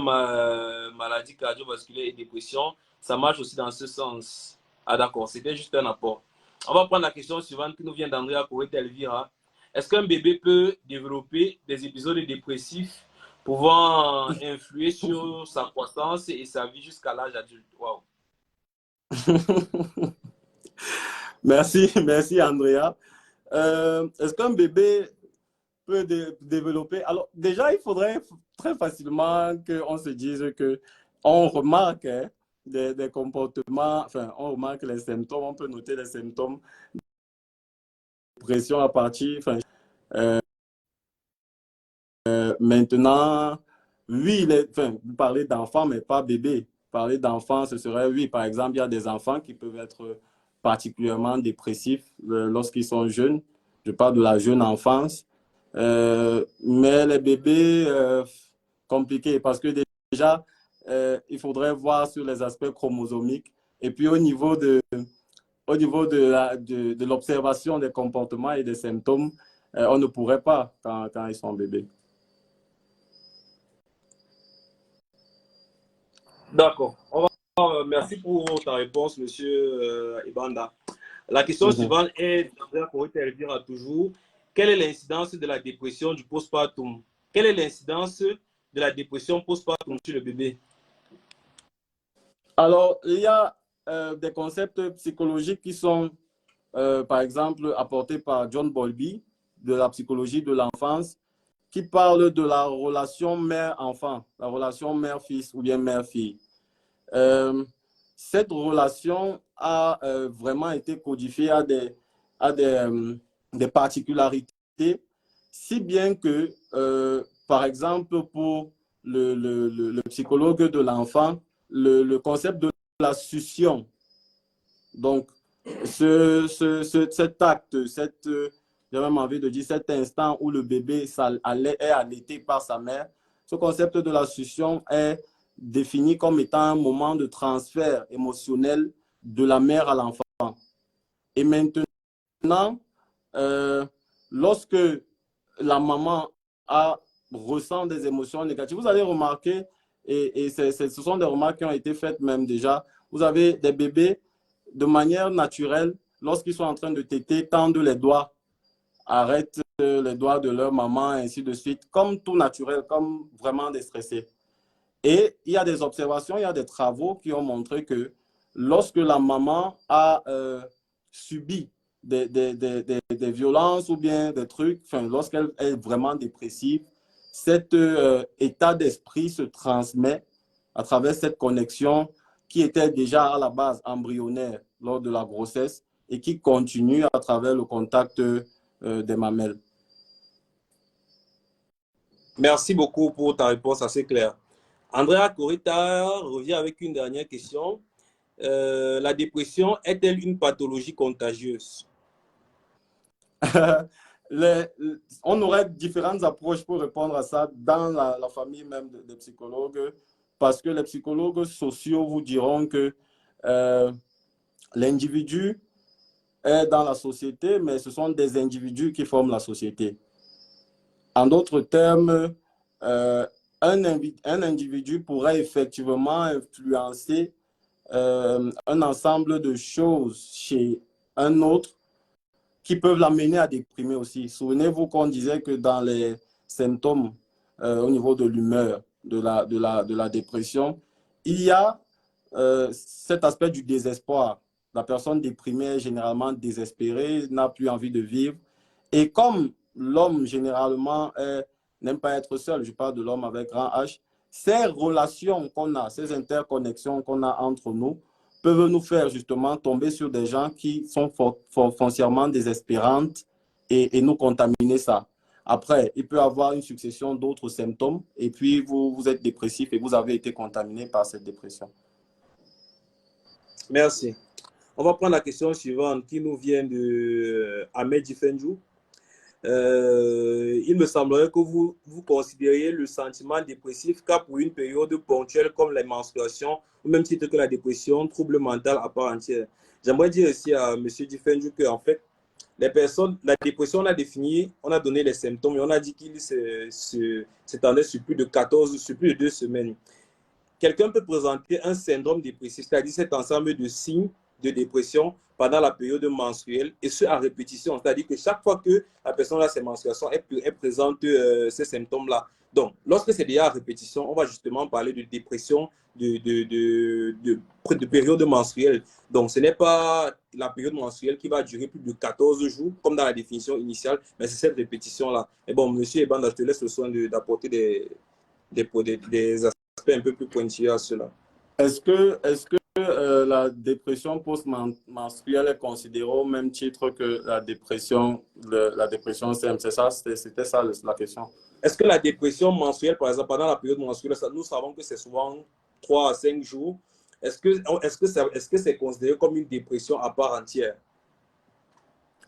Speaker 1: maladie cardiovasculaire et dépression, ça marche aussi dans ce sens. Ah d'accord, c'était juste un apport. On va prendre la question suivante qui nous vient d'Andrea Corrette Elvira. Est-ce qu'un bébé peut développer des épisodes dépressifs pouvant influer sur sa croissance et sa vie jusqu'à l'âge adulte? Wow.
Speaker 2: Merci Andrea. Est-ce qu'un bébé peut développer? Alors déjà, il faudrait très facilement qu'on se dise que on remarque des comportements, enfin, on remarque les symptômes, on peut noter les symptômes de dépression à partir, enfin, maintenant, oui, vous parlez d'enfants, mais pas bébé. Parler d'enfants, ce serait, oui, par exemple, il y a des enfants qui peuvent être particulièrement dépressifs lorsqu'ils sont jeunes. Je parle de la jeune enfance. Mais les bébés, compliqué parce que déjà, il faudrait voir sur les aspects chromosomiques et puis au niveau de l'observation des comportements et des symptômes, on ne pourrait pas quand ils sont bébés.
Speaker 1: D'accord. Merci pour ta réponse, monsieur Ibanda. La question suivante est d'Andrea Corita Elvira toujours. Quelle est l'incidence de la dépression du postpartum? Quelle est l'incidence de la dépression postpartum sur le bébé?
Speaker 2: Alors, il y a des concepts psychologiques qui sont, par exemple, apportés par John Bowlby de la psychologie de l'enfance, qui parle de la relation mère-enfant, la relation mère-fils ou bien mère-fille. Cette relation a vraiment été codifiée à des particularités, si bien que, par exemple, pour le psychologue de l'enfant, le concept de la succion, donc cet acte, j'ai même envie de dire cet instant où le bébé est allaité par sa mère, ce concept de la succion est défini comme étant un moment de transfert émotionnel de la mère à l'enfant. Et maintenant, lorsque la maman ressent des émotions négatives, vous allez remarquer, et ce sont des remarques qui ont été faites même déjà, vous avez des bébés, de manière naturelle, lorsqu'ils sont en train de téter, tendent les doigts, arrêtent les doigts de leur maman, ainsi de suite, comme tout naturel, comme vraiment déstressé. Et il y a des observations, il y a des travaux qui ont montré que lorsque la maman a subi des violences ou bien des trucs, lorsqu'elle est vraiment dépressive, cet état d'esprit se transmet à travers cette connexion qui était déjà à la base embryonnaire lors de la grossesse et qui continue à travers le contact des mamelles.
Speaker 1: Merci beaucoup pour ta réponse assez claire. Andrea Corita revient avec une dernière question. La dépression est-elle une pathologie contagieuse?
Speaker 2: On aurait différentes approches pour répondre à ça dans la famille même des psychologues, parce que les psychologues sociaux vous diront que l'individu est dans la société, mais ce sont des individus qui forment la société. En d'autres termes, un individu pourrait effectivement influencer un ensemble de choses chez un autre qui peuvent l'amener à déprimer aussi. Souvenez-vous qu'on disait que dans les symptômes au niveau de l'humeur, de la dépression, il y a cet aspect du désespoir. La personne déprimée est généralement désespérée, n'a plus envie de vivre. Et comme l'homme généralement n'aime pas être seul, je parle de l'homme avec grand H, ces relations qu'on a, ces interconnexions qu'on a entre nous, peuvent nous faire justement tomber sur des gens qui sont foncièrement désespérantes et nous contaminer ça. Après, il peut y avoir une succession d'autres symptômes et puis vous êtes dépressif et vous avez été contaminé par cette dépression.
Speaker 1: Merci. On va prendre la question suivante qui nous vient de Ahmed Difenjou. Il me semblerait que vous considériez le sentiment dépressif qu'à pour une période ponctuelle comme les menstruations, au même titre que la dépression, trouble mental à part entière. J'aimerais dire ici à M. Difenjou que, en fait, les personnes, la dépression, on a défini, on a donné les symptômes et on a dit qu'il s'étendait sur plus de 14, sur plus de 2 semaines. Quelqu'un peut présenter un syndrome dépressif, c'est-à-dire cet ensemble de signes de dépression pendant la période menstruelle, et ce à répétition, c'est-à-dire que chaque fois que la personne a ses menstruations, elle présente ces symptômes-là. Donc, lorsque c'est déjà à répétition, on va justement parler de dépression de période menstruelle. Donc, ce n'est pas la période menstruelle qui va durer plus de 14 jours, comme dans la définition initiale, mais c'est cette répétition-là. Et bon, monsieur Ebanda, je te laisse le soin d'apporter des aspects un peu plus pointilleux à cela.
Speaker 2: Est-ce que la dépression post-menstruelle est considérée au même titre que la dépression simple? C'est ça, c'était ça la question.
Speaker 1: Est-ce que la dépression menstruelle, par exemple, pendant la période menstruelle, nous savons que c'est souvent 3 à 5 jours. Est-ce que c'est considéré comme une dépression à part entière?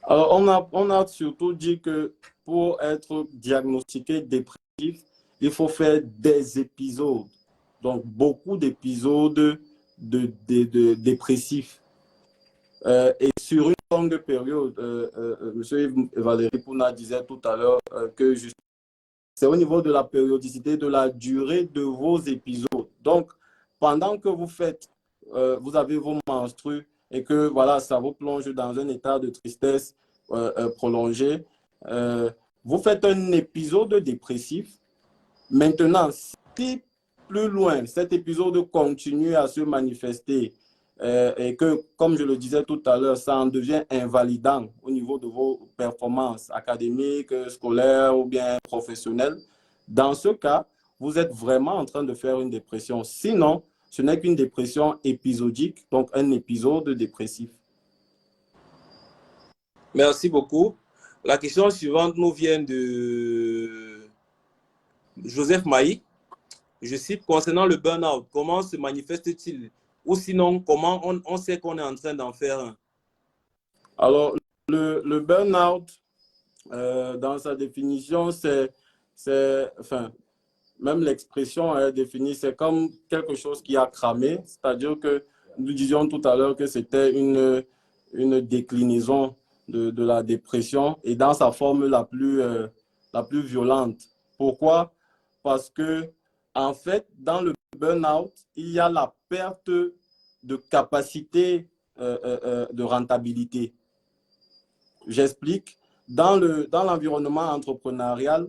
Speaker 2: Alors, on a surtout dit que pour être diagnostiqué dépressif, il faut faire des épisodes. Donc, beaucoup d'épisodes dépressifs. Et sur une longue période, M. Valérie Pouna disait tout à l'heure que c'est au niveau de la périodicité, de la durée de vos épisodes. Donc, pendant que vous avez vos menstrues et que voilà, ça vous plonge dans un état de tristesse prolongé, vous faites un épisode dépressif. Maintenant, si plus loin, cet épisode continue à se manifester et que, comme je le disais tout à l'heure, ça en devient invalidant au niveau de vos performances académiques, scolaires ou bien professionnelles, dans ce cas, vous êtes vraiment en train de faire une dépression. Sinon, ce n'est qu'une dépression épisodique, donc un épisode dépressif.
Speaker 1: Merci beaucoup. La question suivante nous vient de Joseph Maï. Je cite, concernant le burn-out, comment se manifeste-t-il? Ou sinon, comment on sait qu'on est en train d'en faire un?
Speaker 2: Alors, le burn-out, dans sa définition, enfin, même l'expression est définie, c'est comme quelque chose qui a cramé, c'est-à-dire que nous disions tout à l'heure que c'était une déclinaison de la dépression et dans sa forme la plus violente. Pourquoi? Parce que, en fait, dans le burn-out, il y a la perte de capacité de rentabilité. J'explique. Dans l'environnement entrepreneurial,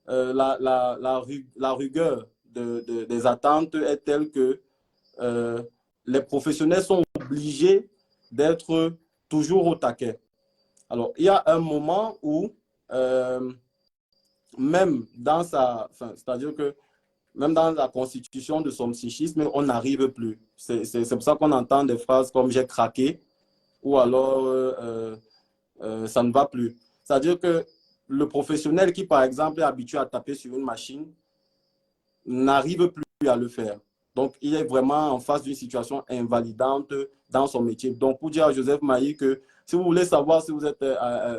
Speaker 2: la rigueur des attentes est telle que les professionnels sont obligés d'être toujours au taquet. Alors, il y a un moment où, même dans c'est-à-dire que même dans la constitution de son psychisme, on n'arrive plus. C'est pour ça qu'on entend des phrases comme « j'ai craqué » ou alors ça ne va plus. C'est-à-dire que le professionnel qui, par exemple, est habitué à taper sur une machine n'arrive plus à le faire. Donc, il est vraiment en face d'une situation invalidante dans son métier. Donc, pour dire à Joseph Maï que si vous voulez savoir si vous êtes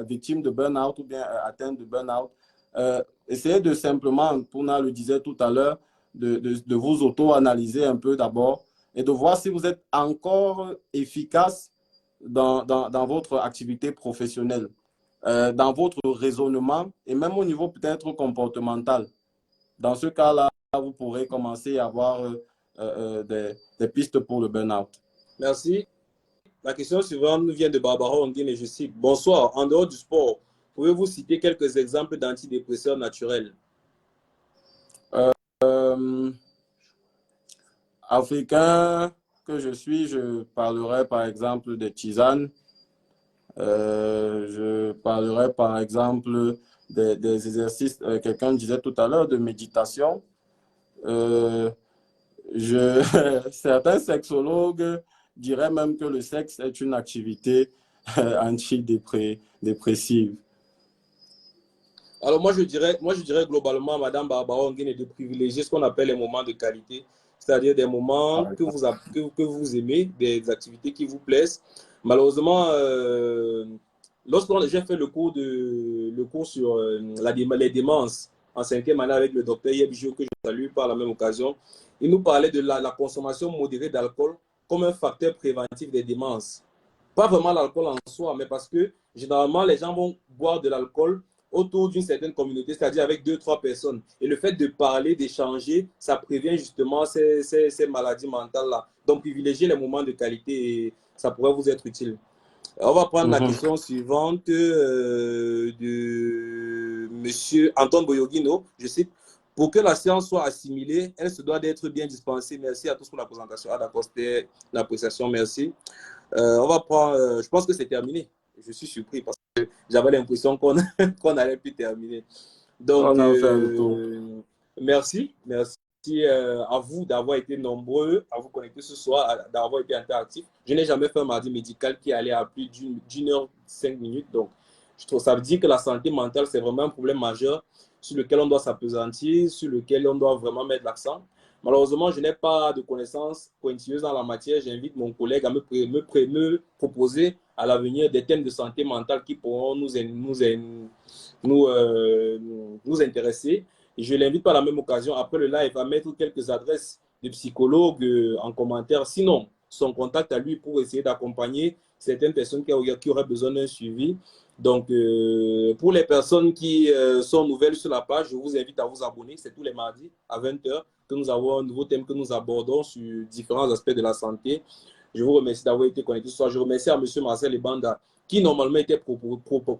Speaker 2: victime de burn-out ou bien atteint de burn-out, essayez de simplement, Pouna le disait tout à l'heure, de vous auto-analyser un peu d'abord et de voir si vous êtes encore efficace dans votre activité professionnelle, dans votre raisonnement et même au niveau peut-être comportemental. Dans ce cas-là, vous pourrez commencer à avoir des pistes pour le burn-out.
Speaker 1: Merci. La question suivante nous vient de Barbara Onguine et je cite, bonsoir, en dehors du sport, pouvez-vous citer quelques exemples d'antidépresseurs naturels?
Speaker 2: Africain que je suis, je parlerai par exemple des tisanes. Je parlerai par exemple des exercices, quelqu'un disait tout à l'heure, de méditation. Certains sexologues diraient même que le sexe est une activité antidépressive.
Speaker 1: Alors moi je dirais globalement, Madame Barbara Onguine, de privilégier ce qu'on appelle les moments de qualité, c'est-à-dire des moments que vous aimez, des activités qui vous plaisent. Malheureusement, lorsque j'ai fait le cours sur les démences en 5e année avec le docteur Yebjo, que je salue par la même occasion, il nous parlait de la consommation modérée d'alcool comme un facteur préventif des démences. Pas vraiment l'alcool en soi, mais parce que généralement les gens vont boire de l'alcool autour d'une certaine communauté, c'est-à-dire avec 2-3 personnes. Et le fait de parler, d'échanger, ça prévient justement ces maladies mentales-là. Donc, privilégiez les moments de qualité et ça pourrait vous être utile. On va prendre la question suivante de Monsieur Antoine Boyogino. Je cite, pour que la science soit assimilée, elle se doit d'être bien dispensée. Merci à tous pour la présentation. Ah, d'accord, c'était l'appréciation. Merci. On va prendre, je pense que c'est terminé. Je suis surpris parce que j'avais l'impression qu'on n'allait plus terminer. Donc, merci à vous d'avoir été nombreux, à vous connecter ce soir, d'avoir été interactifs. Je n'ai jamais fait un mardi médical qui allait à plus d'une heure 5 minutes. Donc, je trouve ça veut dire que la santé mentale, c'est vraiment un problème majeur sur lequel on doit s'appesantir, sur lequel on doit vraiment mettre l'accent. Malheureusement, je n'ai pas de connaissances pointilleuses dans la matière. J'invite mon collègue à me proposer à l'avenir des thèmes de santé mentale qui pourront nous intéresser. Et je l'invite par la même occasion, après le live, à mettre quelques adresses de psychologues en commentaire. Sinon, son contact à lui pour essayer d'accompagner certaines personnes qui auraient besoin d'un suivi. Donc, pour les personnes qui sont nouvelles sur la page, je vous invite à vous abonner. C'est tous les mardis à 20h que nous avons un nouveau thème que nous abordons sur différents aspects de la santé. Je vous remercie d'avoir été connecté ce soir. Je remercie à M. Marcel Ebanda, qui normalement était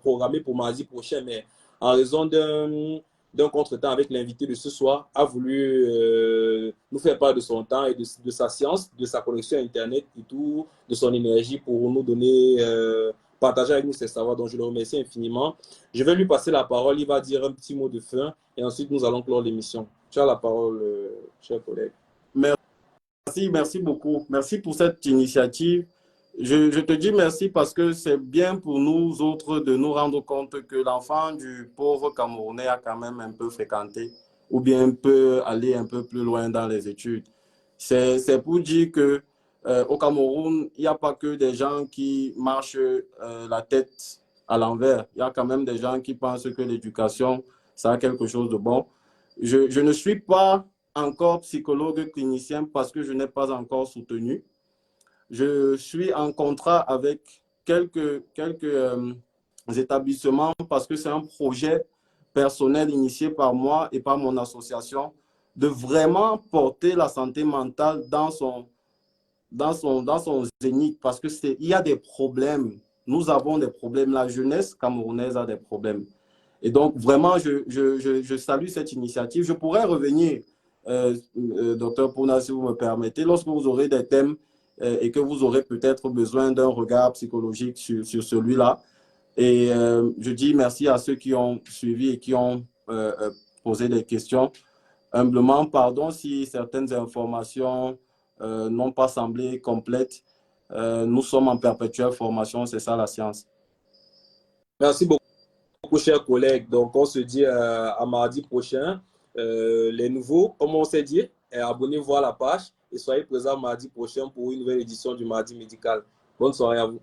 Speaker 1: programmé pour mardi prochain, mais en raison d'un contretemps avec l'invité de ce soir, a voulu nous faire part de son temps et de sa science, de sa connexion Internet et tout, de son énergie pour nous donner, partager avec nous ses savoirs. Donc, je le remercie infiniment. Je vais lui passer la parole. Il va dire un petit mot de fin et ensuite, nous allons clore l'émission. Tu as la parole, cher collègue.
Speaker 2: Merci beaucoup. Merci pour cette initiative. Je te dis merci parce que c'est bien pour nous autres de nous rendre compte que l'enfant du pauvre Camerounais a quand même un peu fréquenté ou bien peut aller un peu plus loin dans les études. C'est pour dire que au Cameroun, il n'y a pas que des gens qui marchent la tête à l'envers. Il y a quand même des gens qui pensent que l'éducation, ça a quelque chose de bon. Je ne suis pas encore psychologue clinicien parce que je n'ai pas encore soutenu. Je suis en contrat avec quelques établissements parce que c'est un projet personnel initié par moi et par mon association de vraiment porter la santé mentale dans son zénith parce que il y a des problèmes. Nous avons des problèmes. La jeunesse camerounaise a des problèmes. Et donc, vraiment, je salue cette initiative. Je pourrais revenir, docteur Pouna, si vous me permettez, lorsque vous aurez des thèmes et que vous aurez peut-être besoin d'un regard psychologique sur celui-là. Et je dis merci à ceux qui ont suivi et qui ont posé des questions. Humblement, pardon si certaines informations n'ont pas semblé complètes. Nous sommes en perpétuelle formation, c'est ça la science.
Speaker 1: Merci beaucoup, chers collègues. Donc, on se dit à mardi prochain. Les nouveaux, comme on s'est dit, abonnez-vous à la page et soyez présents mardi prochain pour une nouvelle édition du Mardi Médical. Bonne soirée à vous.